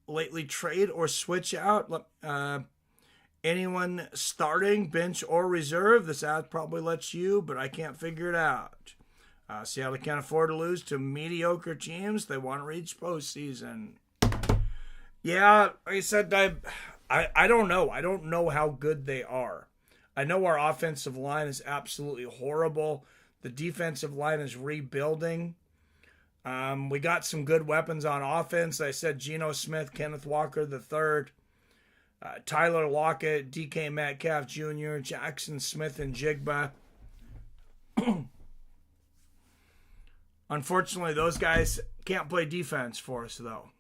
Lately trade or switch out. Anyone starting, bench, or reserve. This app probably lets you, but I can't figure it out. Seattle can't afford to lose to mediocre teams. They want to reach postseason. Yeah, like I said, I don't know. I don't know how good they are. I know our offensive line is absolutely horrible. The defensive line is rebuilding. We got some good weapons on offense. I said Geno Smith, Kenneth Walker III, Tyler Lockett, DK Metcalf Jr., Jackson Smith, and Jigba. Unfortunately, those guys can't play defense for us, though.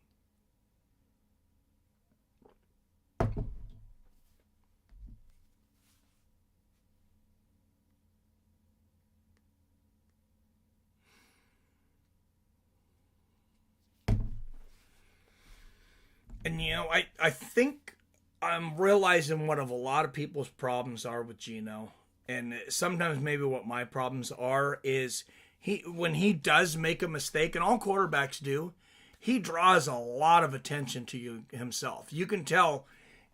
And, you know, I think I'm realizing what a lot of people's problems are with Geno. And sometimes maybe what my problems are is when he does make a mistake, and all quarterbacks do, he draws a lot of attention to himself. You can tell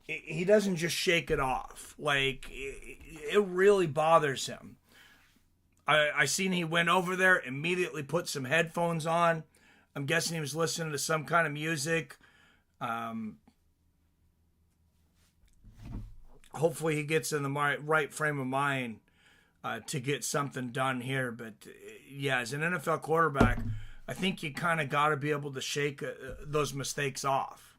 he doesn't just shake it off. Like, it really bothers him. I seen he went over there, immediately put some headphones on. I'm guessing he was listening to some kind of music. Hopefully he gets in the right frame of mind to get something done here. But yeah, as an NFL quarterback, I think you kind of got to be able to shake those mistakes off.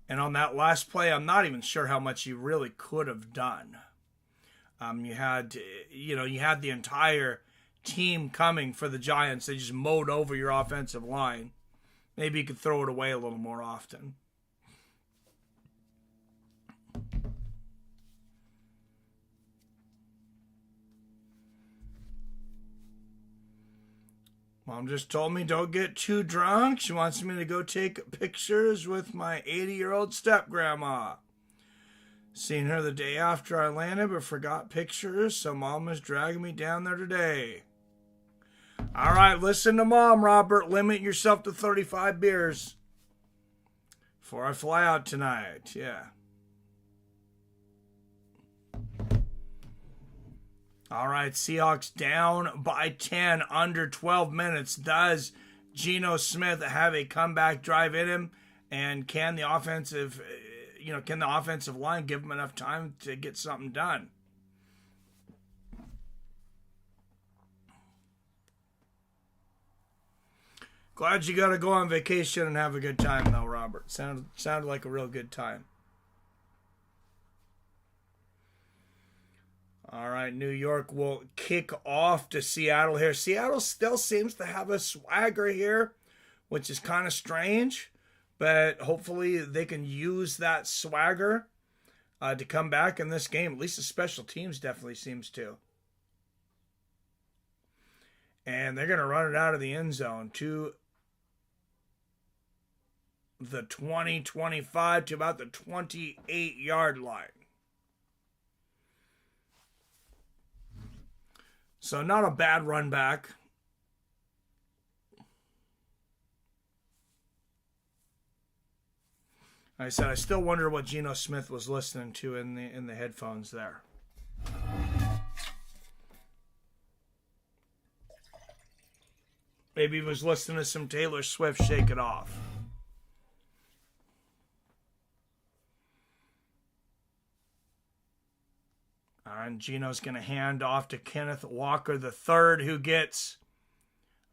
And on that last play, I'm not even sure how much you really could have done. You had the entire team coming for the Giants. They just mowed over your offensive line. Maybe you could throw it away a little more often. Mom just told me don't get too drunk. She wants me to go take pictures with my 80-year-old step-grandma. Seen her the day after I landed, but forgot pictures, so Mom is dragging me down there today. All right, listen to Mom, Robert. Limit yourself to 35 beers before I fly out tonight. Yeah. All right, Seahawks down by 10, under 12 minutes. Does Geno Smith have a comeback drive in him? And can the offensive line give him enough time to get something done? Glad you got to go on vacation and have a good time, though, Robert. Sounded like a real good time. All right, New York will kick off to Seattle here. Seattle still seems to have a swagger here, which is kind of strange, but hopefully they can use that swagger to come back in this game. At least the special teams definitely seems to. And they're going to run it out of the end zone to the 20-25 to about the 28-yard line. So not a bad run back. Like I said, I still wonder what Geno Smith was listening to in the headphones there. Maybe he was listening to some Taylor Swift, Shake It Off. And Geno's going to hand off to Kenneth Walker III, who gets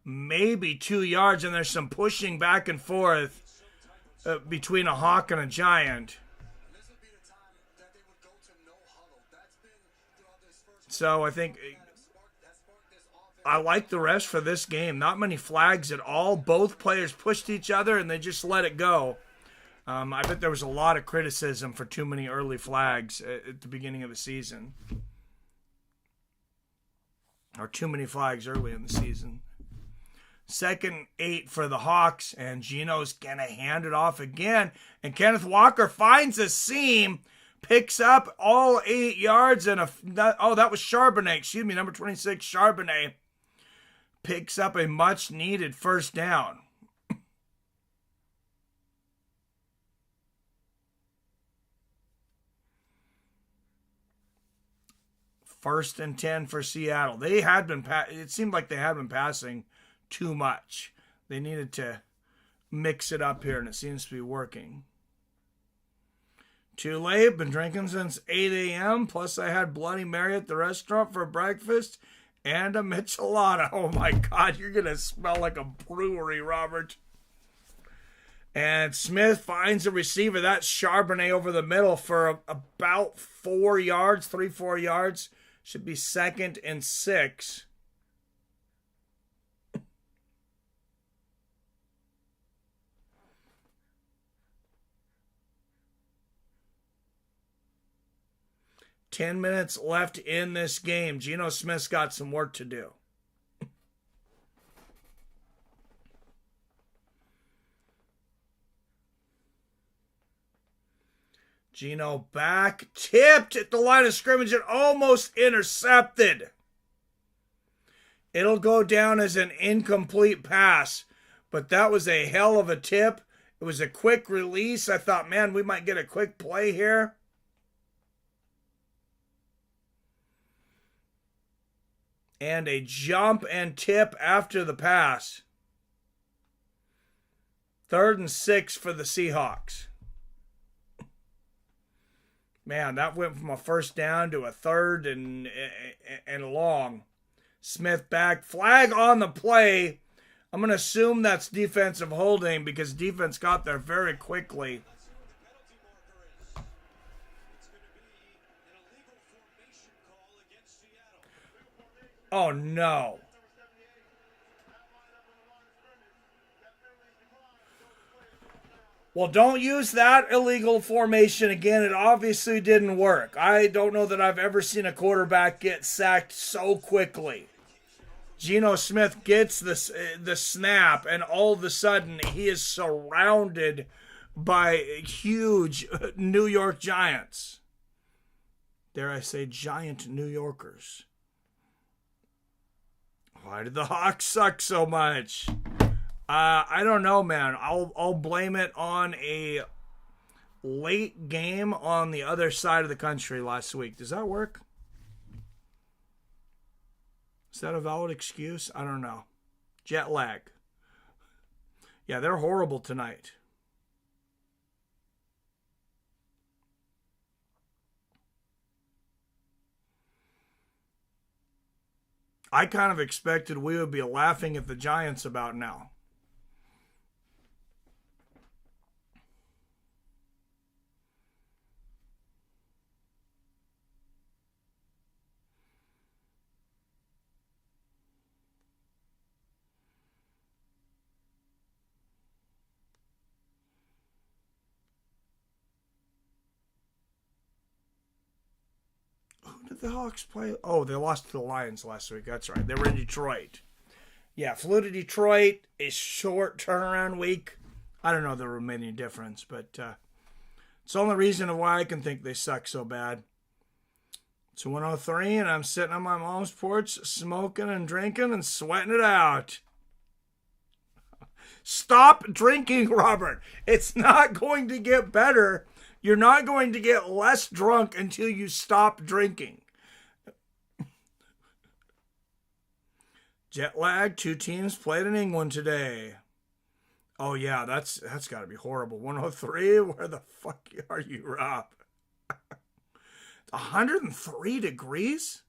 maybe 2 yards, and there's some pushing back and forth between a Hawk and a Giant. So I think I like the rest for this game. Not many flags at all. Both players pushed each other, and they just let it go. I bet there was a lot of criticism for too many early flags at the beginning of the season. Or too many flags early in the season. 2nd 8 for the Hawks, and Geno's going to hand it off again. And Kenneth Walker finds a seam, picks up all 8 yards, and that was Charbonnet. Number 26, Charbonnet. Picks up a much-needed first down. 1st and 10 for Seattle. It seemed like they had been passing too much. They needed to mix it up here, and it seems to be working. Too late. Been drinking since 8 a.m. Plus, I had Bloody Mary at the restaurant for breakfast and a Michelada. Oh, my God. You're going to smell like a brewery, Robert. And Smith finds a receiver. That's Charbonnet over the middle for about 4 yards, 3-4 yards. Should be 2nd and 6. Ten minutes left in this game. Geno Smith's got some work to do. Geno back, tipped at the line of scrimmage and almost intercepted. It'll go down as an incomplete pass, but that was a hell of a tip. It was a quick release. I thought, man, we might get a quick play here. And a jump and tip after the pass. 3rd and 6 for the Seahawks. Man, that went from a first down to a 3rd and long. Smith back. Flag on the play. I'm going to assume that's defensive holding because defense got there very quickly. Oh, no. Well, don't use that illegal formation again. It obviously didn't work. I don't know that I've ever seen a quarterback get sacked so quickly. Geno Smith gets the snap, and all of a sudden he is surrounded by huge New York Giants. Dare I say giant New Yorkers. Why did the Hawks suck so much? I don't know, man. I'll blame it on a late game on the other side of the country last week. Does that work? Is that a valid excuse? I don't know. Jet lag. Yeah, they're horrible tonight. I kind of expected we would be laughing at the Giants about now. The Hawks play? Oh, they lost to the Lions last week. That's right. They were in Detroit. Yeah, flew to Detroit. A short turnaround week. I don't know the remaining difference, but it's the only reason why I can think they suck so bad. It's 103, and I'm sitting on my mom's porch smoking and drinking and sweating it out. Stop drinking, Robert. It's not going to get better. You're not going to get less drunk until you stop drinking. Jet lag, 2 teams played in England today. Oh, yeah, that's got to be horrible. 103, where the fuck are you, Rob? 103 degrees?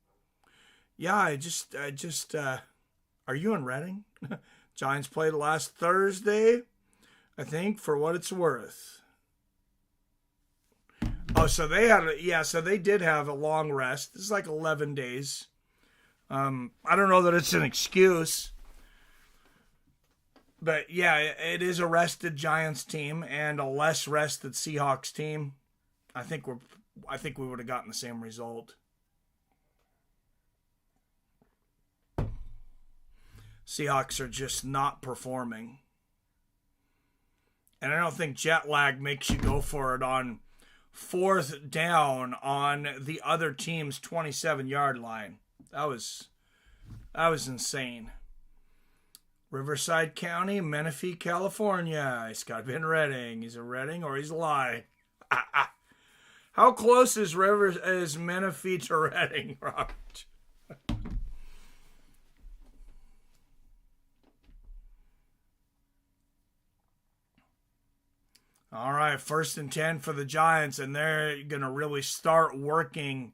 Yeah, I just, are you in Reading? Giants played last Thursday, I think, for what it's worth. Oh, so they did have a long rest. This is like 11 days. I don't know that it's an excuse, but yeah, it is a rested Giants team and a less rested Seahawks team. I think we would have gotten the same result. Seahawks are just not performing. And I don't think jet lag makes you go for it on 4th down on the other team's 27-yard line. That was insane. Riverside County, Menifee, California. He's got to be in Reading. He's in Reading or he's lying. How close is Menifee to Reading, Robert? All right, 1st and 10 for the Giants, and they're going to really start working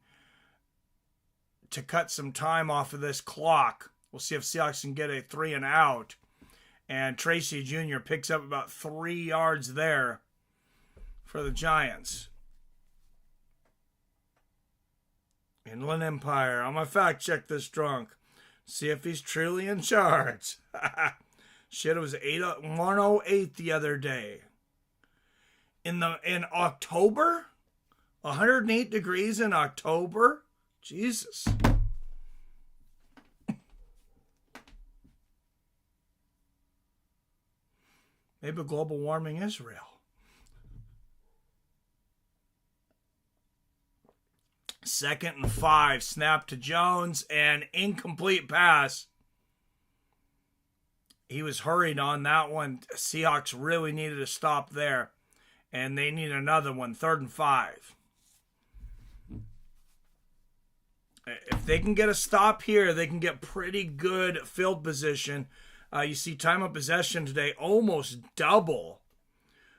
to cut some time off of this clock. We'll see if Seahawks can get a 3 and out. And Tracy Jr. picks up about 3 yards there for the Giants. Inland Empire. I'm going to fact check this drunk. See if he's truly in charge. Shit, it was 108 the other day. In October? 108 degrees in October? Jesus. Maybe global warming is real. 2nd and 5. Snap to Jones. And incomplete pass. He was hurried on that one. Seahawks really needed a stop there. And they need another one. 3rd and 5. If they can get a stop here, they can get pretty good field position. You see time of possession today almost double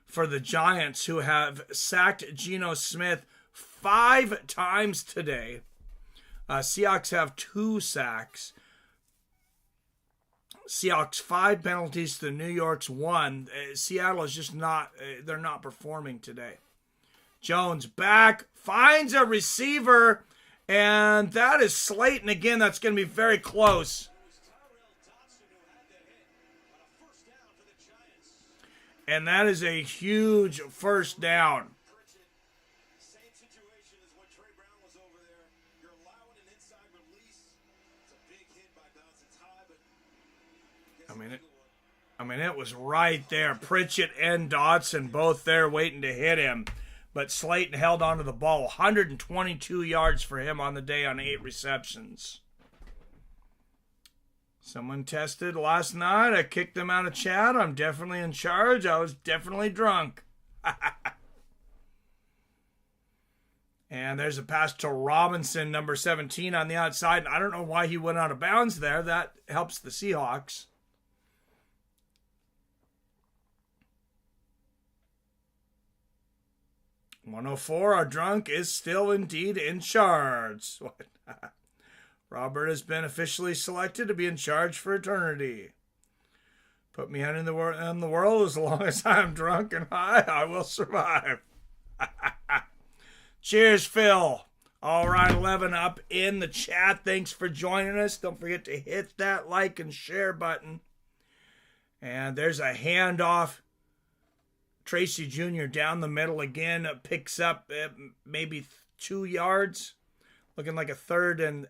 for the Giants, who have sacked Geno Smith 5 times today. Seahawks have 2 sacks. Seahawks 5 penalties to New York's 1. Seattle is just they're not performing today. Jones back, finds a receiver, and that is Slayton again. That's going to be very close. And that is a huge 1st down. Same situation as when Trey Brown was over there. You're allowing an inside release. It's a big hit by Dawson's high, but mean, it was right there. Pritchett and Dotson both there waiting to hit him. But Slayton held onto the ball. 122 yards for him on the day on 8 receptions. Someone tested last night. I kicked them out of chat. I'm definitely in charge. I was definitely drunk. And there's a pass to Robinson, number 17, on the outside. I don't know why he went out of bounds there. That helps the Seahawks. "104, our drunk is still indeed in charge." Robert has been officially selected to be in charge for eternity. "Put me out in the world as long as I'm drunk and high, I will survive." Cheers, Phil. All right, 11 up in the chat. Thanks for joining us. Don't forget to hit that like and share button. And there's a handoff. Tracy Jr. down the middle again. Picks up maybe 2 yards. Looking like a 3rd and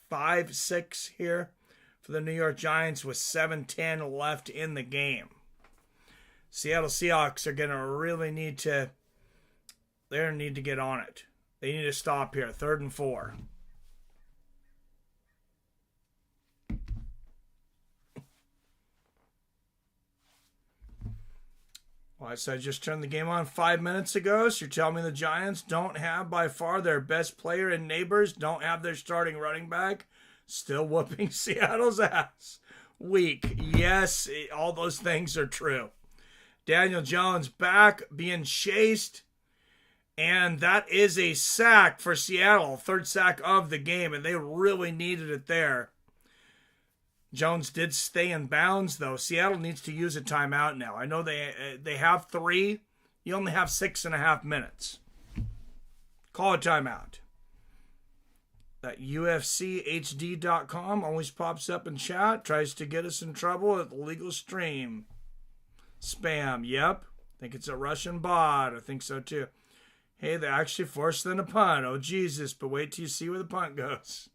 5, 6 here for the New York Giants with 7:10 left in the game. Seattle Seahawks are going to really need to get on it. They need to stop here. 3rd and 4. Well, I just turned the game on 5 minutes ago, so you're telling me the Giants don't have by far their best player in Nabers, don't have their starting running back, still whooping Seattle's ass. Weak. Yes, all those things are true. Daniel Jones back, being chased, and that is a sack for Seattle, 3rd sack of the game, and they really needed it there. Jones did stay in bounds, though. Seattle needs to use a timeout now. I know they have 3. You only have 6.5 minutes. Call a timeout. That UFCHD.com always pops up in chat. Tries to get us in trouble at the legal stream. Spam. Yep. I think it's a Russian bot. I think so, too. Hey, they actually forced them to punt. Oh, Jesus. But wait till you see where the punt goes.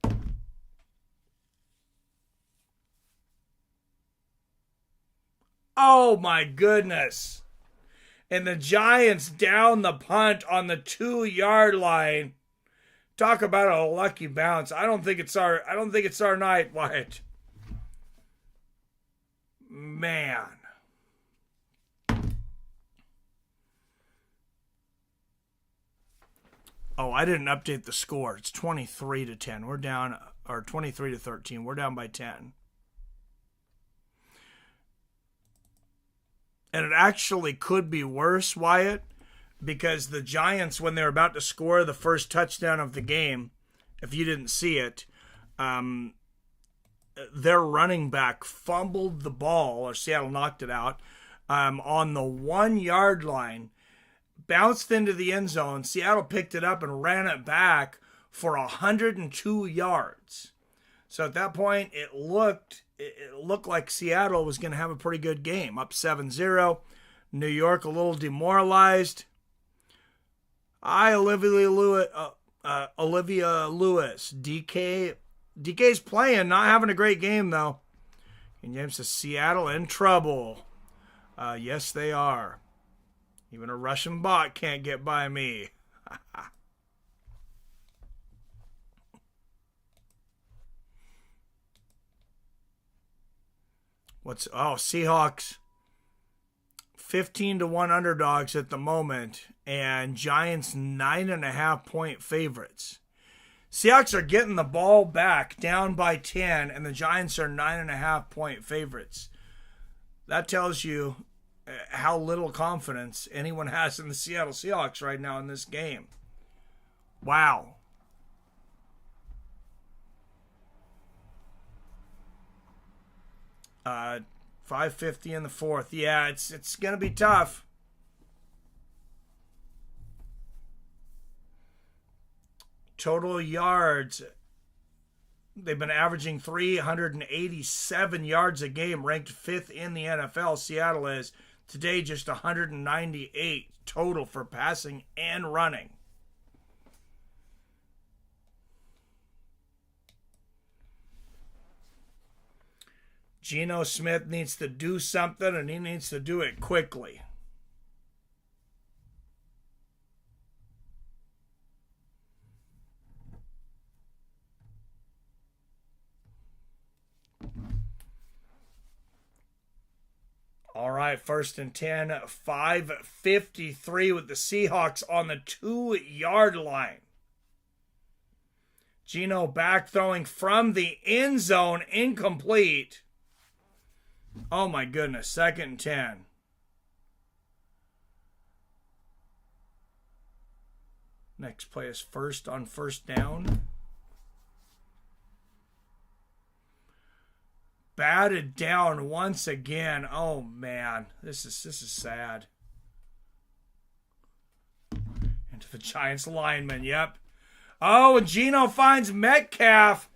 Oh, my goodness. And the Giants down the punt on the 2-yard line. Talk about a lucky bounce. I don't think it's our night, Wyatt. Man. Oh, I didn't update the score. It's 23-10. We're down, or 23-13. We're down by 10. And it actually could be worse, Wyatt, because the Giants, when they were about to score the first touchdown of the game, if you didn't see it, their running back fumbled the ball, or Seattle knocked it out, on the 1-yard line, bounced into the end zone. Seattle picked it up and ran it back for 102 yards. So at that point, it looked like Seattle was going to have a pretty good game. Up 7-0. New York a little demoralized. Olivia Lewis. DK's playing, not having a great game, though. And James says, Seattle in trouble. Yes, they are. Even a Russian bot can't get by me. Seahawks 15-1 underdogs at the moment, and Giants 9.5-point favorites. Seahawks are getting the ball back down by 10, and the Giants are 9.5-point favorites. That tells you how little confidence anyone has in the Seattle Seahawks right now in this game. Wow. Uh, 5:50 in the 4th. Yeah, it's going to be tough. Total yards. They've been averaging 387 yards a game, ranked 5th in the NFL. Seattle is today just 198 total for passing and running. Geno Smith needs to do something, and he needs to do it quickly. All right, 1st and 10, 5:53 with the Seahawks on the 2-yard line. Geno back throwing from the end zone, incomplete. Oh my goodness, 2nd and 10. Next play is first on 1st down. Batted down once again. Oh man, this is sad. Into the Giants lineman. Yep. Oh, and Geno finds Metcalf.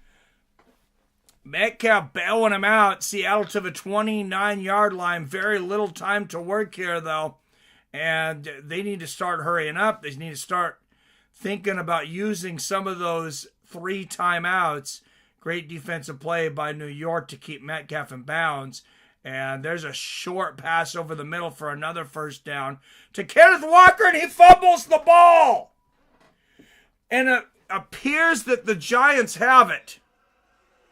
Metcalf bailing him out. Seattle to the 29-yard line. Very little time to work here though, and they need to start hurrying up. They need to start thinking about using some of those 3 timeouts. Great defensive play by New York to keep Metcalf in bounds. And there's a short pass over the middle for another 1st down to Kenneth Walker, and he fumbles the ball. And it appears that the Giants have it.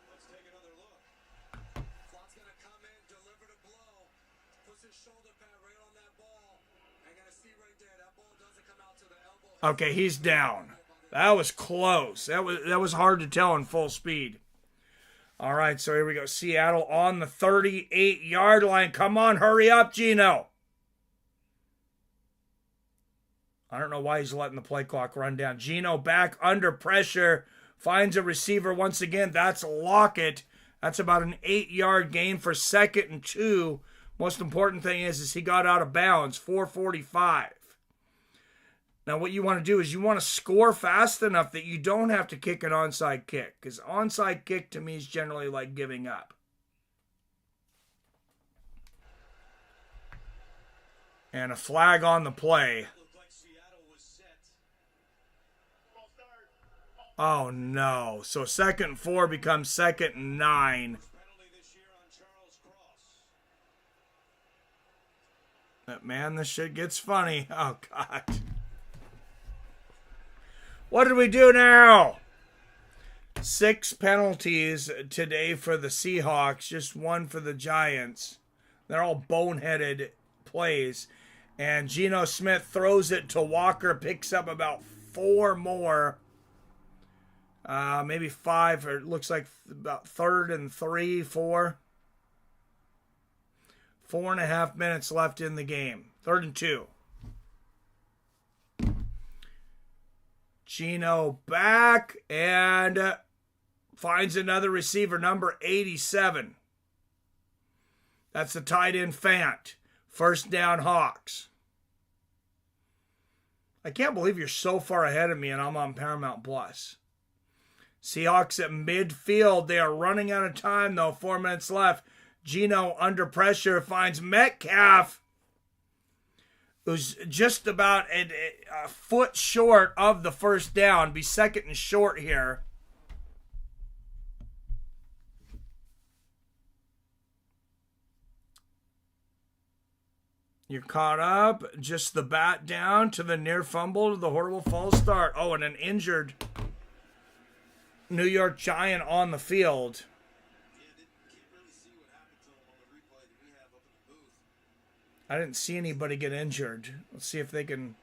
Let's take another look. Clock's going to come in, deliver the blow. Puts his shoulder pad right on that ball. I'm going to see right there, that ball doesn't come out to the elbow. Okay, he's down. That was close. That was hard to tell in full speed. All right, so here we go. Seattle on the 38-yard line. Come on, hurry up, Geno. I don't know why he's letting the play clock run down. Geno back under pressure. Finds a receiver once again. That's Lockett. That's about an 8-yard gain for 2nd and 2. Most important thing is he got out of bounds. 4:45. Now, what you want to do is you want to score fast enough that you don't have to kick an onside kick. Because onside kick to me is generally like giving up. And a flag on the play. Looked like Seattle was set. Oh, no. So 2nd and 4 becomes 2nd and 9. Penalty this year on Charles Cross. But man, this shit gets funny. Oh, God. What did we do now? 6 penalties today for the Seahawks, just 1 for the Giants. They're all boneheaded plays. And Geno Smith throws it to Walker, picks up about 4 more. Maybe 5, or it looks like about 3rd and 3, 4. 4.5 minutes left in the game. 3rd and 2. Geno back and finds another receiver, number 87. That's the tight end Fant. 1st down Hawks. I can't believe you're so far ahead of me and I'm on Paramount Plus. Seahawks at midfield. They are running out of time though. 4 minutes left. Geno under pressure finds Metcalf, who's just about a foot short of the 1st down. Be 2nd and short here. You're caught up. Just the bat down to the near fumble to the horrible false start. Oh, and an injured New York Giant on the field. Can't really see what happened to him on the replay that we have up in the booth. I didn't see anybody get injured. Let's see if they can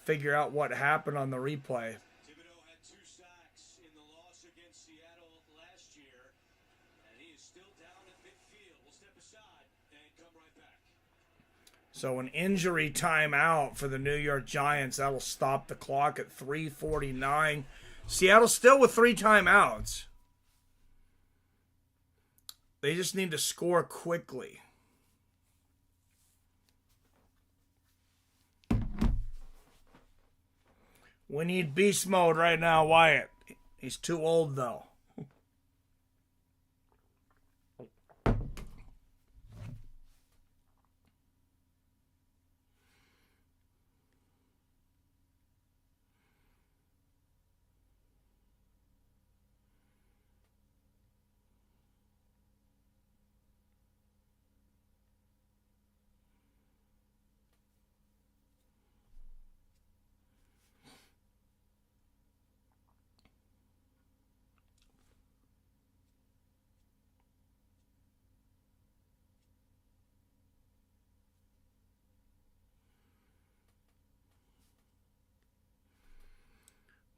figure out what happened on the replay. Thibodeau had 2 sacks in the loss against Seattle last year, and he is still down at midfield. We'll step aside and come right back. So an injury timeout for the New York Giants. That'll stop the clock at 3:49. Seattle still with 3 timeouts. They just need to score quickly. We need beast mode right now, Wyatt. He's too old, though.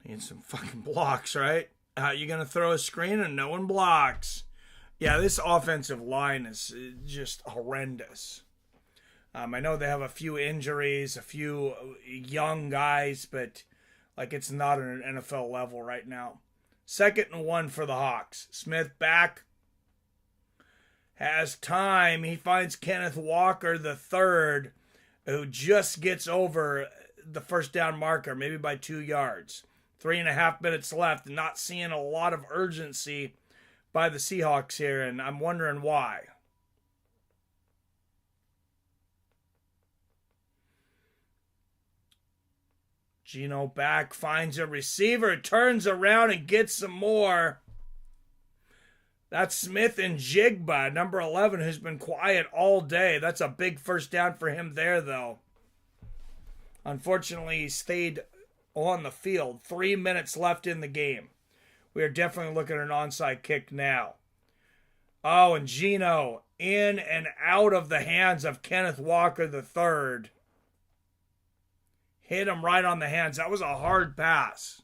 Need some fucking blocks, right? How you going to throw a screen and no one blocks? Yeah, this offensive line is just horrendous. I know they have a few injuries, a few young guys, but like it's not at an NFL level right now. 2nd and 1 for the Hawks. Smith back. Has time. He finds Kenneth Walker the third, who just gets over the first down marker, maybe by 2 yards. 3.5 minutes left. Not seeing a lot of urgency by the Seahawks here, and I'm wondering why. Geno back, finds a receiver, turns around and gets some more. That's Smith and Jigba, number 11, who's been quiet all day. That's a big first down for him there, though. Unfortunately, he stayed on the field. 3 minutes left in the game. We are definitely looking at an onside kick now. Oh, and Geno in and out of the hands of Kenneth Walker III. Hit him right on the hands. That was a hard pass.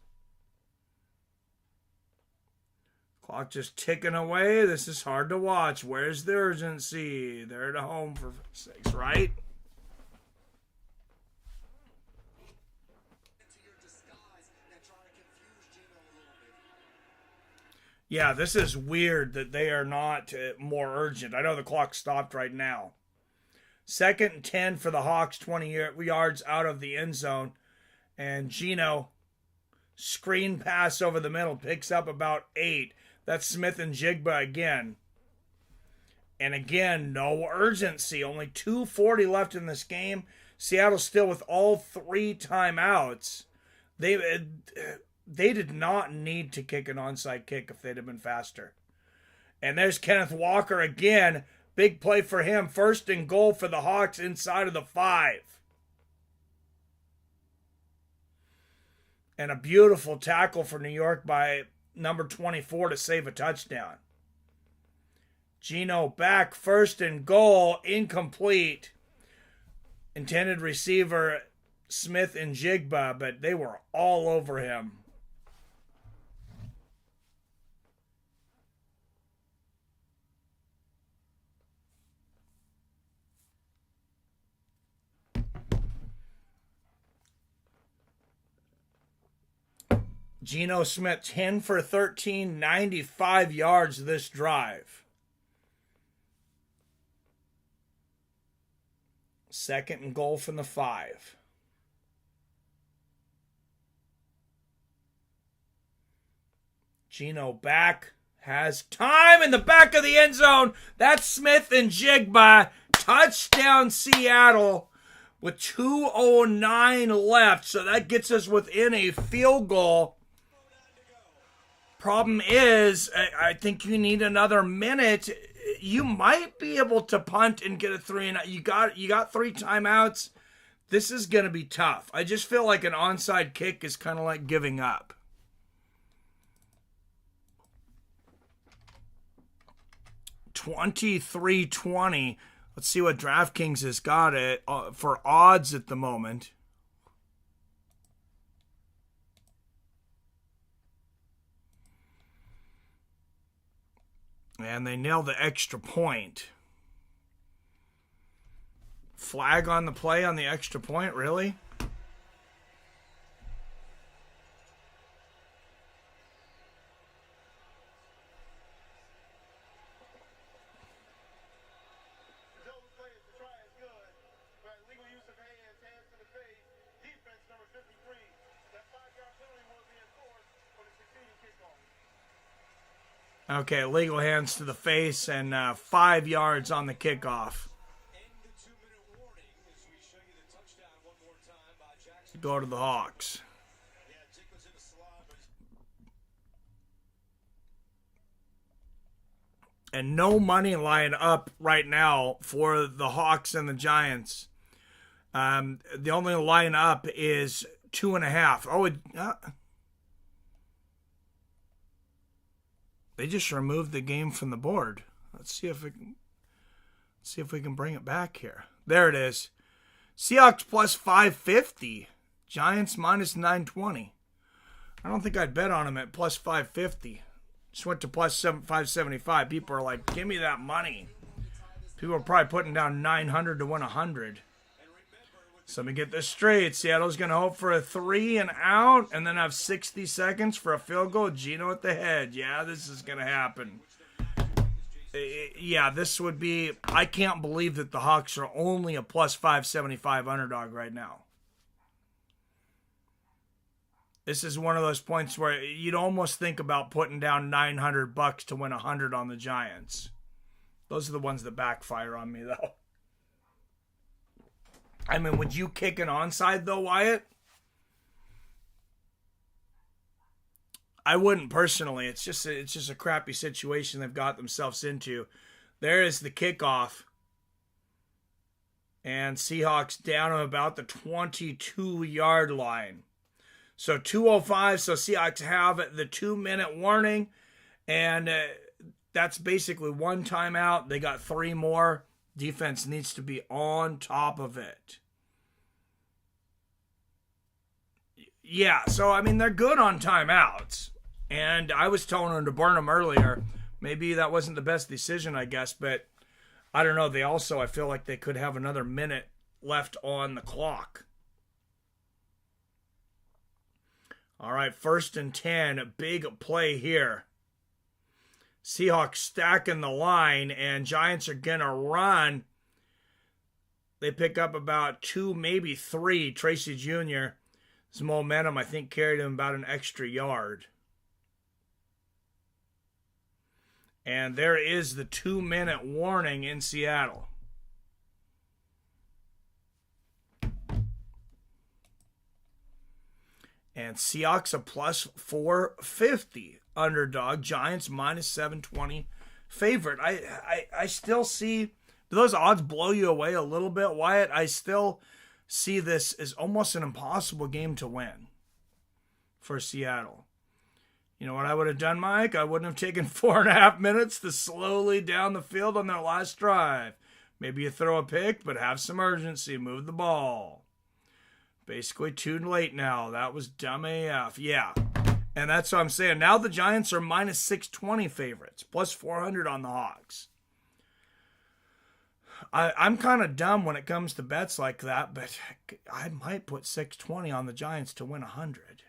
Clock just ticking away. This is hard to watch. Where's the urgency? They're at home for sakes, right? Yeah, this is weird that they are not more urgent. I know the clock stopped right now. 2nd and 10 for the Hawks, 20 yards out of the end zone. And Geno, screen pass over the middle, picks up about 8. That's Smith and Jigba again. And again, no urgency. Only 2:40 left in this game. Seattle still with all 3 timeouts. They did not need to kick an onside kick if they'd have been faster. And there's Kenneth Walker again. Big play for him. 1st and goal for the Hawks inside of the 5. And a beautiful tackle for New York by number 24 to save a touchdown. Geno back, 1st and goal, incomplete. Intended receiver Smith and Jigba, but they were all over him. Geno Smith, 10 for 13, 95 yards this drive. 2nd and goal from the 5. Geno back, has time in the back of the end zone. That's Smith and Jigba. Touchdown Seattle with 2:09 left. So that gets us within a field goal. Problem is, I think you need another minute. You might be able to punt and get a 3 and you got 3 timeouts. This is going to be tough. I just feel like an onside kick is kind of like giving up. $23.20. Let's see what DraftKings has got it for odds at the moment. And they nailed the extra point. Flag on the play on the extra point, really? Okay, legal hands to the face and 5 yards on the kickoff. Go to the Hawks. And no money line up right now for the Hawks and the Giants. The only line up is 2.5. Oh, they just removed the game from the board. Let's see if we can bring it back here. There it is. Seahawks plus 550. Giants minus 920. I don't think I'd bet on him at plus 550. Just went to plus 575. People are like, give me that money. People are probably putting down 900 to win 100. So let me get this straight. Seattle's going to hope for a 3 and out and then have 60 seconds for a field goal. Geno at the head. Yeah, this is going to happen. Yeah, this would be... I can't believe that the Hawks are only a plus 575 underdog right now. This is one of those points where you'd almost think about putting down $900 to win 100 on the Giants. Those are the ones that backfire on me, though. I mean, would you kick an onside, though, Wyatt? I wouldn't personally. It's just a crappy situation they've got themselves into. There is the kickoff. And Seahawks down about the 22-yard line. So 2:05, so Seahawks have the 2-minute warning, and that's basically one timeout. They got 3 more. Defense needs to be on top of it. Yeah, so, I mean, they're good on timeouts, and I was telling them to burn them earlier. Maybe that wasn't the best decision, I guess, but I don't know. They also, I feel like they could have another minute left on the clock. All right, 1st and 10, a big play here. Seahawks stacking the line, and Giants are going to run. They pick up about 2, maybe 3. Tracy Jr., his momentum, I think, carried him about an extra yard. And there is the 2-minute warning in Seattle. And Seahawks a plus 450 underdog. Giants minus 720 favorite. I still see, do those odds blow you away a little bit, Wyatt? I still see this as almost an impossible game to win for Seattle. You know what I would have done, Mike? I wouldn't have taken 4.5 minutes to slowly down the field on their last drive. Maybe you throw a pick, but have some urgency. Move the ball. Basically too late now. That was dumb AF. Yeah. And that's what I'm saying. Now the Giants are minus 620 favorites. Plus 400 on the Hawks. I'm kind of dumb when it comes to bets like that, but I might put 620 on the Giants to win 100.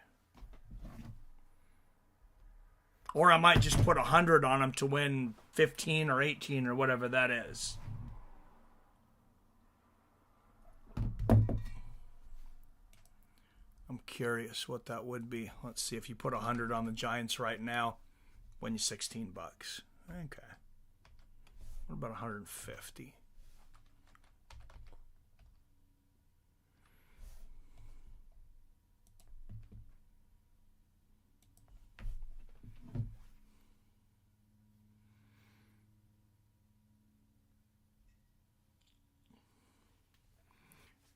Or I might just put 100 on them to win 15 or 18 or whatever that is. I'm curious what that would be. Let's see if you put 100 on the Giants right now, win you $16. Okay. What about 150?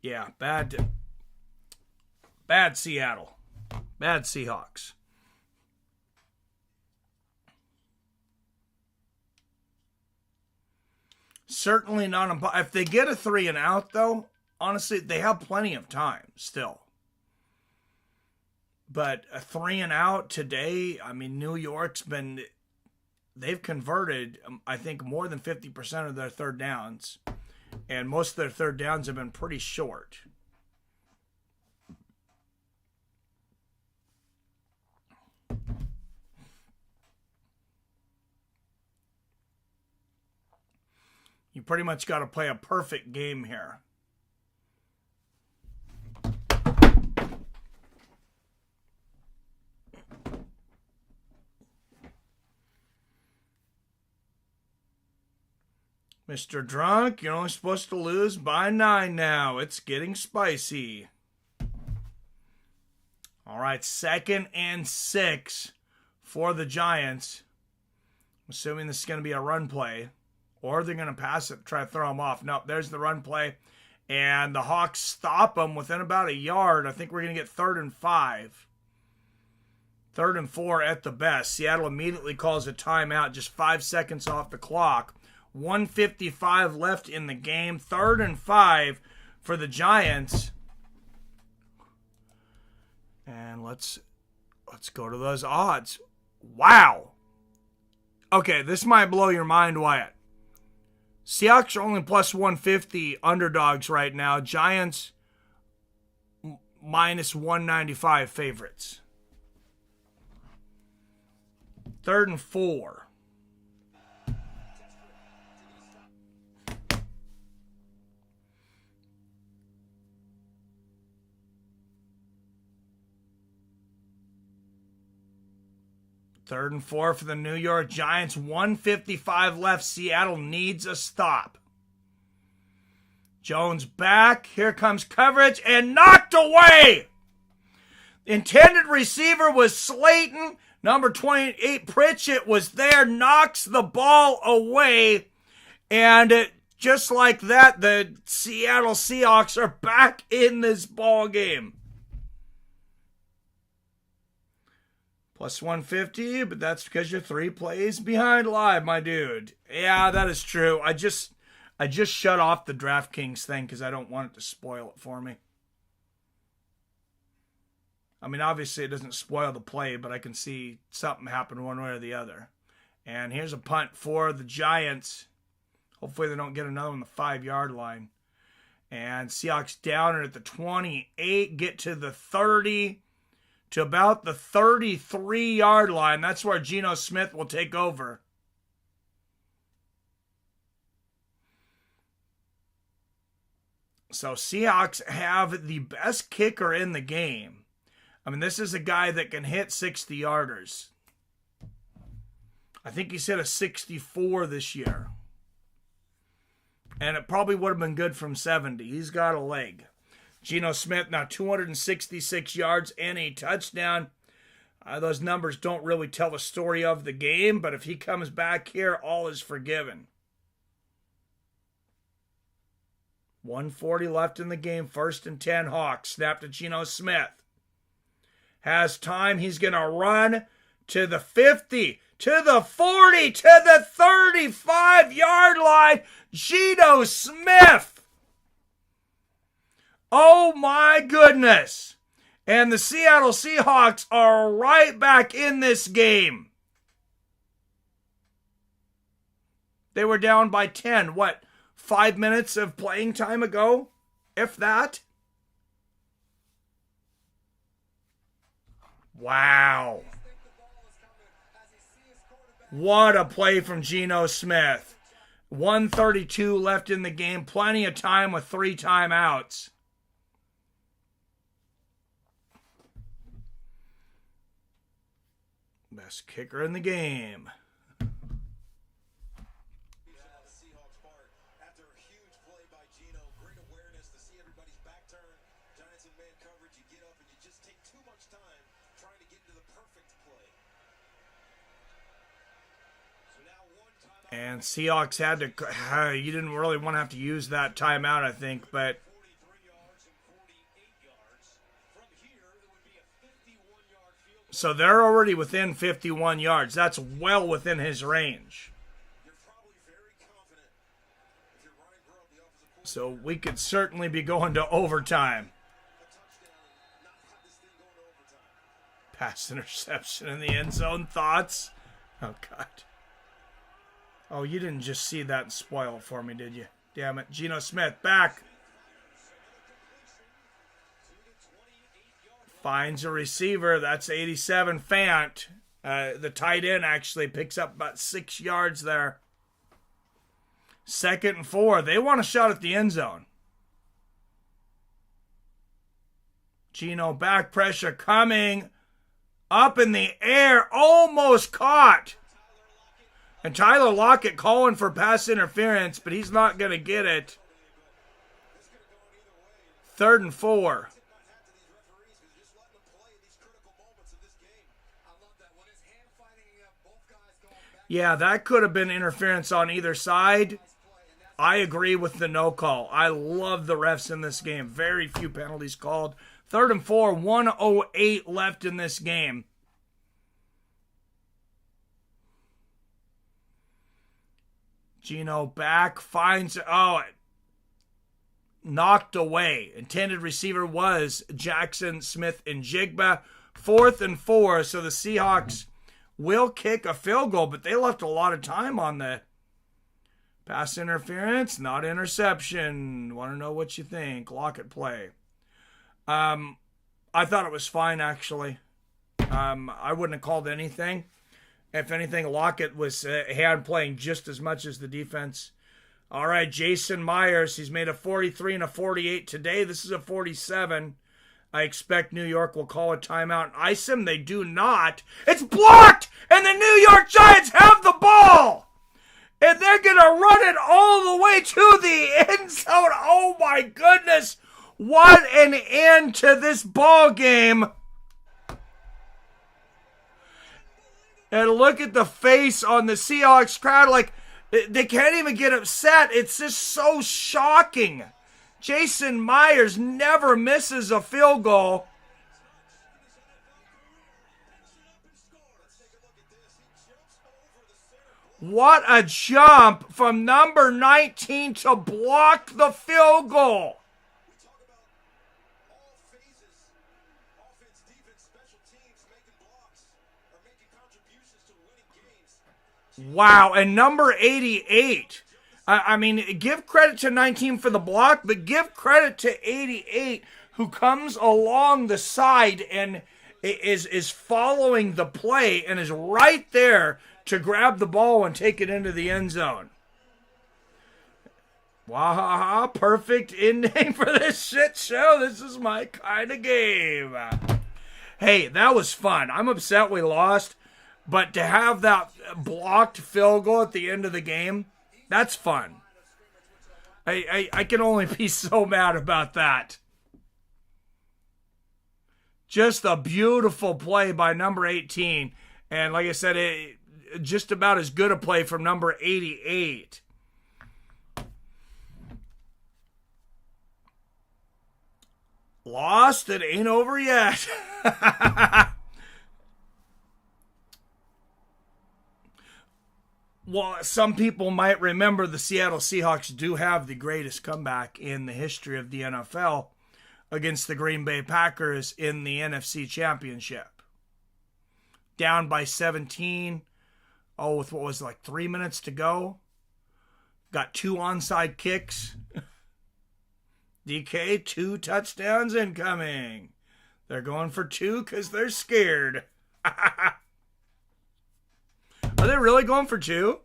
Yeah, bad Seattle. Bad Seahawks. Certainly not. If they get a 3 and out, though, honestly, they have plenty of time still. But a 3 and out today, I mean, New York's they've converted, I think, more than 50% of their third downs. And most of their third downs have been pretty short. You pretty much got to play a perfect game here. Mr. Drunk, you're only supposed to lose by 9 now. It's getting spicy. All right, 2nd and 6 for the Giants. I'm assuming this is going to be a run play. Or they're going to pass it, try to throw them off. Nope, there's the run play. And the Hawks stop them within about a yard. I think we're going to get 3rd and 5. 3rd and 4 at the best. Seattle immediately calls a timeout, just 5 seconds off the clock. 1:55 left in the game. 3rd and 5 for the Giants. And let's Let's go to those odds. Wow. Okay, this might blow your mind, Wyatt. Seahawks are only plus 150 underdogs right now. Giants minus 195 favorites. 3rd and 4. Third and 4 for the New York Giants. 1:55 left. Seattle needs a stop. Jones back. Here comes coverage and knocked away. Intended receiver was Slayton. Number 28, Pritchett, was there. Knocks the ball away. And just like that, the Seattle Seahawks are back in this ball game. Plus 150, but that's because you're 3 plays behind live, my dude. Yeah, that is true. I just shut off the DraftKings thing because I don't want it to spoil it for me. I mean, obviously it doesn't spoil the play, but I can see something happen one way or the other. And here's a punt for the Giants. Hopefully they don't get another on the 5-yard line. And Seahawks down at the 28, get to the 30. To about the 33-yard line. That's where Geno Smith will take over. So Seahawks have the best kicker in the game. I mean, this is a guy that can hit 60-yarders. I think he's hit a 64 this year. And it probably would have been good from 70. He's got a leg. Geno Smith now 266 yards and a touchdown. Those numbers don't really tell the story of the game, but if he comes back here, all is forgiven. 1:40 left in the game. 1st and 10 Hawks. Snap to Geno Smith. Has time. He's going to run to the 50, to the 40, to the 35-yard line. Geno Smith. Oh my goodness. And the Seattle Seahawks are right back in this game. They were down by 10. 5 minutes of playing time ago? If that? Wow. What a play from Geno Smith. 1:32 left in the game. Plenty of time with 3 timeouts. Best kicker in the game. After a huge play by Geno, great awareness to see everybody's back turn. Giants in man coverage, you get up and you just take too much time trying to get into the perfect play. So now one timeout. And Seahawks had to, you didn't really want to have to use that timeout, I think, but 43 yards and 48 yards. From here, it would be a 51-yard field goal. so they're already within 51 yards. That's well within his range. You're probably very confident if you're running Grub, the opposite point. So we could certainly be going to overtime. A touchdown and not have this thing going to overtime. Pass interception in the end zone. Thoughts? Oh, God. Oh, you didn't just see that and spoil it for me, did you? Damn it. Geno Smith back. Finds a receiver. That's 87 Fant. The tight end actually picks up about 6 yards there. 2nd and 4. They want a shot at the end zone. Geno back, pressure coming. Up in the air. Almost caught. And Tyler Lockett calling for pass interference, but he's not going to get it. 3rd and 4. Yeah, that could have been interference on either side. I agree with the no call. I love the refs in this game. Very few penalties called. 3rd and 4, 1:08 left in this game. Geno back, finds, knocked away. Intended receiver was Jackson Smith and Jigba. 4th and 4, so the Seahawks will kick a field goal, but they left a lot of time on the pass interference, not interception. Want to know what you think? Lockett play. I thought it was fine, actually. I wouldn't have called anything. If anything, Lockett was hand playing just as much as the defense. All right, Jason Myers, he's made a 43 and a 48 today. This is a 47. I expect New York will call a timeout and ice him. They do not. It's blocked, and the New York Giants have the ball. And they're going to run it all the way to the end zone. Oh, my goodness. What an end to this ball game. And look at the face on the Seahawks crowd. Like, they can't even get upset. It's just so shocking. Jason Myers never misses a field goal. What a jump from number 19 to block the field goal. Wow, and number 88. I mean, give credit to 19 for the block, but give credit to 88 who comes along the side and is following the play and is right there to grab the ball and take it into the end zone. Wow, perfect ending for this shit show. This is my kind of game. Hey, that was fun. I'm upset we lost. But to have that blocked field goal at the end of the game, that's fun. I can only be so mad about that. Just a beautiful play by number 18. And like I said, just about as good a play from number 88. Lost? It ain't over yet. Well, some people might remember the Seattle Seahawks do have the greatest comeback in the history of the NFL against the Green Bay Packers in the NFC Championship. Down by 17. Oh, with what was it, like 3 minutes to go. Got 2 onside kicks. DK, 2 touchdowns incoming. They're going for 2 because they're scared. Are they really going for 2?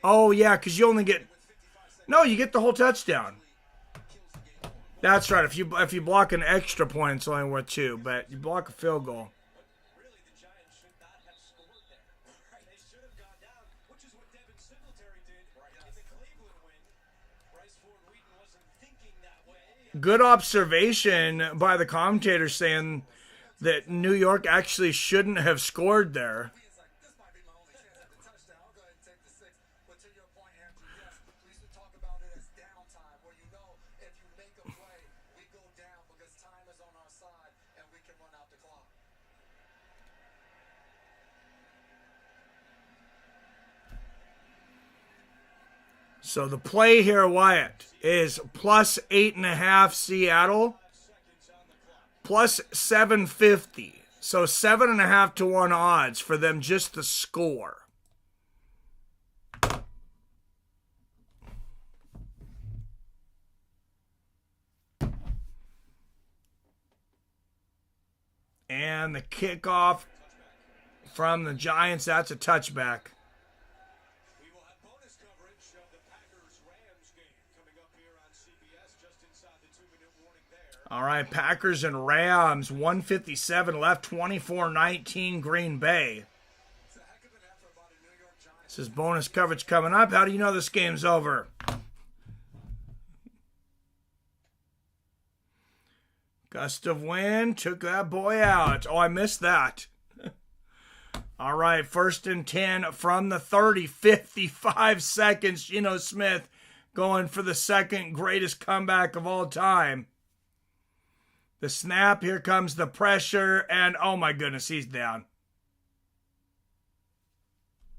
Oh, yeah, because you only get... No, you get the whole touchdown. That's right. If you block an extra point, it's only worth 2. But you block a field goal. Really, the Giants should not have scored there. They should have gone down, which is what Devin Singletary did in the Cleveland win. Bryce Ford Wheaton wasn't thinking that way. Good observation by the commentator saying that New York actually shouldn't have scored there. This might be my only chance at the touchdown. I'll go ahead and take the 6. But to your point, Andrew, yes, we used to talk about it as downtime, where you know if you make a play, we go down because time is on our side and we can run out the clock. So the play here, Wyatt, is plus 8.5 Seattle, plus 750. So 7.5 to 1 odds for them just to score. And the kickoff from the Giants, that's a touchback. We will have bonus coverage of the Packers-Rams game coming up here on CBS just inside the 2-minute warning there. All right, Packers and Rams, 1:57 left, 24-19 Green Bay. It's a heck of an effort by the New York Giants. This is bonus coverage coming up. How do you know this game's over? Gust of wind took that boy out. Oh, I missed that. All right, 1st and 10 from the 30, 55 seconds. Geno Smith going for the second greatest comeback of all time. The snap, here comes the pressure, and oh my goodness, he's down.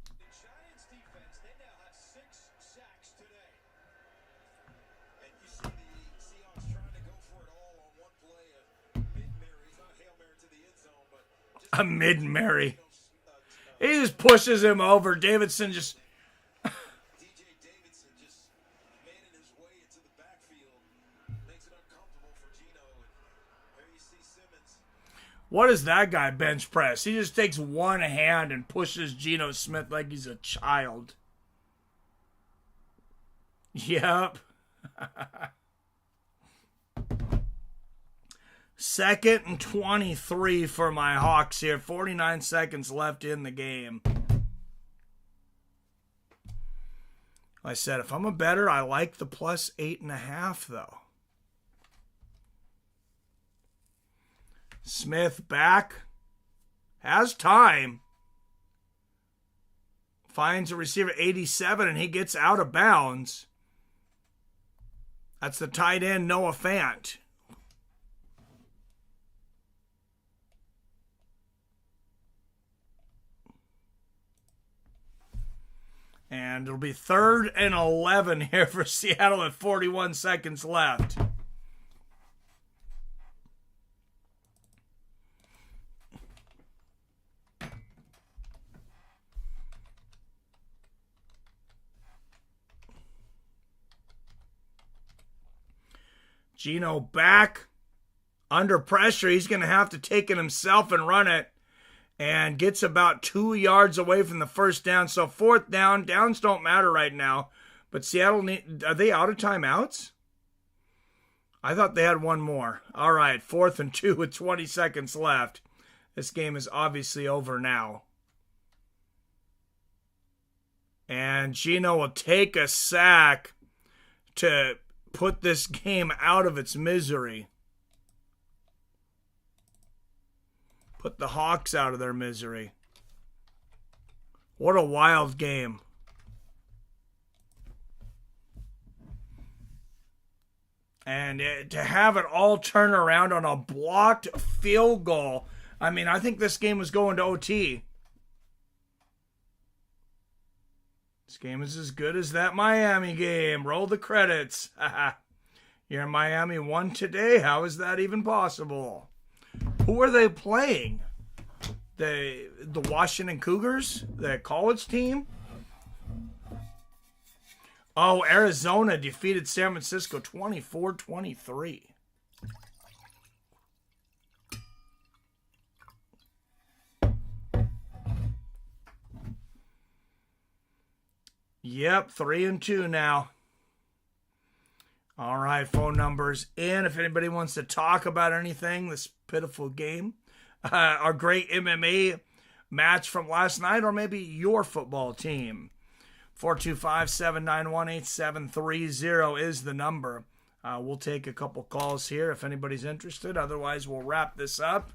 The Giants defense, they now have 6 sacks today. A mid-Mary. He just pushes him over. Davidson just... DJ Davidson just manning his way into the backfield. Makes it uncomfortable for Geno. And there you see Simmons. What is that guy bench press? He just takes one hand and pushes Geno Smith like he's a child. Yep. 2nd and 23 for my Hawks here. 49 seconds left in the game. I said, if I'm a bettor, I like the plus 8.5, though. Smith back. Has time. Finds a receiver 87, and he gets out of bounds. That's the tight end, Noah Fant. And it'll be 3rd and 11 here for Seattle at 41 seconds left. Geno back under pressure. He's going to have to take it himself and run it. And gets about 2 yards away from the first down. So 4th down. Downs don't matter right now. But Seattle, are they out of timeouts? I thought they had one more. All right, 4th and 2 with 20 seconds left. This game is obviously over now. And Geno will take a sack to put this game out of its misery. Put the Hawks out of their misery. What a wild game. And to have it all turn around on a blocked field goal. I mean, I think this game was going to OT. This game is as good as that Miami game. Roll the credits. Your Miami won today. How is that even possible? Who are they playing? The Washington Cougars? The college team? Oh, Arizona defeated San Francisco 24-23. Yep, 3 and 2 now. All right, phone numbers in. If anybody wants to talk about anything, this pitiful game, our great MMA match from last night, or maybe your football team. 425-791-8730 is the number. We'll take a couple calls here if anybody's interested. Otherwise, we'll wrap this up.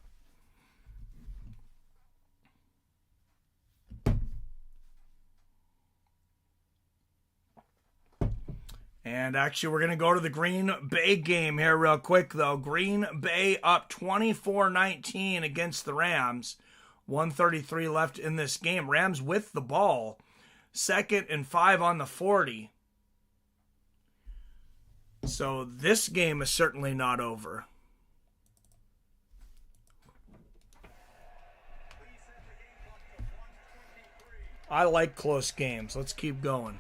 And actually, we're going to go to the Green Bay game here real quick, though. Green Bay up 24-19 against the Rams. 1:33 left in this game. Rams with the ball. 2nd and 5 on the 40. So this game is certainly not over. I like close games. Let's keep going.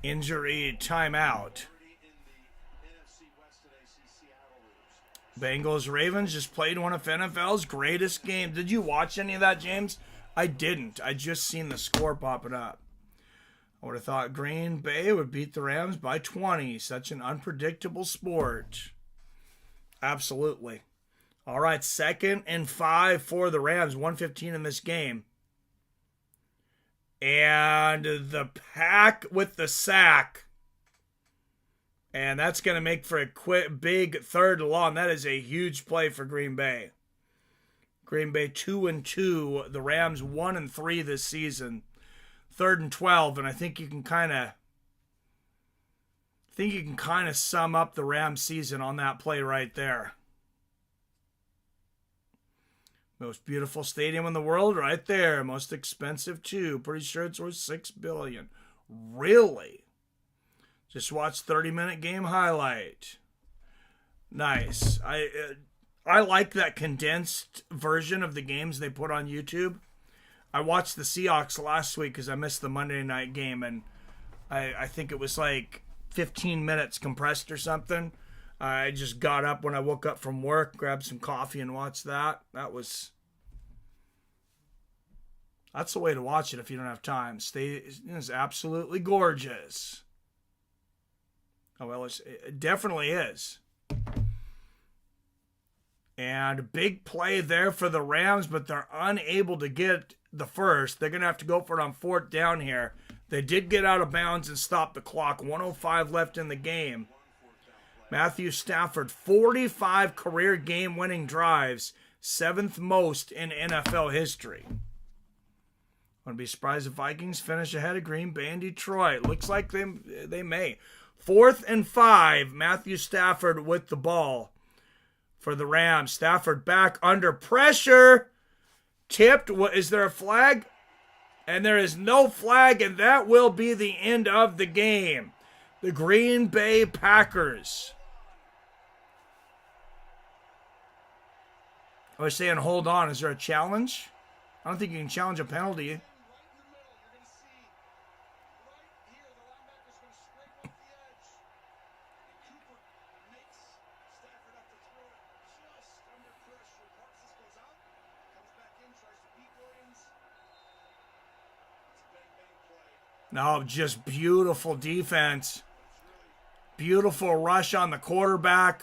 Injury timeout. Bengals Ravens just played one of NFL's greatest games. Did you watch any of that, James? I didn't. I just seen the score popping up. I would have thought Green Bay would beat the Rams by 20. Such an unpredictable sport. Absolutely. All right, 2nd and 5 for the Rams. 1:15 in this game. And the Pack with the sack. And that's going to make for a big 3rd and long. That is a huge play for Green Bay. Green Bay 2 and 2. The Rams 1 and 3 this season. 3rd and 12. And I think you can kind of think you can kind of sum up the Rams season on that play right there. Most beautiful stadium in the world right there. Most expensive too. Pretty sure it's worth $6 billion. Really? Just watch 30-minute game highlight. Nice. I like that condensed version of the games they put on YouTube. I watched the Seahawks last week because I missed the Monday night game, and I think it was like 15 minutes compressed or something. I just got up when I woke up from work, grabbed some coffee, and watched that. That's the way to watch it if you don't have time. It's absolutely gorgeous. Oh, well, it definitely is. And a big play there for the Rams, but they're unable to get the first. They're going to have to go for it on 4th down here. They did get out of bounds and stop the clock. 1:05 left in the game. Matthew Stafford, 45 career game-winning drives, 7th most in NFL history. Wouldn't be surprised if Vikings finish ahead of Green Bay and Detroit. Looks like they may. 4th and 5, Matthew Stafford with the ball for the Rams. Stafford back under pressure. Tipped. Is there a flag? And there is no flag, and that will be the end of the game. The Green Bay Packers. I was saying, hold on. Is there a challenge? I don't think you can challenge a penalty. No, just beautiful defense. Beautiful rush on the quarterback.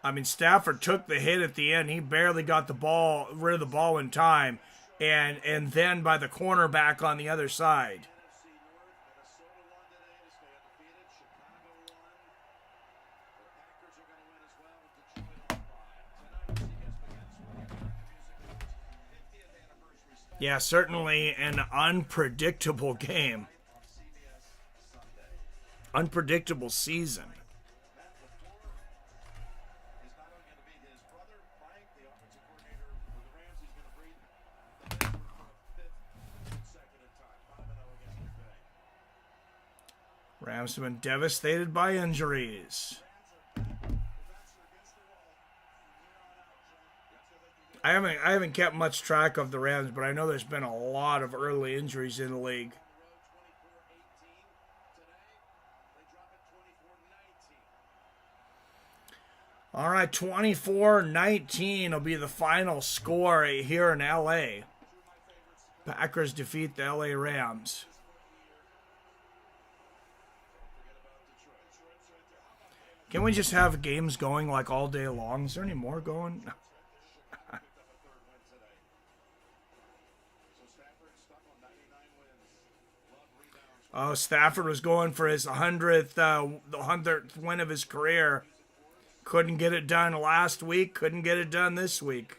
I mean, Stafford took the hit at the end. He barely got rid of the ball in time. And then by the cornerback on the other side. Yeah, certainly an unpredictable game. Unpredictable season. Rams have been devastated by injuries. I haven't kept much track of the Rams, but I know there's been a lot of early injuries in the league. All right, 24-19 will be the final score here in LA. Packers defeat the LA Rams. Can we just have games going like all day long? Is there any more going? Oh, Stafford was going for his 100th win of his career. Couldn't get it done last week. Couldn't get it done this week.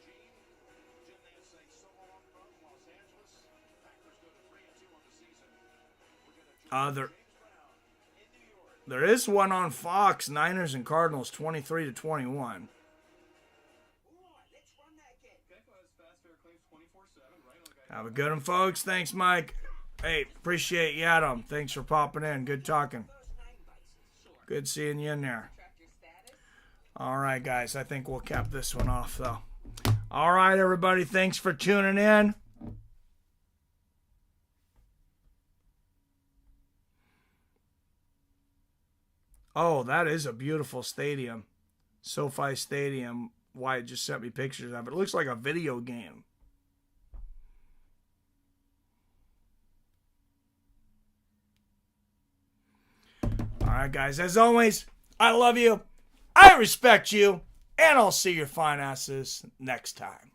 There is one on Fox. Niners and Cardinals, 23-21. Have a good one, folks. Thanks, Mike. Hey, appreciate you, Adam. Thanks for popping in. Good talking. Good seeing you in there. All right, guys. I think we'll cap this one off, though. All right, everybody. Thanks for tuning in. Oh, that is a beautiful stadium. SoFi Stadium. Wyatt just sent me pictures of it. It looks like a video game. All right, guys. As always, I love you. I respect you. And I'll see your fine asses next time.